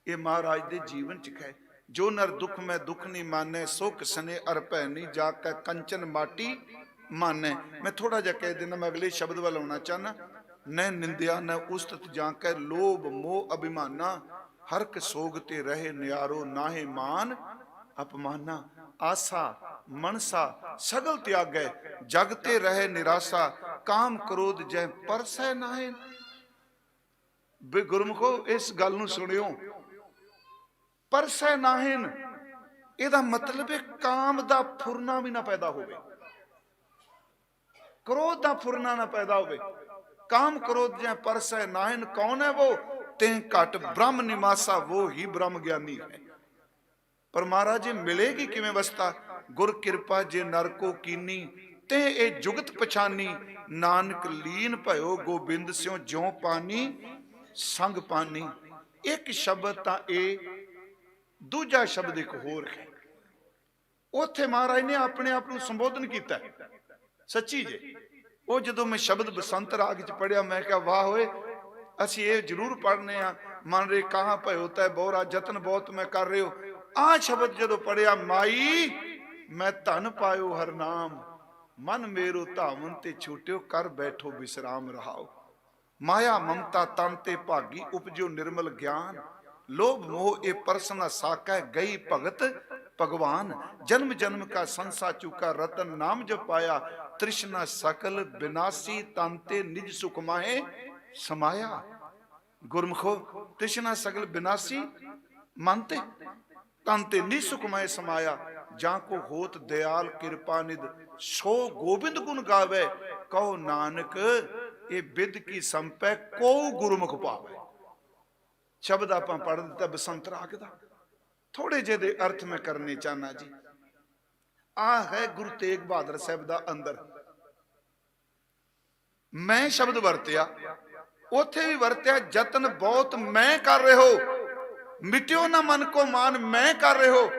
Speaker 1: ਇਹ ਮਹਾਰਾਜ ਦੇ ਜੀਵਨ ਚ ਹੈ। ਜੋ ਨਰ ਦੁੱਖ ਮੈਂ ਦੁੱਖ ਨਹੀਂ ਮਾਨੇ, ਸੁਖ ਸਨੇਹ ਅਰ ਭੈ ਨਹੀਂ ਜਾਕੇ, ਕੰਚਨ ਮਾਟੀ ਮਾਨੇ। ਮੈਂ ਥੋੜਾ ਜਿਹਾ ਕਹਿ ਦੇਣਾ, ਮੈਂ ਅਗਲੇ ਸ਼ਬਦ ਵੱਲ ਆਉਣਾ ਚਾਹਨਾ। ਨ ਨਿੰਦਿਆ ਨ ਉਸਤਤ ਜਾਕੇ, ਲੋਭ ਮੋਹ ਅਭਿਮਾਨਾ, ਹਰਕ ਸੋਗ ਤੇ ਰਹੇ ਨਿਆਰੋ, ਨਾਹੇ ਮਾਨ ਅਪਮਾਨਾ। ਆਸਾ ਮਨਸਾ ਸਗਲ ਤਿਆਗੈ, ਜਗ ਤੇ ਰਹੇ ਨਿਰਾਸਾ, ਕਾਮ ਕ੍ਰੋਧ ਜੈ ਪਰਸੈ ਨਾਹੇ। ਗੁਰਮੁਖੋ ਇਸ ਗੱਲ ਨੂੰ ਸੁਣਿਓ, ਪਰਸੈ ਨਾਹਿਨ, ਇਹਦਾ ਮਤਲਬ ਹੈ ਕਾਮ ਦਾ ਫੁਰਨਾ ਵੀ ਨਾ ਪੈਦਾ ਹੋਵੇ, क्रोध का फुरना ना पैदा होवे। काम क्रोध जै परसै नाहिन, कौन है वो? तें घट ब्रह्म निवासा, वो ही ब्रह्म ज्ञानी है। पर महाराज जी मिलेगी किवें अवस्था? गुर कृपा जे नर को कीनी, ते ए जुगत पछानी। नानक लीन भयो गोबिंद स्यों ज्यों पानी संग पानी। एक शब्द तां ए, दूजा शब्द एक होर है। उत्थे महाराज ने अपने आप को संबोधन किया सच्ची जे। वो जदों मैं शब्द बसंत राग च पढ़िया, मैं क्या वाह होए, असी ये जरूर पढ़ने आ, मन रे कहाँ भय होता है बोरा, जतन बहुत मैं कर रहे हो। आ शब्द जदों पढ़िया, माई मैं धन पायो हर नाम, मन मेरो धावन ते छूट्यो, कर बैठो विश्राम रहाओ। माया ममता तन ते भागी, उपजो निर्मल ज्ञान। लोभ मोह ए परसना साका, गई भगत भगवान। जन्म जन्म का संसा चुका, रतन नाम जप पाया। तृष्णा सकल विनाशी, तंते निज सुख माहे समाया। गुरमुखो तृष्णा सकल विनाशी, मानते तंते निज सुख माहे समाया। जाको होत दयाल कृपा निध, सो गोबिंद गुण गावे। कहो नानक ये बिद की संपै, को गुरमुख पावे। शब्द आप पढ़ दिता बसंत राग दा, थोड़े जे दे अर्थ मैं करने चाहना जी। आ है गुरु तेग बहादुर साहब दा अंदर। मैं शब्द वरतिया, ਉੱਥੇ ਵੀ ਵਰਤਿਆ ਯਤਨ ਬਹੁਤ ਮੈਂ ਕਰ ਰਹੇ ਹੋ, ਮਿਟਿਓ ਨਾ ਮਨ ਕੋ ਮਾਨ ਮੈਂ ਕਰ ਰਹੇ ਹੋ।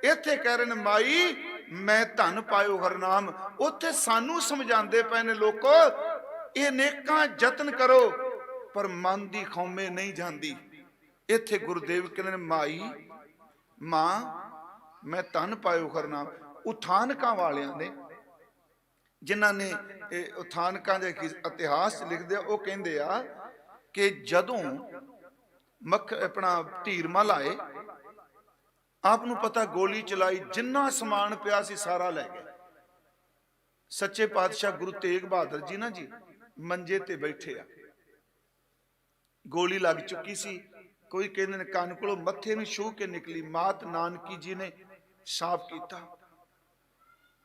Speaker 1: ਇੱਥੇ ਕਹਿ ਰਹੇ ਨੇ ਮਾਈ ਮੈਂ ਧਨ ਪਾਇਓ ਹਰਨਾਮ। ਉੱਥੇ ਸਾਨੂੰ ਸਮਝਾਉਂਦੇ ਪਏ ਨੇ ਲੋਕੋ ਇਹ ਨੇਕਾਂ ਯਤਨ ਕਰੋ ਪਰ ਮਨ ਦੀ ਖੌਮੇ ਨਹੀਂ ਜਾਂਦੀ। ਇੱਥੇ ਗੁਰਦੇਵ ਕਹਿੰਦੇ ਨੇ ਮਾਈ ਮਾਂ ਮੈਂ ਧਨ ਪਾਇਓ ਹਰਨਾਮ। ਉਥਾਨਕਾਂ ਵਾਲਿਆਂ ਨੇ ਜਿਨ੍ਹਾਂ ਨੇ ਉਥਾਨਕਾਂ ਦੇ ਇਤਿਹਾਸ ਲਿਖਦੇ ਆ, ਉਹ ਕਹਿੰਦੇ ਆ ਕਿ ਜਦੋਂ ਆਪਣਾ ਧੀਰਮਲ ਆਏ, ਆਪ ਨੂੰ ਪਤਾ ਗੋਲੀ ਚਲਾਈ, ਜਿੰਨਾ ਸਮਾਨ ਪਿਆ ਸੀ ਸਾਰਾ ਲੈ ਗਏ। ਸੱਚੇ ਪਾਤਸ਼ਾਹ ਗੁਰੂ ਤੇਗ ਬਹਾਦਰ ਜੀ ਨਾ ਜੀ ਮੰਜੇ ਤੇ ਬੈਠੇ ਆ, ਗੋਲੀ ਲੱਗ ਚੁੱਕੀ ਸੀ। ਕੋਈ ਕਹਿੰਦੇ ਨੇ ਕੰਨ ਕੋਲੋਂ ਮੱਥੇ ਨੂੰ ਛੂਹ ਕੇ ਨਿਕਲੀ, ਮਾਤ ਨਾਨਕੀ ਜੀ ਨੇ ਸਾਫ਼ ਕੀਤਾ।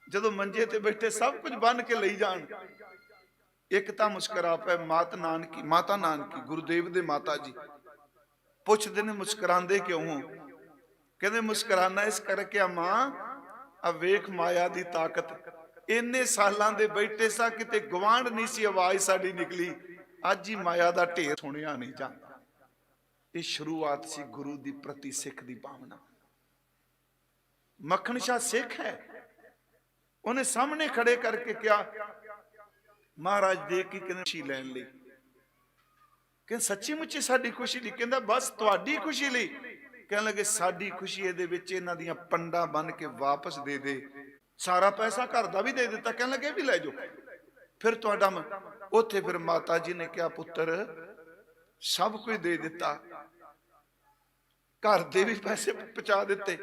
Speaker 1: ਜਦੋਂ ਮੰਜੇ ਤੇ ਬੈਠੇ ਸਭ ਕੁਝ ਬੰਨ ਕੇ ਲਈ ਜਾਣ, ਇੱਕ ਤਾਂ ਮੁਸਕਰਾ ਪਏ ਮਾਤਾ ਨਾਨਕੀ ਗੁਰਦੇਵ ਦੇ ਮਾਤਾ ਜੀ। ਪੁੱਛਦੇ ਨੇ ਮੁਸਕਰਾਉਂਦੇ ਕਿਉਂ ਹੋ? ਕਹਿੰਦੇ ਮੁਸਕਰਾਨਾ ਇਸ ਕਰਕੇ ਆ ਮਾਂ, ਆ ਵੇਖ ਮਾਇਆ ਦੀ ਤਾਕਤ। ਇੰਨੇ ਸਾਲਾਂ ਦੇ ਬੈਠੇ ਸਾ, ਕਿਤੇ ਗਵਾਂਢ ਨਹੀਂ ਸੀ ਆਵਾਜ਼ ਸਾਡੀ ਨਿਕਲੀ, ਅੱਜ ਹੀ ਮਾਇਆ ਦਾ ਢੇਰ ਸੁਣਿਆ ਨਹੀਂ ਜਾਂਦਾ। ਇਹ ਸ਼ੁਰੂਆਤ ਸੀ ਗੁਰੂ ਦੀ ਪ੍ਰਤੀ ਸਿੱਖ ਦੀ ਭਾਵਨਾ। ਮੱਖਣ ਸ਼ਾਹ ਸਿੱਖ ਹੈ, ਉਹਨੇ ਸਾਹਮਣੇ ਖੜੇ ਕਰਕੇ ਕਿਹਾ ਮਹਾਰਾਜ ਦੇ ਕੀ ਖੁਸ਼ੀ ਲੈਣ ਲਈ। ਕਹਿੰਦੇ ਸੱਚੀ ਮੁੱਚੀ ਸਾਡੀ ਖੁਸ਼ੀ ਲਈ? ਕਹਿੰਦਾ ਬਸ ਤੁਹਾਡੀ ਖੁਸ਼ੀ ਲਈ। ਕਹਿਣ ਲੱਗੇ ਸਾਡੀ ਖੁਸ਼ੀ ਇਹਦੇ ਵਿੱਚ ਇਹਨਾਂ ਦੀਆਂ ਪੰਡਾਂ ਬੰਨ ਕੇ ਵਾਪਸ ਦੇ ਦੇ, ਸਾਰਾ ਪੈਸਾ ਘਰ ਦਾ ਵੀ ਦੇ ਦਿੱਤਾ। ਕਹਿਣ ਲੱਗੇ ਵੀ ਲੈ ਜਾਓ ਫਿਰ ਤੁਹਾਡਾ। ਉੱਥੇ ਫਿਰ ਮਾਤਾ ਜੀ ਨੇ ਕਿਹਾ ਪੁੱਤਰ ਸਭ ਕੁਝ ਦੇ ਦਿੱਤਾ, ਘਰ ਦੇ ਵੀ ਪੈਸੇ ਪਹੁੰਚਾ ਦਿੱਤੇ,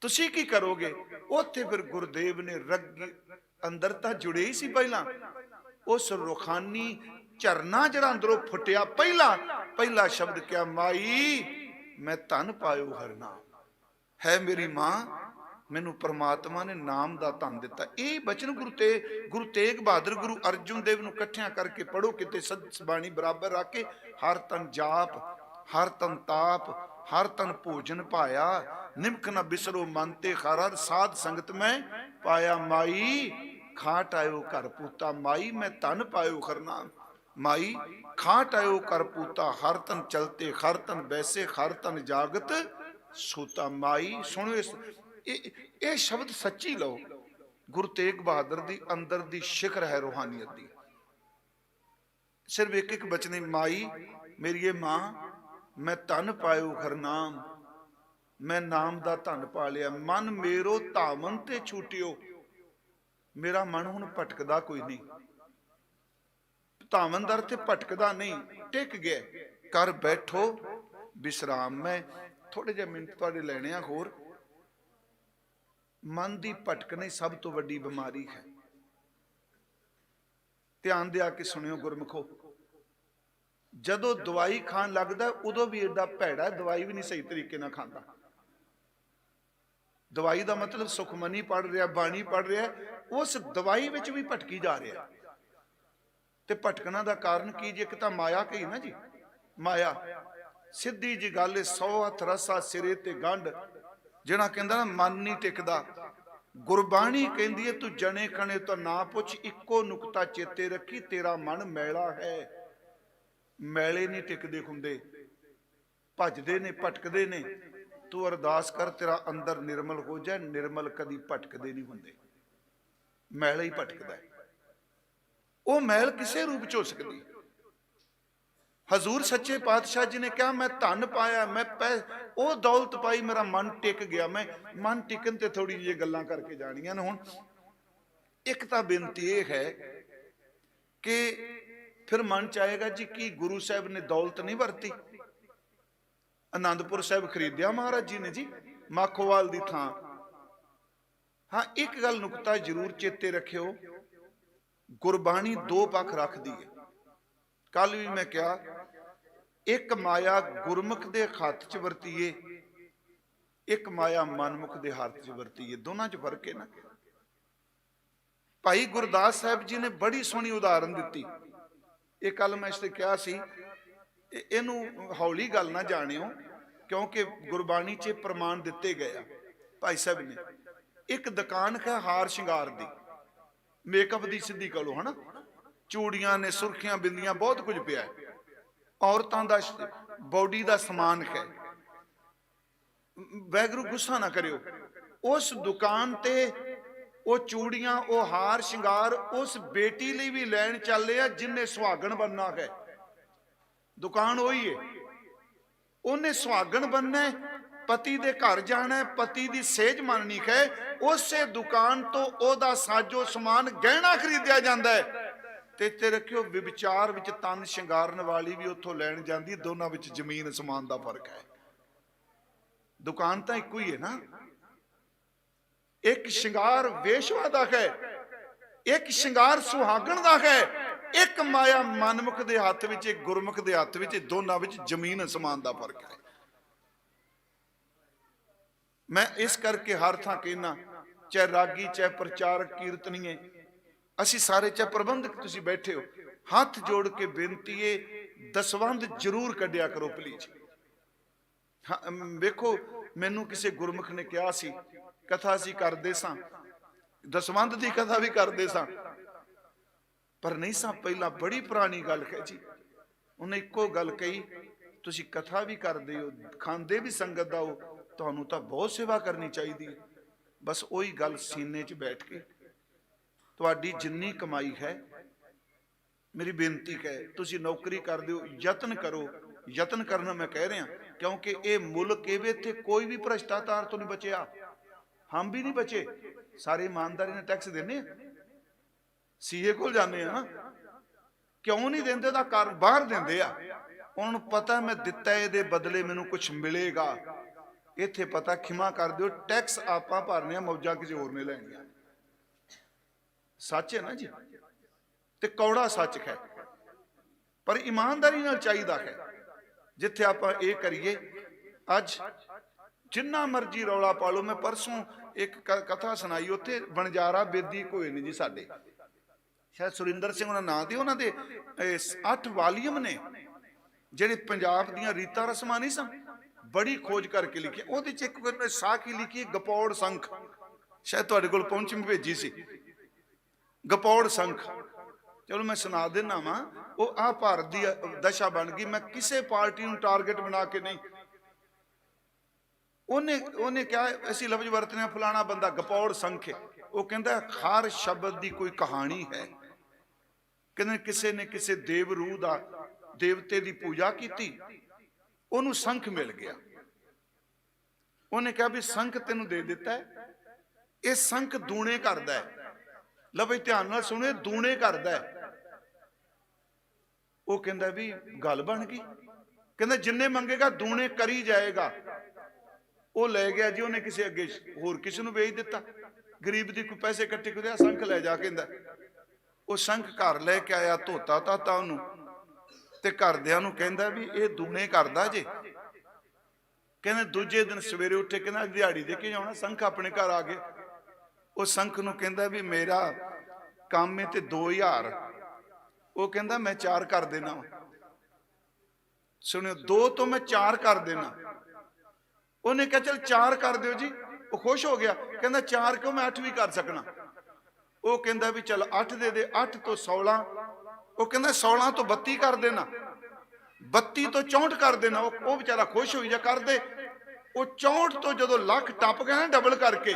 Speaker 1: ਤੁਸੀਂ ਕੀ ਕਰੋਗੇ? ਉੱਥੇ ਫਿਰ ਗੁਰਦੇਵ ਨੇ ਰੱਗ ਅੰਦਰ ਤਾਂ ਜੁੜੇ ਹੀ ਸੀ ਪਹਿਲਾਂ, ਉਸ ਰੁਖਾਨੀ ਝਰਨਾ ਜਿਹੜਾ ਅੰਦਰੋਂ ਫੁੱਟਿਆ, ਪਹਿਲਾ ਸ਼ਬਦ ਕਿਹਾ ਮਾਈ ਮੈਂ ਧਨ ਪਾਇਓ ਹਰਨਾਮ। ਹੈ ਮੇਰੀ ਮਾਂ, ਮੈਨੂੰ ਪ੍ਰਮਾਤਮਾ ਨੇ ਨਾਮ ਦਾ ਧਨ ਦਿੱਤਾ। ਇਹ ਬਚਨ ਗੁਰੂ ਤੇਗ ਬਹਾਦਰ ਗੁਰੂ ਅਰਜਨ ਦੇਵ ਨੂੰ ਇਕੱਠਿਆਂ ਕਰਕੇ ਪੜੋ, ਕਿਤੇ ਸਬਾਣੀ ਬਰਾਬਰ ਰੱਖ ਕੇ। ਹਰ ਤਨ ਜਾਪ ਹਰ ਤਨ ਤਾਪ ਹਰ ਤਨ ਭੋਜਨ ਪਾਇਆ, ਨਿਮਕ ਨਾ ਬਿਸਰੋ ਮਨ ਤੇ ਹਰ ਸਾਧ ਸੰਗਤ ਮੈਂ ਪਾਇਆ। ਮਾਈ ਖਾਟ ਆਇਓ ਘਰ ਪੂਤਾ, ਮਾਈ ਮੈਂ ਧਨ ਪਾਇਓ ਹਰਨਾਮ। ਮਾਈ ਖਾਟ ਆਇਓ ਕਰ ਪੂਤਾ, ਹਰ ਤਨ ਚਲਤੇ ਹਰ ਤਨ ਬੈਸੇ ਹਰ ਤਨ ਜਾਗਤ ਸੂਤਾ। ਮਾਈ ਸੁਣੋ ਇਹ ਸ਼ਬਦ ਸੱਚੀ ਲਓ। ਗੁਰੂ ਤੇਗ ਬਹਾਦਰ ਦੀ ਅੰਦਰ ਦੀ ਸ਼ਿਖਰ ਹੈ ਰੂਹਾਨੀਅਤ ਦੀ। ਸਿਰਫ ਇੱਕ ਬਚਨੇ ਮਾਈ ਮੇਰੀਏ ਮਾਂ ਮੈਂ ਧਨ ਪਾਇਓ ਹਰਨਾਮ, ਮੈਂ ਨਾਮ ਦਾ ਧਨ ਪਾ ਲਿਆ। ਮਨ ਮੇਰੋ ਧਾਵਨ ਤੇ ਛੂਟਿਓ, ਮੇਰਾ ਮਨ ਹੁਣ ਭਟਕਦਾ ਕੋਈ ਨਹੀਂ। ਧਾਵਨਦਰ ਤੇ ਭਟਕਦਾ ਨਹੀਂ, ਟਿਕ ਗਿਆ। ਕਰ ਬੈਠੋ ਵਿਸਰਾਮ। ਮੈਂ ਥੋੜੇ ਜਿਹੇ ਮਿੰਟ ਤੁਹਾਡੇ ਲੈਣੇ ਆ ਹੋਰ। ਮਨ ਦੀ ਭਟਕਣੀ ਸਭ ਤੋਂ ਵੱਡੀ ਬਿਮਾਰੀ ਹੈ। ਧਿਆਨ ਦਿਆ ਕੇ ਸੁਣਿਓ ਗੁਰਮੁਖੋ, ਜਦੋਂ ਦਵਾਈ ਖਾਣ ਲੱਗਦਾ ਉਦੋਂ ਵੀ ਏਡਾ ਭੈੜਾ, ਦਵਾਈ ਵੀ ਨਹੀਂ ਸਹੀ ਤਰੀਕੇ ਨਾਲ ਖਾਂਦਾ। ਦਵਾਈ ਦਾ ਮਤਲਬ ਸੁਖਮਨੀ ਪੜ ਰਿਹਾ, ਬਾਣੀ ਪੜ ਰਿਹਾ, ਉਸ ਦਵਾਈ ਵਿੱਚ ਵੀ ਭਟਕੀ ਜਾ ਰਿਹਾ। ਤੇ ਭਟਕਣਾ ਦਾ ਕਾਰਨ ਕੀ ਜੀ? ਇੱਕ ਤਾਂ ਮਾਇਆ ਕਹੀ ਨਾ ਜੀ, ਮਾਇਆ ਸਿੱਧੀ ਜੀ ਗੱਲ ਏ। 100 ਹੱਥ ਰਸਾ ਸਿਰੇ ਤੇ ਗੰਢ, ਜਿਹੜਾ ਕਹਿੰਦਾ ਨਾ ਮਨ ਨਹੀਂ ਟਿਕਦਾ। ਗੁਰਬਾਣੀ ਕਹਿੰਦੀ ਹੈ ਤੂੰ ਜਣੇ ਖਣੇ ਤੋਂ ਨਾ ਪੁੱਛ, ਇੱਕੋ ਨੁਕਤਾ ਚੇਤੇ ਰੱਖੀ, ਤੇਰਾ ਮਨ ਮੈਲਾ ਹੈ। ਮੈਲੇ ਨਹੀਂ ਟਿਕਦੇ ਹੁੰਦੇ, ਭੱਜਦੇ ਨੇ, ਭਟਕਦੇ ਨੇ। ਤੂੰ ਅਰਦਾਸ ਕਰ ਤੇਰਾ ਅੰਦਰ ਨਿਰਮਲ ਹੋ ਜਾਏ। ਨਿਰਮਲ ਕਦੀ ਭਟਕਦੇ ਨਹੀਂ ਹੁੰਦੇ, ਮੈਲਾ ਹੀ ਭਟਕਦਾ ਹੈ। ਉਹ ਮੈਲ ਕਿਸੇ ਰੂਪ ਚ ਹੋ ਸਕਦੀ। ਹਜ਼ੂਰ ਸੱਚੇ ਪਾਤਸ਼ਾਹ ਜੀ ਨੇ ਕਿਹਾ ਮੈਂ ਧਨ ਪਾਇਆ, ਮੈਂ ਉਹ ਦੌਲਤ ਪਾਈ, ਮੇਰਾ ਮਨ ਟਿਕ ਗਿਆ। ਮੈਂ ਮਨ ਟਿਕਣ ਤੇ ਥੋੜੀ ਜਿਹੀ ਗੱਲਾਂ ਕਰਕੇ ਜਾਣੀਆਂ ਨੇ ਹੁਣ। ਇੱਕ ਤਾਂ ਬੇਨਤੀ ਇਹ ਹੈ ਕਿ ਫਿਰ ਮਨ ਚ ਆਏਗਾ ਜੀ ਕੀ ਗੁਰੂ ਸਾਹਿਬ ਨੇ ਦੌਲਤ ਨਹੀਂ ਵਰਤੀ? ਆਨੰਦਪੁਰ ਸਾਹਿਬ ਖਰੀਦਿਆ ਮਹਾਰਾਜ ਜੀ ਨੇ ਜੀ, ਮਾਖੋਵਾਲ ਦੀ ਥਾਂ। ਹਾਂ, ਇੱਕ ਗੱਲ ਨੁਕਤਾ ਜ਼ਰੂਰ ਚੇਤੇ ਰੱਖਿਓ, ਗੁਰਬਾਣੀ ਦੋ ਪੱਖ ਰੱਖਦੀ ਹੈ। ਕੱਲ ਵੀ ਮੈਂ ਕਿਹਾ ਇੱਕ ਮਾਇਆ ਗੁਰਮੁਖ ਦੇ ਹੱਥ 'ਚ ਵਰਤੀਏ, ਇੱਕ ਮਾਇਆ ਮਨਮੁਖ ਦੇ ਹੱਥ 'ਚ ਵਰਤੀਏ, ਦੋਨਾਂ 'ਚ ਫਰਕ ਹੈ ਨਾ। ਭਾਈ ਗੁਰਦਾਸ ਸਾਹਿਬ ਜੀ ਨੇ ਬੜੀ ਸੋਹਣੀ ਉਦਾਹਰਨ ਦਿੱਤੀ। ਇਹ ਕੱਲ ਮੈਂ ਇਸ ਤੇ ਕਿਹਾ ਸੀ, ਇਹਨੂੰ ਹੌਲੀ ਗੱਲ ਨਾ ਜਾਣਿਓ, ਕਿਉਂਕਿ ਗੁਰਬਾਣੀ 'ਚ ਪ੍ਰਮਾਣ ਦਿੱਤੇ ਗਏ ਆ। ਭਾਈ ਸਾਹਿਬ ਨੇ ਇੱਕ ਦੁਕਾਨ ਹੈ ਹਾਰ ਸ਼ਿੰਗਾਰ ਦੀ, ਮੇਕਅਪ ਦੀ, ਸਿੱਧੀ ਕਹੋ ਹਨਾ, ਚੂੜੀਆਂ ਨੇ, ਸੁਰਖੀਆਂ, ਬਿੰਦੀਆਂ, ਬਹੁਤ ਕੁਝ ਪਿਆ। ਔਰਤਾਂ ਦਾ ਬੋਡੀ ਦਾ ਸਮਾਨ ਹੈ। ਵੈਗਰੂ ਗੁੱਸਾ ਨਾ ਕਰਿਓ, ਉਸ ਦੁਕਾਨ ਤੇ ਉਹ ਚੂੜੀਆਂ, ਉਹ ਹਾਰ ਸ਼ਿੰਗਾਰ ਉਸ ਬੇਟੀ ਲਈ ਵੀ ਲੈਣ ਚੱਲੇ ਆ ਜਿੰਨੇ ਸੁਹਾਗਣ ਬਣਨਾ ਹੈ। ਦੁਕਾਨ ਉਹੀ ਹੈ, ਉਹਨੇ ਸੁਹਾਗਣ ਬਣਨਾ, ਪਤੀ ਦੇ ਘਰ ਜਾਣਾ, ਪਤੀ ਦੀ ਸੇਜ ਮੰਨਣੀ ਹੈ। ਉਸੇ ਦੁਕਾਨ ਤੋਂ ਉਹਦਾ ਸਾਜੋ ਸਮਾਨ, ਗਹਿਣਾ ਖਰੀਦਿਆ ਜਾਂਦਾ ਹੈ। ਤੇ ਰੱਖਿਓ, ਵਿਚਾਰ ਵਿੱਚ ਤਨ ਸ਼ਿੰਗਾਰਨ ਵਾਲੀ ਵੀ ਉੱਥੋਂ ਲੈਣ ਜਾਂਦੀ। ਦੋਨਾਂ ਵਿੱਚ ਜ਼ਮੀਨ ਅਸਮਾਨ ਦਾ ਫਰਕ ਹੈ। ਦੁਕਾਨ ਤਾਂ ਇੱਕੋ ਹੀ ਹੈ ਨਾ। ਇੱਕ ਸ਼ਿੰਗਾਰ ਵੇਸ਼ਵਾ ਦਾ ਹੈ, ਇੱਕ ਸ਼ਿੰਗਾਰ ਸੁਹਾਗਣ ਦਾ ਹੈ, ਇੱਕ ਮਾਇਆ ਮਨਮੁਖ ਦੇ ਹੱਥ ਵਿੱਚ, ਇੱਕ ਗੁਰਮੁਖ ਦੇ ਹੱਥ ਵਿੱਚ। ਦੋਨਾਂ ਵਿੱਚ ਜ਼ਮੀਨ ਅਸਮਾਨ ਦਾ ਫਰਕ ਹੈ। ਮੈਂ ਇਸ ਕਰਕੇ ਹਰ ਥਾਂ ਕਹਿਣਾ, ਚਾਹੇ ਰਾਗੀ, ਚਾਹੇ ਪ੍ਰਚਾਰਕ, ਕੀਰਤਨੀਏ, ਅਸੀਂ ਸਾਰੇ, ਚਾਹੇ ਪ੍ਰਬੰਧਕ ਤੁਸੀਂ ਬੈਠੇ ਹੋ, ਹੱਥ ਜੋੜ ਕੇ ਬੇਨਤੀ ਏ, ਦਸਵੰਧ ਜ਼ਰੂਰ ਕੱਢਿਆ ਕਰੋ ਪਲੀਜ਼। ਵੇਖੋ, ਮੈਨੂੰ ਕਿਸੇ ਗੁਰਮੁਖ ਨੇ ਕਿਹਾ ਸੀ, ਕਥਾ ਅਸੀਂ ਕਰਦੇ ਸਾਂ, ਦਸਵੰਧ ਦੀ ਕਥਾ ਵੀ ਕਰਦੇ ਸਾਂ, ਪਰ ਨਹੀਂ ਸਾਂ ਪਹਿਲਾਂ। ਬੜੀ ਪੁਰਾਣੀ ਗੱਲ ਹੈ ਜੀ। ਉਹਨੇ ਇੱਕੋ ਗੱਲ ਕਹੀ, ਤੁਸੀਂ ਕਥਾ ਵੀ ਕਰਦੇ ਹੋ, ਖਾਂਦੇ ਵੀ ਸੰਗਤ ਦਾ ਹੋ, ਤੁਹਾਨੂੰ ਤਾਂ ਬਹੁਤ ਸੇਵਾ ਕਰਨੀ ਚਾਹੀਦੀ ਹੈ। ਬਸ ਉਹੀ ਗੱਲ ਸੀਨੇ 'ਚ ਬੈਠ ਕੇ, ਤੁਹਾਡੀ ਜਿੰਨੀ ਕਮਾਈ ਹੈ, ਮੇਰੀ ਬੇਨਤੀ ਹੈ, ਤੁਸੀਂ ਨੌਕਰੀ ਕਰਦੇ ਹੋ, ਯਤਨ ਕਰੋ। ਯਤਨ ਕਰਨਾ ਮੈਂ ਕਹਿ ਰਿਹਾ, ਕਿਉਂਕਿ ਇਹ ਮੁਲਕ ਇਹ ਇੱਥੇ ਕੋਈ ਵੀ ਭ੍ਰਿਸ਼ਟਾਚਾਰ ਤੋਂ ਨਹੀਂ ਬਚਿਆ। ਹਮ ਵੀ ਨਹੀਂ ਬਚੇ, ਸਾਰੇ ਇਮਾਨਦਾਰੀ ਨਾਲ ਟੈਕਸ ਦਿੰਦੇ ਆ। ਸੀਏ ਕੋਲ ਜਾਂਦੇ ਆ ਨਾ, ਕਿਉਂ ਨਹੀਂ ਦਿੰਦੇ? ਦਾ ਕਾਰਨ ਬਾਹਰ ਦਿੰਦੇ ਆ, ਉਹਨਾਂ ਨੂੰ ਪਤਾ ਮੈਂ ਦਿੱਤਾ, ਇਹਦੇ ਬਦਲੇ ਮੈਨੂੰ ਕੁਝ ਮਿਲੇਗਾ। ਇੱਥੇ ਪਤਾ, ਖਿਮਾ ਕਰ ਦਿਓ, ਟੈਕਸ ਆਪਾਂ ਭਰਨੇ ਆ, ਮੌਜਾਂ ਕਿਸੇ ਹੋਰ ਨੇ ਲੈਣੀਆਂ। ਸੱਚ ਹੈ ਨਾ ਜੀ, ਤੇ ਕੌੜਾ ਸੱਚ ਹੈ, ਪਰ ਇਮਾਨਦਾਰੀ ਨਾਲ ਚਾਹੀਦਾ ਹੈ। ਜਿੱਥੇ ਆਪਾਂ ਇਹ ਕਰੀਏ, ਅੱਜ ਜਿੰਨਾ ਮਰਜੀ ਰੌਲਾ ਪਾ ਲਓ। ਮੈਂ ਪਰਸੋਂ ਇੱਕ ਕਥਾ ਸੁਣਾਈ, ਉੱਥੇ ਬਣਜਾਰਾ ਬੇਦੀ ਕੋਈ ਨਹੀਂ ਜੀ ਸਾਡੇ, ਸ਼ਾਇਦ ਸੁਰਿੰਦਰ ਸਿੰਘ ਉਹਨਾਂ ਨਾਂ ਦੇ, ਉਹਨਾਂ ਦੇ 8 ਵਾਲੀਅਮ ਨੇ ਜਿਹੜੇ ਪੰਜਾਬ ਦੀਆਂ ਰੀਤਾਂ ਰਸਮਾਂ ਨਹੀਂ ਸਨ, ਬੜੀ ਖੋਜ ਕਰਕੇ ਲਿਖੀ। ਉਹਦੇ ਚ ਇੱਕ ਸਾਖੀ ਲਿਖੀ, ਗਪੌੜ ਸੰਖ, ਸ਼ਾਇਦ ਤੁਹਾਡੇ ਕੋਲ ਪਹੁੰਚੀ, ਮੈਂ ਭੇਜੀ ਸੀ, ਗਪੌੜ ਸੰਖ। ਚਲੋ ਮੈਂ ਸੁਣਾ ਦੇਣਾ ਵਾ। ਉਹ ਆਹ ਭਾਰਤ ਦੀ ਦਸ਼ਾ ਬਣ ਗਈ। ਮੈਂ ਕਿਸੇ ਪਾਰਟੀ ਨੂੰ ਟਾਰਗੇਟ ਬਣਾ ਕੇ ਨਹੀਂ, ਉਹਨੇ ਕਿਹਾ ਅਸੀਂ ਲਫ਼ਜ਼ ਵਰਤਨੇ, ਫਲਾਣਾ ਬੰਦਾ ਗਪੌੜ ਸੰਖ ਹੈ। ਉਹ ਕਹਿੰਦਾ ਹਰ ਸ਼ਬਦ ਦੀ ਕੋਈ ਕਹਾਣੀ ਹੈ। ਕਹਿੰਦੇ ਕਿਸੇ ਨੇ ਕਿਸੇ ਦੇਵ ਰੂਹ ਦਾ, ਦੇਵਤੇ ਦੀ ਪੂਜਾ ਕੀਤੀ, ਉਹਨੂੰ ਸੰਖ ਮਿਲ ਗਿਆ। ਉਹਨੇ ਕਿਹਾ ਵੀ ਸੰਖ ਤੈਨੂੰ ਦੇ ਦਿੱਤਾ ਹੈ, ਇਹ ਸੰਖ ਦੂਣੇ ਕਰਦਾ ਹੈ। ਲਓ ਧਿਆਨ ਨਾਲ ਸੁਣਿਓ, ਦੂਣੇ ਕਰਦਾ ਹੈ। ਉਹ ਕਹਿੰਦਾ ਵੀ ਗੱਲ ਬਣ ਗਈ। ਕਹਿੰਦਾ ਜਿੰਨੇ ਮੰਗੇਗਾ ਦੂਣੇ ਕਰੀ ਜਾਏਗਾ। ਉਹ ਲੈ ਗਿਆ ਜੀ, ਉਹਨੇ ਕਿਸੇ ਅੱਗੇ ਹੋਰ ਕਿਸੇ ਨੂੰ ਵੇਚ ਦਿੱਤਾ। ਗਰੀਬ ਦੀ ਕੋਈ ਪੈਸੇ ਇਕੱਠੇ ਕਰਿਆ, ਸੰਖ ਲੈ ਜਾ। ਕਹਿੰਦਾ ਉਹ ਸੰਖ ਘਰ ਲੈ ਕੇ ਆਇਆ, ਧੋਤਾ ਤਾਤਾ ਉਹਨੂੰ, ਤੇ ਘਰਦਿਆਂ ਨੂੰ ਕਹਿੰਦਾ ਵੀ ਇਹ ਦੂਣੇ ਕਰਦਾ ਜੇ। ਕਹਿੰਦੇ ਦੂਜੇ ਦਿਨ ਸਵੇਰੇ ਉੱਠੇ, ਕਹਿੰਦਾ ਦਿਹਾੜੀ ਦੇ ਕੇ ਜਾਣਾ, ਸੰਖ ਆਪਣੇ ਘਰ ਆ ਗਏ। ਉਹ ਸੰਖ ਨੂੰ ਕਹਿੰਦਾ ਵੀ ਮੇਰਾ ਕੰਮ ਹੈ ਤੇ 2000। ਉਹ ਕਹਿੰਦਾ ਮੈਂ 4 ਕਰ ਦੇਣਾ। ਸੁਣਿਓ, 2 ਤੋਂ ਮੈਂ 4 ਕਰ ਦੇਣਾ। ਉਹਨੇ ਕਿਹਾ ਚਲ 4 ਕਰ ਦਿਓ ਜੀ। ਉਹ ਖੁਸ਼ ਹੋ ਗਿਆ, ਕਹਿੰਦਾ 4 ਕਿਉਂ, ਮੈਂ 8 ਵੀ ਕਰ ਸਕਣਾ। ਉਹ ਕਹਿੰਦਾ ਵੀ ਚਲ 8 ਦੇ ਦੇ। 8 ਤੋਂ 16। ਉਹ ਕਹਿੰਦਾ 16 ਤੋਂ 32 ਕਰ ਦੇਣਾ, 32 ਤੋਂ 64 ਕਰ ਦੇਣਾ। ਉਹ ਵਿਚਾਰਾ ਖੁਸ਼ ਹੋਈ ਜਾ, ਕਰ ਦੇ। ਉਹ 64 ਤੋਂ ਜਦੋਂ ਲੱਖ ਟੱਪ ਗਿਆ ਨਾ, ਡਬਲ ਕਰਕੇ,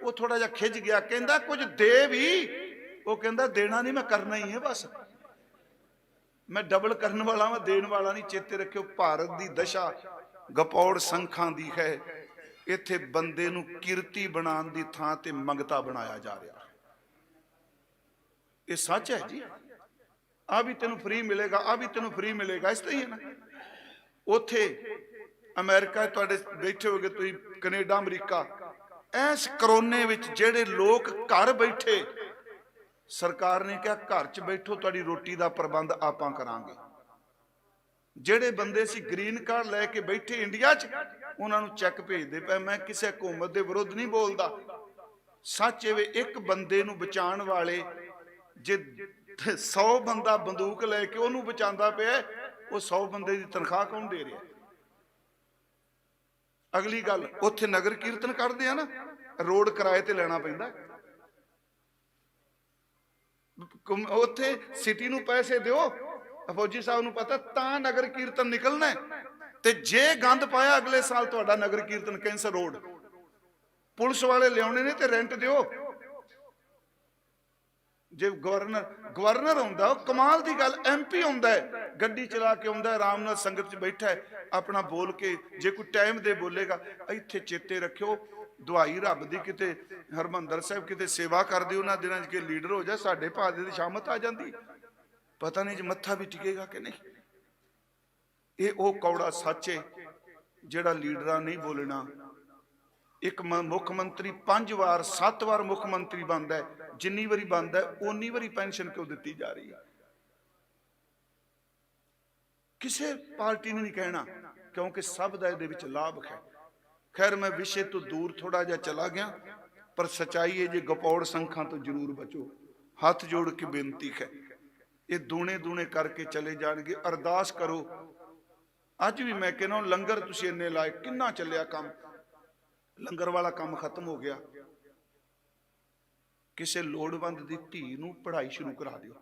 Speaker 1: ਉਹ ਥੋੜਾ ਜਿਹਾ ਖਿੱਚ ਗਿਆ, ਕਹਿੰਦਾ ਕੁਝ ਦੇ ਵੀ। ਉਹ ਕਹਿੰਦਾ ਦੇਣਾ ਨਹੀਂ, ਮੈਂ ਕਰਨਾ ਹੀ ਹੈ, ਬਸ ਮੈਂ ਡਬਲ ਕਰਨ ਵਾਲਾ ਮੈਂ ਦੇਣ ਵਾਲਾ ਨਹੀਂ। ਚੇਤੇ ਰੱਖਿਓ, ਭਾਰਤ ਦੀ ਦਸ਼ਾ ਗਪੌੜ ਸੰਖਾਂ ਦੀ ਹੈ। ਇੱਥੇ ਬੰਦੇ ਨੂੰ ਕਿਰਤੀ ਬਣਾਉਣ ਦੀ ਥਾਂ ਤੇ ਮੰਗਤਾ ਬਣਾਇਆ ਜਾ ਰਿਹਾ ਹੈ। ਇਹ ਸੱਚ ਹੈ ਜੀ। ਆ ਵੀ ਤੈਨੂੰ ਫ੍ਰੀ ਮਿਲੇਗਾ, ਆ ਵੀ ਤੈਨੂੰ ਫ੍ਰੀ ਮਿਲੇਗਾ, ਇਸ ਤਰ੍ਹਾਂ ਹੀ ਹੈ ਨਾ। ਉੱਥੇ ਅਮਰੀਕਾ ਤੁਹਾਡੇ ਬੈਠੇ ਹੋਗੇ ਤੁਸੀਂ, ਕੈਨੇਡਾ, ਅਮਰੀਕਾ, ਇਸ ਕਰੋਨੇ ਵਿੱਚ ਜਿਹੜੇ ਲੋਕ ਘਰ ਬੈਠੇ, ਸਰਕਾਰ ਨੇ ਕਿਹਾ ਘਰ 'ਚ ਬੈਠੋ, ਤੁਹਾਡੀ ਰੋਟੀ ਦਾ ਪ੍ਰਬੰਧ ਆਪਾਂ ਕਰਾਂਗੇ। ਜਿਹੜੇ ਬੰਦੇ ਸੀ ਗ੍ਰੀਨ ਕਾਰਡ ਲੈ ਕੇ ਬੈਠੇ ਇੰਡੀਆ 'ਚ, ਉਹਨਾਂ ਨੂੰ ਚੈੱਕ ਭੇਜਦੇ ਪਏ। ਮੈਂ ਕਿਸੇ ਹਕੂਮਤ ਦੇ ਵਿਰੁੱਧ ਨਹੀਂ ਬੋਲਦਾ, ਸੱਚ ਇਹ, ਇੱਕ ਬੰਦੇ ਨੂੰ ਬਚਾਉਣ ਵਾਲੇ ਜੇ 100 ਬੰਦਾ ਬੰਦੂਕ ਲੈ ਕੇ ਉਹਨੂੰ ਬਚਾਉਂਦਾ ਪਿਆ, ਉਹ 100 ਬੰਦੇ ਦੀ ਤਨਖਾਹ ਕੌਣ ਦੇ ਰਿਹਾ? ਅਗਲੀ ਗੱਲ, ਉੱਥੇ ਨਗਰ ਕੀਰਤਨ ਕਰਦੇ ਆ ਨਾ, ਰੋਡ ਕਿਰਾਏ ਤੇ ਲੈਣਾ ਪੈਂਦਾ। ਉੱਥੇ ਸਿਟੀ ਨੂੰ ਪੈਸੇ ਦਿਓ, ਫੌਜੀ ਸਾਹਿਬ ਨੂੰ ਪਤਾ ਤਾਂ ਨਗਰ ਕੀਰਤਨ ਨਿਕਲਣਾ ਹੈ। ਤੇ ਜੇ ਗੰਦ ਪਾਇਆ ਅਗਲੇ ਸਾਲ ਤੁਹਾਡਾ ਨਗਰ ਕੀਰਤਨ ਕੈਂਸਰ ਰੋਡ, ਪੁਲਿਸ ਵਾਲੇ ਲਿਆਉਣੇ ਨੇ ਤੇ ਰੈਂਟ ਦਿਓ। ਜੇ ਗਵਰਨਰ ਆਉਂਦਾ, ਉਹ ਕਮਾਲ ਦੀ ਗੱਲ, MP ਆਉਂਦਾ ਹੈ, ਗੱਡੀ ਚਲਾ ਕੇ ਆਉਂਦਾ, ਆਰਾਮ ਨਾਲ ਸੰਗਤ 'ਚ ਬੈਠਾ ਹੈ, ਆਪਣਾ ਬੋਲ ਕੇ ਜੇ ਕੋਈ ਟਾਈਮ ਦੇ ਬੋਲੇਗਾ। ਇੱਥੇ ਚੇਤੇ ਰੱਖਿਓ, ਦੁਹਾਈ ਰੱਬ ਦੀ, ਕਿਤੇ ਹਰਮੰਦਰ ਸਾਹਿਬ ਕਿਤੇ ਸੇਵਾ ਕਰਦੇ ਉਹਨਾਂ ਦਿਨਾਂ 'ਚ ਕਿ ਲੀਡਰ ਹੋ ਜਾ, ਸਾਡੇ ਭਾਦੇ ਦੀ ਸ਼ਾਮਤ ਆ ਜਾਂਦੀ, ਪਤਾ ਨਹੀਂ ਜੇ ਮੱਥਾ ਵੀ ਟਿਕੇਗਾ ਕਿ ਨਹੀਂ। ਇਹ ਉਹ ਕੌੜਾ ਸੱਚ ਹੈ ਜਿਹੜਾ ਲੀਡਰਾਂ ਨਹੀਂ ਬੋਲਣਾ। ਇੱਕ ਮੁੱਖ ਮੰਤਰੀ 5 ਵਾਰ 7 ਵਾਰ ਮੁੱਖ ਮੰਤਰੀ ਬਣਦਾ ਹੈ, ਜਿੰਨੀ ਵਾਰੀ ਬਣਦਾ ਉਨੀ ਵਾਰੀ ਪੈਨਸ਼ਨ ਕਿਉਂ ਦਿੱਤੀ ਜਾ ਰਹੀ ਹੈ? ਕਿਸੇ ਪਾਰਟੀ ਨੂੰ ਨਹੀਂ ਕਹਿਣਾ, ਕਿਉਂਕਿ ਸਭ ਦਾ ਇਹਦੇ ਵਿੱਚ ਲਾਭ ਹੈ। ਖੈਰ, ਮੈਂ ਵਿਸ਼ੇ ਤੋਂ ਦੂਰ ਥੋੜਾ ਜਿਹਾ ਚਲਾ ਗਿਆ, ਪਰ ਸਚਾਈ ਹੈ ਜੇ ਗਪੌੜ ਸੰਖਾਂ ਤੋਂ ਜ਼ਰੂਰ ਬਚੋ। ਹੱਥ ਜੋੜ ਕੇ ਬੇਨਤੀ ਹੈ, ਇਹ ਦੂਣੇ ਦੂਣੇ ਕਰਕੇ ਚਲੇ ਜਾਣਗੇ। ਅਰਦਾਸ ਕਰੋ। ਅੱਜ ਵੀ ਮੈਂ ਕਹਿੰਦਾ ਲੰਗਰ ਤੁਸੀਂ ਇੰਨੇ ਲਾਏ, ਕਿੰਨਾ ਚੱਲਿਆ ਕੰਮ, ਲੰਗਰ ਵਾਲਾ ਕੰਮ ਖਤਮ ਹੋ ਗਿਆ। ਕਿਸੇ ਲੋੜਵੰਦ ਦੀ ਧੀ ਨੂੰ ਪੜ੍ਹਾਈ ਸ਼ੁਰੂ ਕਰਾ ਦਿਓ,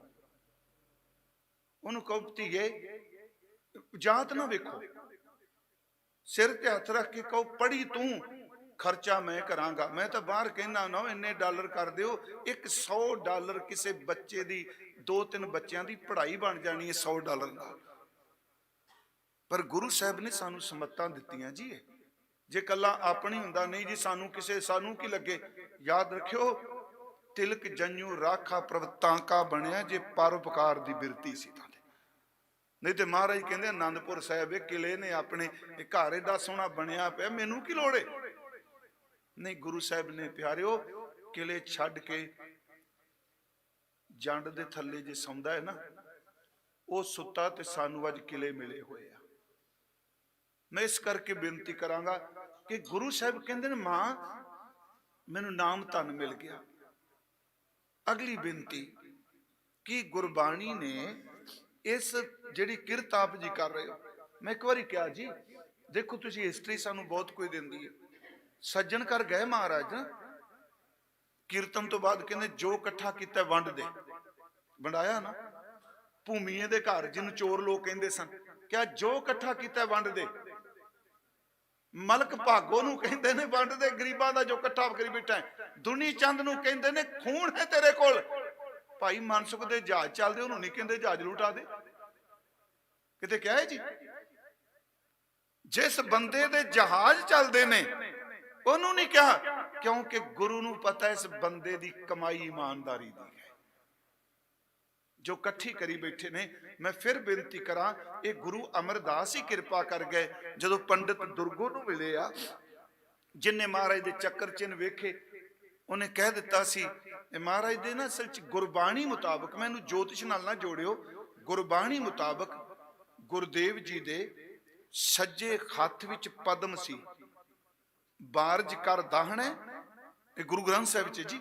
Speaker 1: ਉਹਨੂੰ ਕਹੋ ਧੀਏ ਜਾਤ ਨਾ ਵੇਖੋ, ਸਿਰ ਤੇ ਹੱਥ ਰੱਖ ਕੇ ਕਹੋ ਪੜ੍ਹੀ ਤੂੰ, ਖਰਚਾ ਮੈਂ ਕਰਾਂਗਾ। ਮੈਂ ਤਾਂ ਬਾਹਰ ਕਹਿੰਦਾ ਨਾ ਇੰਨੇ ਡਾਲਰ ਕਰ ਦਿਓ, $100 ਕਿਸੇ ਬੱਚੇ ਦੀ, 2-3 ਬੱਚਿਆਂ ਦੀ ਪੜ੍ਹਾਈ ਬਣ ਜਾਣੀ ਹੈ $100 ਨਾਲ। ਪਰ ਗੁਰੂ ਸਾਹਿਬ ਨੇ ਸਾਨੂੰ ਸਮੱਤਾਂ ਦਿੱਤੀਆਂ ਜੀ। ਜੇ ਕੱਲਾ ਆਪਣੀ ਹੁੰਦਾ, ਨਹੀਂ ਜੀ ਸਾਨੂੰ ਕਿਸੇ, ਸਾਨੂੰ ਕੀ ਲੱਗੇ। ਯਾਦ ਰੱਖਿਓ, ਤਿਲਕ ਜੰਨੂ ਰਾਖਾ ਪ੍ਰਵਤਾਂ ਕਾ ਬਣਿਆ, ਜੇ ਪਰਉਪਕਾਰ ਦੀ ਬਿਰਤੀ ਸੀ ਤਾਂ। ਨਹੀਂ ਤੇ ਮਹਾਰਾਜ ਕਹਿੰਦੇ ਆਨੰਦਪੁਰ ਸਾਹਿਬ ਇਹ ਕਿਲੇ ਨੇ ਆਪਣੇ, ਇਹ ਘਰ ਏਡਾ ਸੋਹਣਾ ਬਣਿਆ ਪਿਆ, ਮੈਨੂੰ ਕੀ ਲੋੜ ਹੈ। ਨਹੀਂ, ਗੁਰੂ ਸਾਹਿਬ ਨੇ ਪਿਆਰਿਓ ਕਿਲੇ ਛੱਡ ਕੇ ਜੰਡ ਦੇ ਥੱਲੇ ਜੇ ਸੌਂਦਾ ਹੈ ਨਾ, ਉਹ ਸੁੱਤਾ ਤੇ ਸਾਨੂੰ ਅੱਜ ਕਿਲੇ ਮਿਲੇ ਹੋਏ ਆ। ਮੈਂ ਇਸ ਕਰਕੇ ਬੇਨਤੀ ਕਰਾਂਗਾ ਕਿ ਗੁਰੂ ਸਾਹਿਬ ਕਹਿੰਦੇ ਨੇ ਮਾਂ ਮੈਨੂੰ ਨਾਮ ਧਨ ਮਿਲ ਗਿਆ। ਅਗਲੀ ਬੇਨਤੀ ਕਿ ਗੁਰਬਾਣੀ ਨੇ ਇਸ ਜਿਹੜੀ ਕਿਰਤ ਆਪ ਜੀ ਕਰ ਰਹੇ ਹੋ, ਮੈਂ ਇੱਕ ਵਾਰੀ ਕਿਹਾ ਜੀ, ਦੇਖੋ ਤੁਸੀਂ ਹਿਸਟਰੀ ਸਾਨੂੰ ਬਹੁਤ ਕੁਝ ਦਿੰਦੀ ਹੈ। ਸੱਜਣ ਕਰ ਗਏ ਮਹਾਰਾਜ ਕੀਰਤਨ ਤੋਂ ਬਾਅਦ, ਕਹਿੰਦੇ ਜੋ ਇਕੱਠਾ ਕੀਤਾ ਵੰਡ ਦੇ। ਵੰਡਾਇਆ ਨਾ, ਭੂਮੀਏ ਦੇ ਘਰ ਜਿਹਨੂੰ ਚੋਰ ਲੋਕ ਕਹਿੰਦੇ ਸਨ, ਕਿਹਾ ਜੋ ਇਕੱਠਾ ਕੀਤਾ ਵੰਡ ਦੇ। ਮਲਕ ਭਾਗੋ ਨੂੰ ਕਹਿੰਦੇ ਨੇ ਵੰਡ ਦੇ, ਗਰੀਬਾਂ ਦਾ ਜੋ ਇਕੱਠਾ ਕਰੀ ਬੈਠਾ ਹੈ। ਦੁਨੀ ਚੰਦ ਨੂੰ ਕਹਿੰਦੇ ਨੇ ਖੂਨ ਹੈ ਤੇਰੇ ਕੋਲ। ਭਾਈ ਮਨਸੁਖ ਦੇ ਜਹਾਜ਼ ਚੱਲਦੇ, ਉਹਨੂੰ ਨਹੀਂ ਕਹਿੰਦੇ ਜਹਾਜ਼ ਲੁਟਾ ਦੇ, ਕਿਤੇ ਕਿਹਾ ਹੈ ਜੀ। ਜਿਸ ਬੰਦੇ ਦੇ ਜਹਾਜ਼ ਚੱਲਦੇ ਨੇ ਉਹਨੂੰ ਨਹੀਂ ਕਿਹਾ, ਕਿਉਂਕਿ ਗੁਰੂ ਨੂੰ ਪਤਾ ਇਸ ਬੰਦੇ ਦੀ ਕਮਾਈ ਇਮਾਨਦਾਰੀ ਦੀ ਹੈ, ਜੋ ਇਕੱਠੀ ਕਰੀ ਬੈਠੇ ਨੇ। ਮੈਂ ਫਿਰ ਬੇਨਤੀ ਕਰਾਂ, ਇਹ ਗੁਰੂ ਅਮਰਦਾਸ ਹੀ ਕਿਰਪਾ ਕਰ ਗਏ। ਜਦੋਂ ਪੰਡਿਤ ਦੁਰਗੋ ਨੂੰ ਮਿਲੇ ਆ, ਜਿਨਨੇ ਮਹਾਰਾਜ ਦੇ ਚੱਕਰ ਚਿੰਨ ਵੇਖੇ, ਉਹਨੇ ਕਹਿ ਦਿੱਤਾ ਸੀ ਮਹਾਰਾਜ ਦੇ ਨਾ ਅਸਲ ਚ ਗੁਰਬਾਣੀ ਮੁਤਾਬਕ, ਮੈਨੂੰ ਜੋਤਿਸ਼ ਨਾਲ ਨਾ ਜੋੜਿਓ, ਗੁਰਬਾਣੀ ਮੁਤਾਬਕ ਗੁਰਦੇਵ ਜੀ ਦੇ ਸੱਜੇ ਹੱਥ ਵਿੱਚ ਪਦਮ ਸੀ, ਬਾਰਜ ਕਰ ਦਾਹਣੇ, ਇਹ ਗੁਰੂ ਗ੍ਰੰਥ ਸਾਹਿਬ ਚ ਜੀ,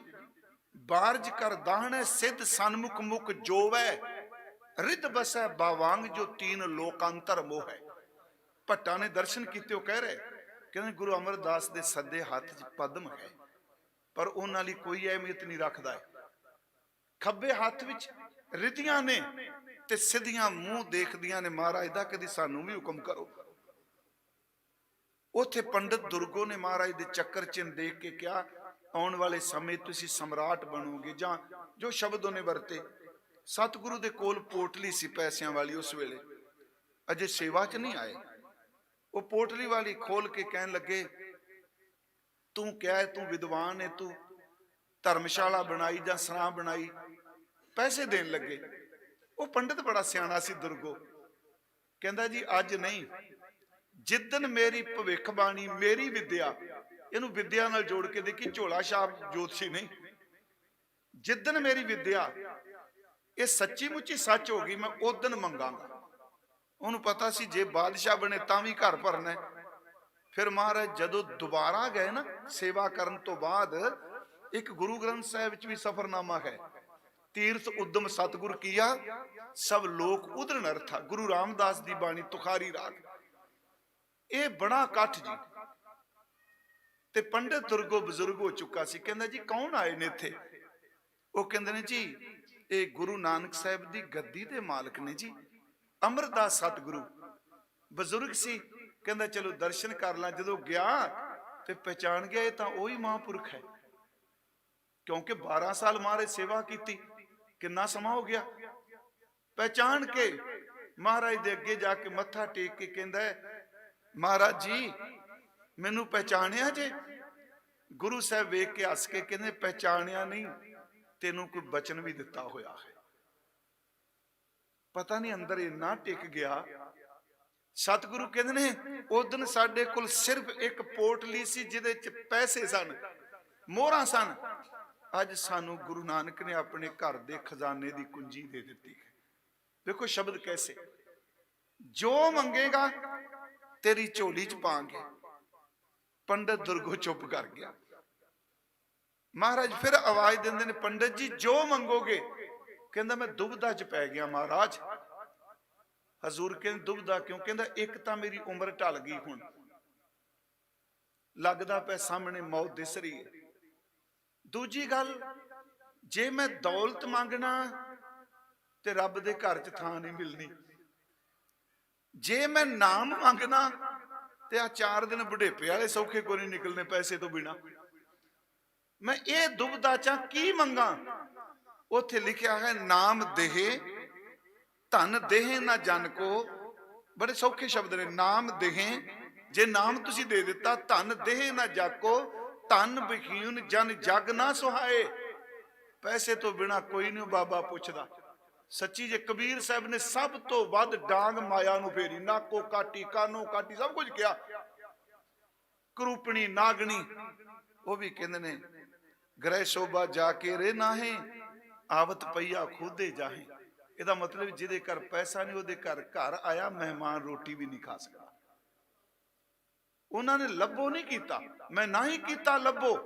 Speaker 1: ਬਾਰਜ ਕਰ ਦਾਹਣੇ ਸਿੱਧ ਸਨਮੁਖ ਮੁਖ ਜੋਵੈ, ਰਿੱਧ ਬਸੈ ਬਾਵਾਂਗ ਜੋ ਤੀਨ ਲੋਕਾਂਤਰ ਮੋਹ ਹੈ। ਭੱਟਾ ਨੇ ਦਰਸ਼ਨ ਕੀਤੇ, ਉਹ ਕਹਿ ਰਹੇ, ਕਹਿੰਦੇ ਗੁਰੂ ਅਮਰਦਾਸ ਦੇ ਸੱਜੇ ਹੱਥ 'ਚ ਪਦਮ ਹੈ, ਪਰ ਉਹਨਾਂ ਲਈ ਕੋਈ ਅਹਿਮੀਅਤ ਨਹੀਂ ਰੱਖਦਾ ਹੈ। ਖੱਬੇ ਹੱਥ ਵਿੱਚ ਰਿੱਧੀਆਂ ਨੇ ਤੇ ਸਿੱਧੀਆਂ ਮੂੰਹ ਦੇਖਦੀਆਂ ਨੇ ਮਹਾਰਾਜ ਦਾ, ਕਦੀ ਸਾਨੂੰ ਵੀ ਹੁਕਮ ਕਰੋ। ਉੱਥੇ ਪੰਡਿਤ ਦੁਰਗੋ ਨੇ ਮਹਾਰਾਜ ਦੇ ਚੱਕਰ ਚਿੰਨ ਦੇਖ ਕੇ ਕਿਹਾ, ਆਉਣ ਵਾਲੇ ਸਮੇਂ ਤੁਸੀਂ ਸਮਰਾਟ ਬਣੋਗੇ, ਜਾਂ ਜੋ ਸ਼ਬਦ ਉਹਨੇ ਵਰਤੇ। ਸਤਿਗੁਰੂ ਦੇ ਕੋਲ ਪੋਟਲੀ ਸੀ ਪੈਸਿਆਂ ਵਾਲੀ, ਉਸ ਵੇਲੇ ਅਜੇ ਸੇਵਾ 'ਚ ਨਹੀਂ ਆਏ। ਉਹ ਪੋਟਲੀ ਵਾਲੀ ਖੋਲ ਕੇ ਕਹਿਣ ਲੱਗੇ, ਤੂੰ ਕਿਹਾ ਤੂੰ ਵਿਦਵਾਨ ਹੈ, ਤੂੰ ਧਰਮਸ਼ਾਲਾ ਬਣਾਈ ਜਾਂ ਸਰਾਂ ਬਣਾਈ, ਪੈਸੇ ਦੇਣ ਲੱਗੇ। ਉਹ ਪੰਡਿਤ ਬੜਾ ਸਿਆਣਾ ਸੀ ਦੁਰਗੋ, ਕਹਿੰਦਾ ਜੀ ਅੱਜ ਨਹੀਂ, ਜਿੱਦਨ ਮੇਰੀ ਭਵਿੱਖਬਾਣੀ, ਮੇਰੀ ਵਿਦਿਆ, ਇਹਨੂੰ ਵਿਦਿਆ ਨਾਲ ਜੋੜ ਕੇ ਦੇਖੀ, ਝੋਲਾ ਛਾਪ ਜੋਤਸ਼ੀ ਨਹੀਂ, ਜਿੱਦਨ ਮੇਰੀ ਵਿਦਿਆ ਇਹ ਸੱਚੀ ਮੁੱਚੀ ਸੱਚ ਹੋ ਗਈ, ਮੈਂ ਉਦਨ ਮੰਗਾਂਗਾ। ਉਹਨੂੰ ਪਤਾ ਸੀ ਜੇ ਬਾਦਸ਼ਾਹ ਬਣੇ ਤਾਂ ਵੀ ਘਰ ਭਰਨਾ। ਫਿਰ ਮਹਾਰਾਜ ਜਦੋਂ ਦੁਬਾਰਾ ਗਏ ਨਾ ਸੇਵਾ ਕਰਨ ਤੋਂ ਬਾਅਦ, ਇੱਕ ਗੁਰੂ ਗ੍ਰੰਥ ਸਾਹਿਬ ਵਿੱਚ ਵੀ ਸਫਰਨਾਮਾ ਹੈ, ਤੀਰਥ ਉਦਮ ਸਤਿਗੁਰ ਕੀਆ ਸਭ ਲੋਕ ਉਦਰਨ ਅਰਥਾ, ਗੁਰੂ ਰਾਮਦਾਸ ਦੀ ਬਾਣੀ ਤੁਖਾਰੀ ਰਾਗ। ਇਹ ਬੜਾ ਇਕੱਠ ਜੀ, ਤੇ ਪੰਡਿਤ ਦੁਰਗੋ ਬਜ਼ੁਰਗ ਹੋ ਚੁੱਕਾ ਸੀ। ਕਹਿੰਦਾ ਜੀ ਕੌਣ ਆਏ ਨੇ ਇੱਥੇ? ਉਹ ਕਹਿੰਦੇ ਨੇ ਜੀ ਇਹ ਗੁਰੂ ਨਾਨਕ ਸਾਹਿਬ ਦੀ ਗੱਦੀ ਦੇ ਮਾਲਕ ਨੇ ਜੀ। ਅਮਰਦਾਸ ਸਤਿਗੁਰੂ ਬਜ਼ੁਰਗ ਸੀ, ਕਹਿੰਦਾ ਚਲੋ ਦਰਸ਼ਨ ਕਰ ਲਾਂ। ਜਦੋਂ ਗਿਆ ਤੇ ਪਹਿਚਾਣ ਗਿਆ ਇਹ ਤਾਂ ਉਹੀ ਮਹਾਂਪੁਰਖ ਹੈ, ਕਿਉਂਕਿ 12 ਸਾਲ ਮਹਾਰਾਜ ਸੇਵਾ ਕੀਤੀ, ਕਿੰਨਾ ਸਮਾਂ ਹੋ ਗਿਆ। ਪਹਿਚਾਣ ਕੇ ਮਹਾਰਾਜ ਦੇ ਅੱਗੇ ਜਾ ਕੇ ਮੱਥਾ ਟੇਕ ਕੇ ਕਹਿੰਦਾ ਮਹਾਰਾਜ ਜੀ ਮੈਨੂੰ ਪਹਿਚਾਣਿਆ ਜੇ? ਗੁਰੂ ਸਾਹਿਬ ਵੇਖ ਕੇ ਹੱਸ ਕੇ ਕਹਿੰਦੇ ਪਹਿਚਾਣਿਆ ਨਹੀਂ, ਤੈਨੂੰ ਕੋਈ ਬਚਨ ਵੀ ਦਿੱਤਾ ਹੋਇਆ ਹੈ। ਪਤਾ ਨਹੀਂ ਅੰਦਰ ਇੰਨਾ ਟਿਕ ਗਿਆ। ਸਤਿਗੁਰੂ ਕਹਿੰਦੇ ਨੇ ਉਦਨ ਸਾਡੇ ਕੋਲ ਸਿਰਫ ਇੱਕ ਪੋਟਲੀ ਸੀ ਜਿਹਦੇ ਚ ਪੈਸੇ ਸਨ, ਮੋਹਰਾਂ ਸਨ। ਅੱਜ ਸਾਨੂੰ ਗੁਰੂ ਨਾਨਕ ਨੇ ਆਪਣੇ ਘਰ ਦੇ ਖਜ਼ਾਨੇ ਦੀ ਕੁੰਜੀ ਦੇ ਦਿੱਤੀ ਹੈ। ਦੇਖੋ ਸ਼ਬਦ ਕੈਸੇ, ਜੋ ਮੰਗੇਗਾ ਤੇਰੀ ਝੋਲੀ ਚ ਪਾਵਾਂਗੇ। ਪੰਡਤ ਦੁਰਗੋ ਚੁੱਪ ਕਰ ਗਿਆ। ਮਹਾਰਾਜ ਫਿਰ ਆਵਾਜ਼ ਦਿੰਦੇ ਨੇ ਪੰਡਤ ਜੀ ਜੋ ਮੰਗੋਗੇ। ਕਹਿੰਦਾ ਮੈਂ ਦੁਬਿਧਾ ਚ ਪੈ ਗਿਆ ਮਹਾਰਾਜ। ਹਜ਼ੂਰ ਕਹਿੰਦੇ ਦੁਬਿਧਾ ਕਿਉਂ? ਕਹਿੰਦਾ ਇੱਕ ਤਾਂ ਮੇਰੀ ਉਮਰ ਢਲ ਗਈ, ਹੁਣ ਲੱਗਦਾ ਪਿਆ ਸਾਹਮਣੇ ਮੌਤ ਦਿਸ ਰਹੀ ਹੈ। ਦੂਜੀ ਗੱਲ, ਜੇ ਮੈਂ ਦੌਲਤ ਮੰਗਣਾ ਤੇ ਰੱਬ ਦੇ ਘਰ ਚ ਥਾਂ ਨਹੀਂ ਮਿਲਣੀ। ਜੇ ਮੈਂ ਨਾਮ ਮੰਗਣਾ ਤੇ ਆ 4 ਦਿਨ ਬੁਢੇਪੇ ਵਾਲੇ ਸੌਖੇ ਕੋਈ ਨਹੀਂ ਨਿਕਲਨੇ ਪੈਸੇ ਤੋਂ ਬਿਨਾ। ਮੈਂ ਇਹ ਦੁਬਿਧਾ ਚ ਕੀ ਮੰਗਾ? ਉੱਥੇ ਲਿਖਿਆ ਹੈ ਨਾਮ ਦੇਹੇ ਧਨ ਦੇਹੇ ਨਾ ਜਨ ਕੋ। ਬੜੇ ਸੌਖੇ ਸ਼ਬਦ ਨੇ, ਨਾਮ ਦੇਹੇ, ਜੇ ਨਾਮ ਤੁਸੀਂ ਦੇ ਦਿੱਤਾ, ਧਨ ਦੇਹੇ ਨਾ ਜਾਕੋ, ਧਨ ਬਖੀਨ ਜਨ ਜਗ ਨਾ ਸੁਹਾਏ। ਪੈਸੇ ਤੋਂ ਬਿਨਾ ਕੋਈ ਨਹੀਂ ਬਾਬਾ ਪੁੱਛਦਾ। ਸੱਚੀ ਜੇ ਕਬੀਰ ਸਾਹਿਬ ਨੇ ਸਭ ਤੋਂ ਵੱਧ ਡਾਂਗ ਮਾਇਆ ਨੂੰ ਫੇਰੀ, ਨਾਕੋ ਕਾਟੀ, ਕਾਨੋ ਕਾਟੀ, ਸਭ ਕੁਝ ਕਿਹਾ। ਕਰੂਪਣੀ ਨਾਗਣੀ, ਉਹ ਵੀ ਕਹਿੰਦੇ ਨੇ ਗ੍ਰਹਿ ਸ਼ੋਭਾ ਜਾ ਕੇ ਰੇ ਨਾਹੇ, ਆਵਤ ਪਈਆ ਖੁਦੇ ਜਾਹੇ। ਇਹਦਾ ਮਤਲਬ ਜਿਹਦੇ ਘਰ ਪੈਸਾ ਨਹੀਂ ਉਹਦੇ ਘਰ ਆਇਆ ਮਹਿਮਾਨ ਰੋਟੀ ਵੀ ਨਹੀਂ ਖਾ ਸਕਦਾ। ਉਹਨਾਂ ਨੇ ਲੱਭੋ ਨਹੀਂ ਕੀਤਾ, ਮੈਂ ਨਾ ਹੀ ਕੀਤਾ ਲੱਭੋ,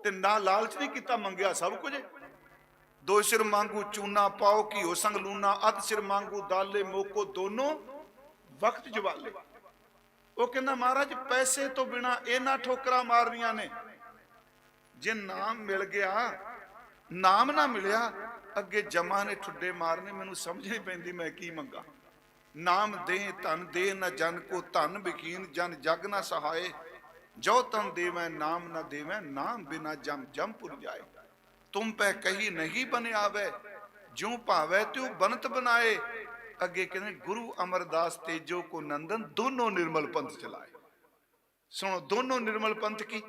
Speaker 1: ਤੇ ਨਾ ਲਾਲਚ ਨਹੀਂ ਕੀਤਾ, ਮੰਗਿਆ ਸਭ ਕੁਝ। 2 ਸਿਰ ਮੰਗੂ ਚੂਨਾ ਪਾਓ ਘਿਓ ਸੰਗ ਲੂਨਾ, ਅੱਧ ਸਿਰ ਮੰਗੂ ਦਾਲੇ ਮੋਕੋ ਦੋਨੋਂ ਵਕਤ ਜਵਾਲੇ। ਉਹ ਕਹਿੰਦਾ ਮਹਾਰਾਜ ਪੈਸੇ ਤੋਂ ਬਿਨਾ ਇਹਨਾਂ ਠੋਕਰਾਂ ਮਾਰਨੀਆਂ ਨੇ। ਜੇ ਨਾਮ ਮਿਲ ਗਿਆ, ਨਾਮ ਨਾ ਮਿਲਿਆ, ਅੱਗੇ ਜਮਾ ਨੇ ਠੁੱਡੇ ਮਾਰਨੇ। ਮੈਨੂੰ ਸਮਝ ਨਹੀਂ ਪੈਂਦੀ ਮੈਂ ਕੀ ਮੰਗਾ। ਨਾਮ ਦੇ ਧਨ ਦੇ ਨਾ ਜਨ ਕੋ, ਧਨ ਬਕੀਨ ਜਨ ਜਗ ਨਾ ਸਹਾਏ। ਜੋ ਤਨ ਦੇਵੈ ਨਾਮ ਨਾ ਦੇਵੈ, ਨਾਮ ਬਿਨਾ ਜਮ ਜਮਪੁਰ ਜਾਏ। ਤੁਮ ਪੈ ਕਹੀ ਨਹੀਂ ਬਨ ਆਵੇ, ਜਿਉ ਭਾਵੈ ਤਿਉ ਬਨਤ ਬਨਾਏ। ਅੱਗੇ ਕਹਿੰਦੇ ਗੁਰੂ ਅਮਰਦਾਸ ਤੇਜੋ ਕੋ ਨੰਦਨ, ਦੋਨੋਂ ਨਿਰਮਲ ਪੰਥ ਚਲਾਏ। ਸੁਣੋ ਦੋਨੋਂ ਨਿਰਮਲ ਪੰਥ ਕੀ?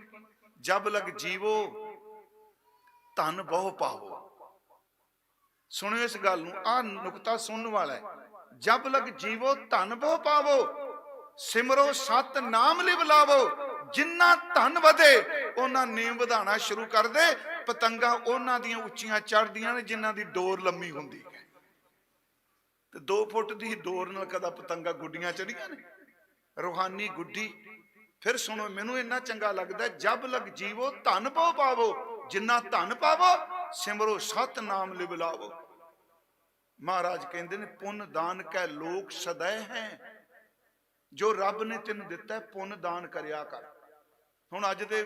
Speaker 1: ਜਬ ਲਗ ਜੀਵੋ ਧਨ ਬਹੁ ਪਾਵੋ। ਸੁਣਿਓ ਇਸ ਗੱਲ ਨੂੰ, ਆ ਨੁਕਤਾ ਸੁਣਨ ਵਾਲਾ ਹੈ। ਜਬ ਲਗ ਜੀਵੋ ਧਨ ਬਹੁ ਪਾਵੋ, ਸਿਮਰੋ ਸਤ ਨਾਮ ਲਿਵ ਲਾਵੋ। ਜਿੰਨਾ ਧਨ ਵਧੇ ਉਹਨਾਂ ਨੇਮ ਵਧਾਣਾ ਸ਼ੁਰੂ ਕਰ ਦੇ। ਪਤੰਗਾ ਉਹਨਾਂ ਦੀਆਂ ਉੱਚੀਆਂ ਚੜ੍ਹਦੀਆਂ ਨੇ ਜਿਨ੍ਹਾਂ ਦੀ ਡੋਰ ਲੰਮੀ ਹੁੰਦੀ ਹੈ। ਤੇ 2 ਫੁੱਟ ਦੀ ਡੋਰ ਨਾਲ ਕਦਾ ਪਤੰਗਾ ਗੁੱਡੀਆਂ ਚੜੀਆਂ ਨੇ? ਰੂਹਾਨੀ ਗੁੱਡੀ। ਫਿਰ ਸੁਣੋ, ਮੈਨੂੰ ਇੰਨਾ ਚੰਗਾ ਲੱਗਦਾ, ਜਬ ਲਗ ਜੀਵੋ ਧਨ ਬਹੁ ਪਾਵੋ, ਜਿੰਨਾ ਧਨ ਪਾਵੋ ਸਿਮਰੋ ਸਤ ਨਾਮ ਲਿਵ ਲਾਵੋ। ਮਹਾਰਾਜ ਕਹਿੰਦੇ ਨੇ ਪੁੰਨ ਦਾਨ ਕੈ ਲੋਕ ਸਦੈ ਹੈ। ਜੋ ਰੱਬ ਨੇ ਤੈਨੂੰ ਦਿੱਤਾ ਪੁੰਨ ਦਾਨ ਕਰਿਆ ਕਰ। ਹੁਣ ਅੱਜ ਤੇ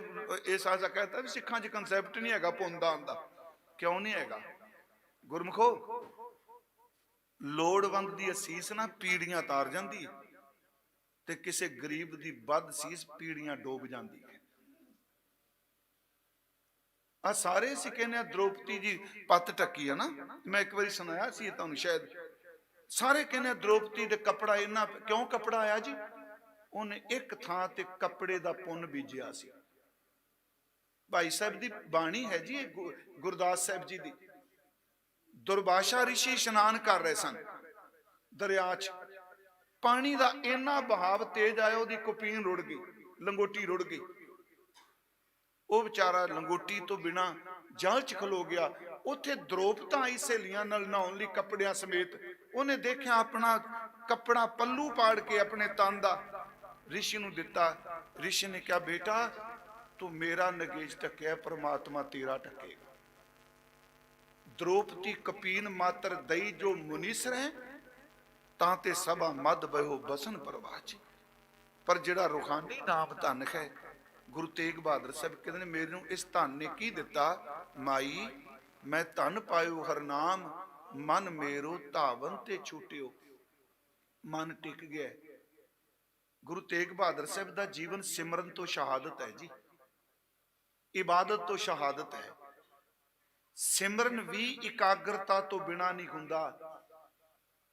Speaker 1: ਇਸ ਆਸਾ ਕਹਿੰਦਾ ਵੀ ਸਿੱਖਾਂ 'ਚ ਕਨਸੈਪਟ ਨਹੀਂ ਹੈਗਾ ਪੁੰਨ ਦਾਨ ਦਾ। ਕਿਉਂ ਨਹੀਂ ਹੈਗਾ? ਗੁਰਮਖੋ, ਲੋੜਵੰਦ ਦੀ ਅਸੀਸ ਨਾ ਪੀੜੀਆਂ ਤਾਰ ਜਾਂਦੀ ਹੈ, ਤੇ ਕਿਸੇ ਗਰੀਬ ਦੀ ਬਦ ਸੀਸ ਪੀੜੀਆਂ ਡੋਬ ਜਾਂਦੀ ਹੈ। ਆ ਸਾਰੇ ਅਸੀਂ ਕਹਿੰਦੇ ਆ ਦ੍ਰੋਪਦੀ ਜੀ ਪੱਤ ਟੱਕੀ ਹੈ ਨਾ। ਮੈਂ ਇੱਕ ਵਾਰੀ ਸੁਣਾਇਆ ਸੀ ਤੁਹਾਨੂੰ ਸ਼ਾਇਦ। ਸਾਰੇ ਕਹਿੰਦੇ ਆ ਦ੍ਰੋਪਦੀ ਦੇ ਕੱਪੜਾ ਇੰਨਾ ਕਿਉਂ ਕੱਪੜਾ ਆਇਆ ਜੀ? ਉਹਨੇ ਇੱਕ ਥਾਂ ਤੇ ਕੱਪੜੇ ਦਾ ਪੁੰਨ ਬੀਜਿਆ ਸੀ। ਭਾਈ ਸਾਹਿਬ ਦੀ ਬਾਣੀ ਹੈ ਜੀ, ਗੁਰਦਾਸ ਸਾਹਿਬ ਜੀ ਦੀ। ਦੁਰਵਾਸ਼ਾ ਰਿਸ਼ੀ ਇਸ਼ਨਾਨ ਕਰ ਰਹੇ ਸਨ ਦਰਿਆ 'ਚ। ਪਾਣੀ ਦਾ ਇੰਨਾ ਬਹਾਵ ਤੇਜ਼ ਆਇਆ, ਉਹਦੀ ਕੁਪੀਨ ਰੁੜ ਗਈ, ਲੰਗੋਟੀ ਰੁੜ ਗਈ। ਉਹ ਵਿਚਾਰਾ ਲੰਗੋਟੀ ਤੋਂ ਬਿਨਾ ਜਲ 'ਚ ਖਲੋ ਗਿਆ। ਉੱਥੇ ਦ੍ਰੋਪਦਾ ਆਈ ਸਹੇਲੀਆਂ ਨਾਲ ਨਹਾਉਣ ਲਈ ਕੱਪੜਿਆਂ ਸਮੇਤ। ਉਹਨੇ ਦੇਖਿਆ ਆਪਣਾ ਕੱਪੜਾ ਪੱਲੂ ਪਾੜ ਕੇ ਆਪਣੇ ਤਨ ਦਾ ਰਿਸ਼ੀ ਨੂੰ ਦਿੱਤਾ। ਰਿਸ਼ੀ ਨੇ ਕਿਹਾ ਬੇਟਾ ਤੂੰ ਮੇਰਾ ਨਗੇਜ ਢੱਕਿਆ, ਪ੍ਰਮਾਤਮਾ ਤੇਰਾ ਢੱਕੇਗਾ। ਦ੍ਰੋਪਦੀ ਕਪੀਨ ਮਾਤਰ ਦਈ ਜੋ ਮੁਨੀਸ ਰਹਿ, ਤਾਂ ਤੇ ਸਭਾ ਮਦ ਬਹਿਓ ਬਸਨ ਪ੍ਰਵਾਚ। ਪਰ ਜਿਹੜਾ ਰੂਹਾਨੀ ਨਾਮ ਧਨ ਹੈ, ਗੁਰੂ ਤੇਗ ਬਹਾਦਰ ਸਾਹਿਬ ਕਹਿੰਦੇ ਨੇ ਮੈਨੂੰ ਇਸ ਧਨ ਨੇ ਕੀ ਦਿੱਤਾ? ਮਾਈ ਮੈਂ ਧਨ ਪਾਇਓ ਹਰ ਨਾਮ, मन मेरो धावन ते छूटियो। मन टिक गया। गुरु तेग बहादुर साहब का जीवन सिमरन तो शहादत है जी, इबादत तो शहादत है। सिमरन भी इकाग्रता तो बिना नहीं हुंदा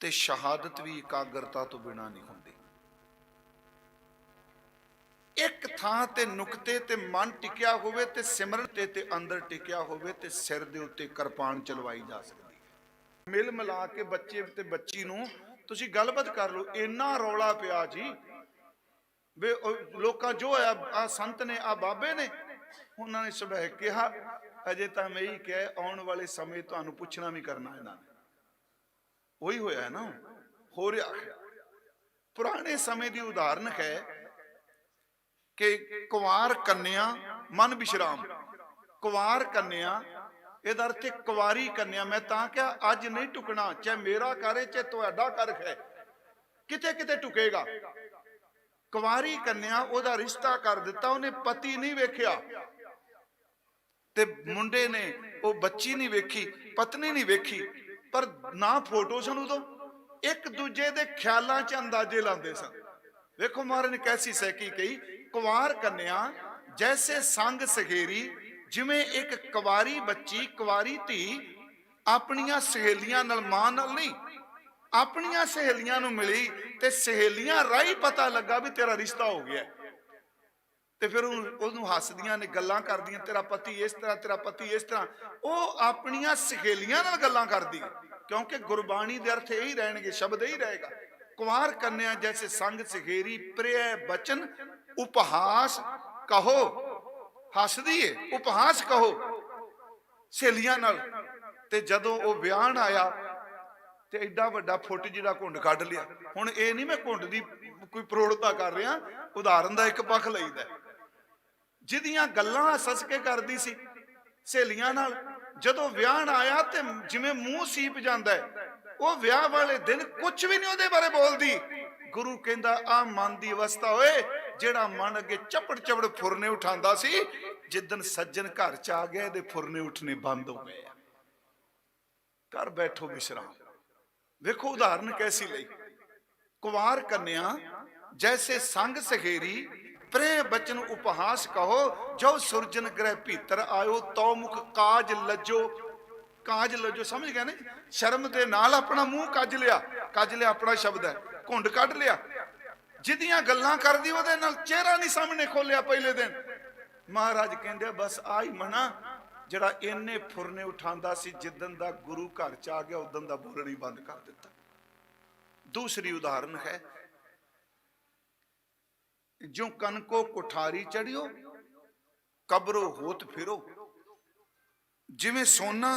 Speaker 1: ते शहादत भी इकाग्रता तो बिना नहीं हुंदी। एक थां ते नुकते ते मन टिकिया होवे ते सिमरन ते अंदर टिकिया होवे ते सिर दे उत्ते किरपान चलवाई जा सकती है। मिल मिला के बच्चे ते बच्ची नूं तुसीं गलबात कर लो। इन्ना रौला पिया जी वे लोकां जो है आ संत ने आ बाबे ने उन्होंने सुबह कहा अजे तो मैं ही कह आने वाले समय तुहानूं पुछना भी करना इन्हां ने। वही होया है ना, हो रहा है। पुराने समय की उदाहरण है कि कुंवार कन्या मन विश्राम। कुंवार कन्या इहदा अर्थ है कुंवारी कन्या। मैं तां क्या अज नहीं टुकना, चाहे मेरा घर है चाहे तुहाडा घर है, किते किते टुकेगा। कुंवारी कन्या ओहदा रिश्ता कर दिता, उन्हें पति नहीं वेखिया ते मुंडे ने वो बच्ची नहीं वेखी, पत्नी नहीं वेखी, पर ना फोटो सन उदों, एक दूजे दे ख्यालां च अंदाजे लांदे सन। वेखो महाराज ने कैसी सैकी कही, कुंवार कन्या जैसे संग सहेरी, जिवें एक कुंवारी बच्ची कुंवारी धी अपनियां सहेलियां नाल मां नाल नहीं अपनियां सहेलियां नूं मिली ते सहेलियां राही पता लगा भी तेरा रिश्ता हो गया। ते फिर उहनूं हसदियां ने, गल्लां करदियां, तेरा पति इस तरह, तेरा पति इस तरह। वो अपनियां सहेलियां नाल गल्लां करदी, क्योंकि गुरबाणी दे अर्थ यही रहणगे, शब्द यही रहेगा। कुंवार कन्या जैसे संग सहेरी, प्रिय बचन उपहास कहो। हसदी है, उपहास कहो सहेलियां नाल। ते जदों वो ब्याहन आया ते एडा वड्डा फुट जिहड़ा घुंड कढ लिया। हुण ये नहीं मैं घुंड दी कोई प्रौढ़ता कर रहा, उदाहरण का एक पक्ष लईदा। जिहदियां गल्लां हस के करदी सी सहेलियां नाल, जदों ब्याहन आया ते जिवें मूंह सीप जांदा है, वो ब्याह वाले दिन कुछ भी नहीं उहदे बारे बोलदी। गुरु कहंदा आ मन दी अवस्था होए जेड़ा मन अगे चपड़ चपड़ फुरने उठांदा सी, जिदन सज्जन घर च आ गया इहदे फुरने उठने बंद हो गए। कर बैठो विश्राम। देखो उदाहरण कैसी लई। कुंवार कन्या जैसे संग सहेरी, प्रेम बचन उपहास कहो, जो सुरजन ग्रह भीतर आयो, तो मुख काज लजो। काज लजो समझ गए ना, शर्म दे नाल अपना मुंह कज लिया अपना शब्द है, घुंड कढ लिया। जिदियां गल्लां करदी ओहदे नाल चेहरा नहीं सामने खोलिया पहले दिन। महाराज कहंदे बस आई मना जड़ा इन्ने फुरने उठांदा सी, जिदन दा गुरु घर च आ गया उदन दा बोलना ही बंद कर दिता। दूसरी उदाहरण है, जो कनको कुठारी चढ़ियो कब्रो होत फिरो। जिवें सोना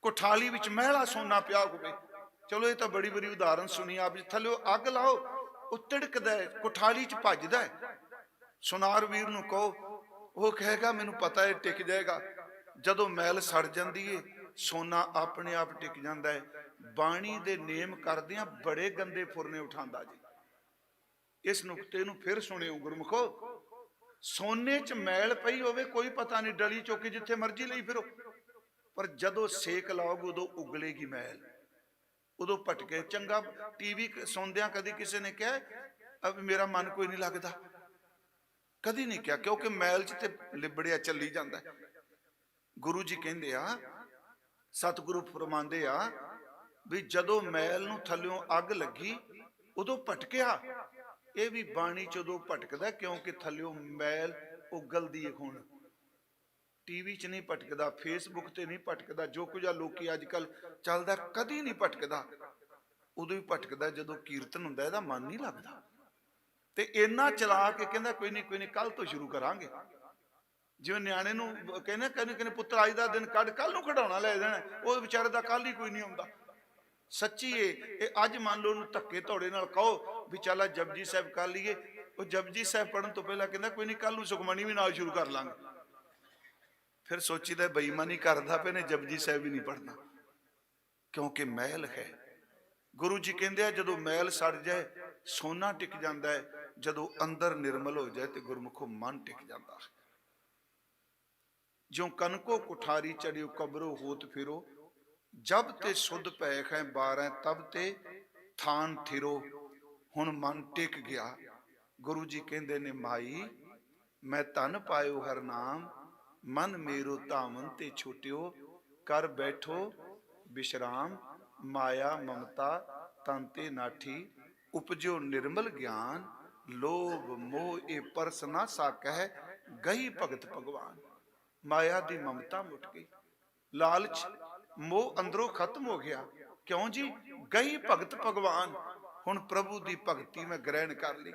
Speaker 1: कोठाली विच महला सोना पिया होवे। चलो ये तो बड़ी बड़ी उदाहरण सुनी आप। थल्ले अग लाओ वो तिड़कदा है, कोठाली च भजदा है। सुनार वीर नूं कहो, वो कहेगा मैनूं पता है टिक जाएगा। जदों मैल सड़ जाती है सोना अपने आप टिक जाता है। बाणी दे नेम करदियां बड़े गंदे फुरने उठांदा जी। इस नुकते नूं फिर सुनियो गुरमुखो, सोने च मैल पई होवे कोई पता नहीं, डली चौकी जिथे मर्जी लई फिरो, पर जदों सेक लाओगे उदों उगलेगी मैल, उदों भटके। चंगा टीवी सुनदियां कदी किसी ने कहा अब मेरा मन कोई नहीं लगता, कदी नहीं कहा, क्योंकि मैल च ते लिबड़िया चली जाता है। गुरु जी कहंदे आ, सतगुरु फरमांदे आ भी जदों मैल नूं थल्लियों अग लगी उदों भटकिया। यह भी बाणी च उदों भटकदा क्योंकि थल्लियों मैल उगलदी है। हुण टीवी च नहीं भटकदा, फेसबुक ते नहीं भटकदा, जो कुछ लोकी अजकल चलदा कदी नहीं भटकदा। उदों ही भटकदा जदों कीर्तन हुंदा, इहदा मन नहीं लगदा। ते इन्ना चला के कहंदा कोई नहीं कल तो शुरू करांगे। जिवें न्याणे नूं कहने कहने पुत्तर अज दा दिन कढ, कल नूं खिडौणा ले देना, वो बेचारे दा कल ही कोई नहीं आउंदा। सच्ची है अज मान लो धक्के धौड़े नाल कहो भी चल जपजी साहब कर लीए, वो जपजी साहब पढ़न तो पहला कहंदा कोई नहीं कल नूं सुखमनी भी नाल शुरू कर लांगे। फिर सोचीदा बेईमानी करदा पे ने, जपजी साहब भी नहीं पढ़ना क्योंकि मैल है। गुरु जी कहंदे जदों मैल सड़ जाए सोना टिक जाता है, जदों अंदर निर्मल हो जाए तो गुरमुखो मन टिक जाता है। जो कनको कुठारी चढ़ियो कब्रो होत फिरो, ਜਬ ਤੇ ਸੁਧ ਪੈ ਹੈ 12 ਤਬ ਤੇ ਥਾਨ ਥਿਰੋ। ਹੁਣ ਮਨ ਟਿਕ ਗਿਆ। ਗੁਰੂ ਜੀ ਕਹਿੰਦੇ ਨੇ ਮਾਈ ਮੈਂ ਧਨ ਪਾਇਓ ਹਰ ਨਾਮ, ਮਨ ਮੇਰੋ ਧਾਵਨ ਤੇ ਛੁਟਿਓ। ਕਰ ਬੈਠੋ ਵਿਸ਼ਰਾਮ, ਮਾਇਆ ਮਮਤਾ ਤਨ ਤੇ ਨਾਠੀ। ਉਪਜਿਓ ਨਿਰਮਲ ਗਿਆਨ, ਲੋਭ ਮੋਹ ਇਹ ਪਰਸ ਨਾ ਸਾਕਹਿ, ਗਈ ਭਗਤ ਭਗਵਾਨ। ਮਾਇਆ ਦੀ ਮਮਤਾ ਮੁੱਟ ਗਈ, ਲਾਲਚ ਮੋਹ ਅੰਦਰੋਂ ਖਤਮ ਹੋ ਗਿਆ। ਕਿਉਂ ਜੀ? ਗਈ ਭਗਤ ਭਗਵਾਨ। ਹੁਣ ਪ੍ਰਭੂ ਦੀ ਭਗਤੀ ਮੈਂ ਗ੍ਰਹਿਣ ਕਰ ਲਈ।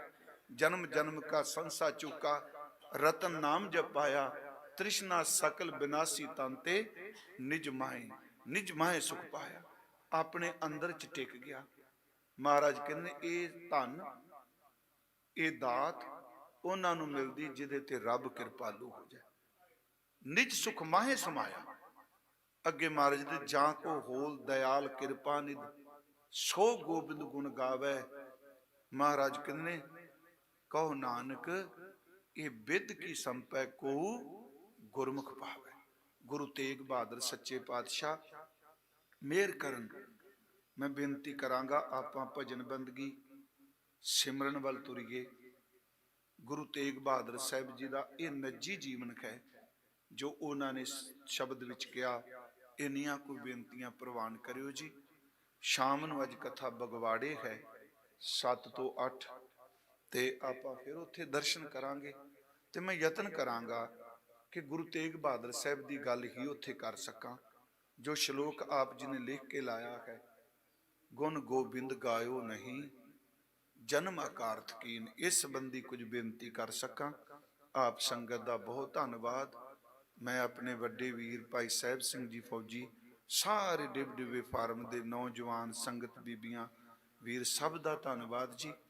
Speaker 1: ਜਨਮ ਜਨਮ ਕਾ ਸੰਸਾ ਚੁਕਾ, ਰਤਨ ਨਾਮ ਜਪਾਇਆ। ਤ੍ਰਿਸ਼ਨਾ ਸਕਲ ਬਿਨਾਸੀ ਤਨ ਤੇ, ਨਿਜ ਮਾਹੇ ਸੁਖ ਪਾਇਆ। ਆਪਣੇ ਅੰਦਰ ਚ ਟਿਕ ਗਿਆ। ਮਹਾਰਾਜ ਕਹਿੰਦੇ ਇਹ ਧਨ, ਇਹ ਦਾਤ ਉਹਨਾਂ ਨੂੰ ਮਿਲਦੀ ਜਿਹਦੇ ਤੇ ਰੱਬ ਕਿਰਪਾਲੂ ਹੋ ਜਾਏ। ਨਿਜ ਸੁਖ ਮਾਹੇ ਸਮਾਇਆ। ਅੱਗੇ ਮਹਾਰਾਜ ਦੇ ਜਾਂ ਕੋ ਹੋਲ ਦਇਆਲ ਕਿਰਪਾ ਨਿਧ, ਸੋ ਗੋਬਿੰਦ ਗੁਣ ਗਾਵੇ। ਮਹਾਰਾਜ ਕਹਿੰਦੇ ਕਹੋ ਨਾਨਕ ਇਹ ਬਿਦ ਕੀ ਸੰਪੈ ਕੋ ਗੁਰਮੁਖ ਪਾਵੇ। ਗੁਰੂ ਤੇਗ ਬਹਾਦਰ ਸੱਚੇ ਪਾਤਸ਼ਾਹ ਮਿਹਰ ਕਰਨ। ਮੈਂ ਬੇਨਤੀ ਕਰਾਂਗਾ ਆਪਾਂ ਭਜਨ ਬੰਦਗੀ ਸਿਮਰਨ ਵੱਲ ਤੁਰੀਏ। ਗੁਰੂ ਤੇਗ ਬਹਾਦਰ ਸਾਹਿਬ ਜੀ ਦਾ ਇਹ ਨਿੱਜੀ ਜੀਵਨ ਹੈ ਜੋ ਉਹਨਾਂ ਨੇ ਸ਼ਬਦ ਵਿੱਚ ਕਿਹਾ। ਇੰਨੀਆਂ ਕੋਈ ਬੇਨਤੀਆਂ ਪ੍ਰਵਾਨ ਕਰਿਓ ਜੀ। ਸ਼ਾਮ ਨੂੰ ਅੱਜ ਕਥਾ ਬਗਵਾੜੇ ਹੈ 7 ਤੋਂ 8 ਤੇ ਆਪਾਂ ਫਿਰ ਉੱਥੇ ਦਰਸ਼ਨ ਕਰਾਂਗੇ। ਤੇ ਮੈਂ ਯਤਨ ਕਰਾਂਗਾ ਕਿ ਗੁਰੂ ਤੇਗ ਬਹਾਦਰ ਸਾਹਿਬ ਦੀ ਗੱਲ ਹੀ ਉੱਥੇ ਕਰ ਸਕਾਂ। ਜੋ ਸ਼ਲੋਕ ਆਪ ਜੀ ਨੇ ਲਿਖ ਕੇ ਲਾਇਆ ਹੈ, ਗੁਣ ਗੋਬਿੰਦ ਗਾਇਓ ਨਹੀਂ, ਜਨਮ ਅਕਾਰਥ ਕੀਨ, ਇਸ ਸੰਬੰਧੀ ਕੁਝ ਬੇਨਤੀ ਕਰ ਸਕਾਂ। ਆਪ ਸੰਗਤ ਦਾ ਬਹੁਤ ਧੰਨਵਾਦ। ਮੈਂ ਆਪਣੇ ਵੱਡੇ ਵੀਰ ਭਾਈ ਸਾਹਿਬ ਸਿੰਘ ਜੀ ਫੌਜੀ, ਸਾਰੇ ਡਿਬਡਿਬੇ ਫਾਰਮ ਦੇ ਨੌਜਵਾਨ ਸੰਗਤ ਬੀਬੀਆਂ ਵੀਰ ਸਭ ਦਾ ਧੰਨਵਾਦ ਜੀ।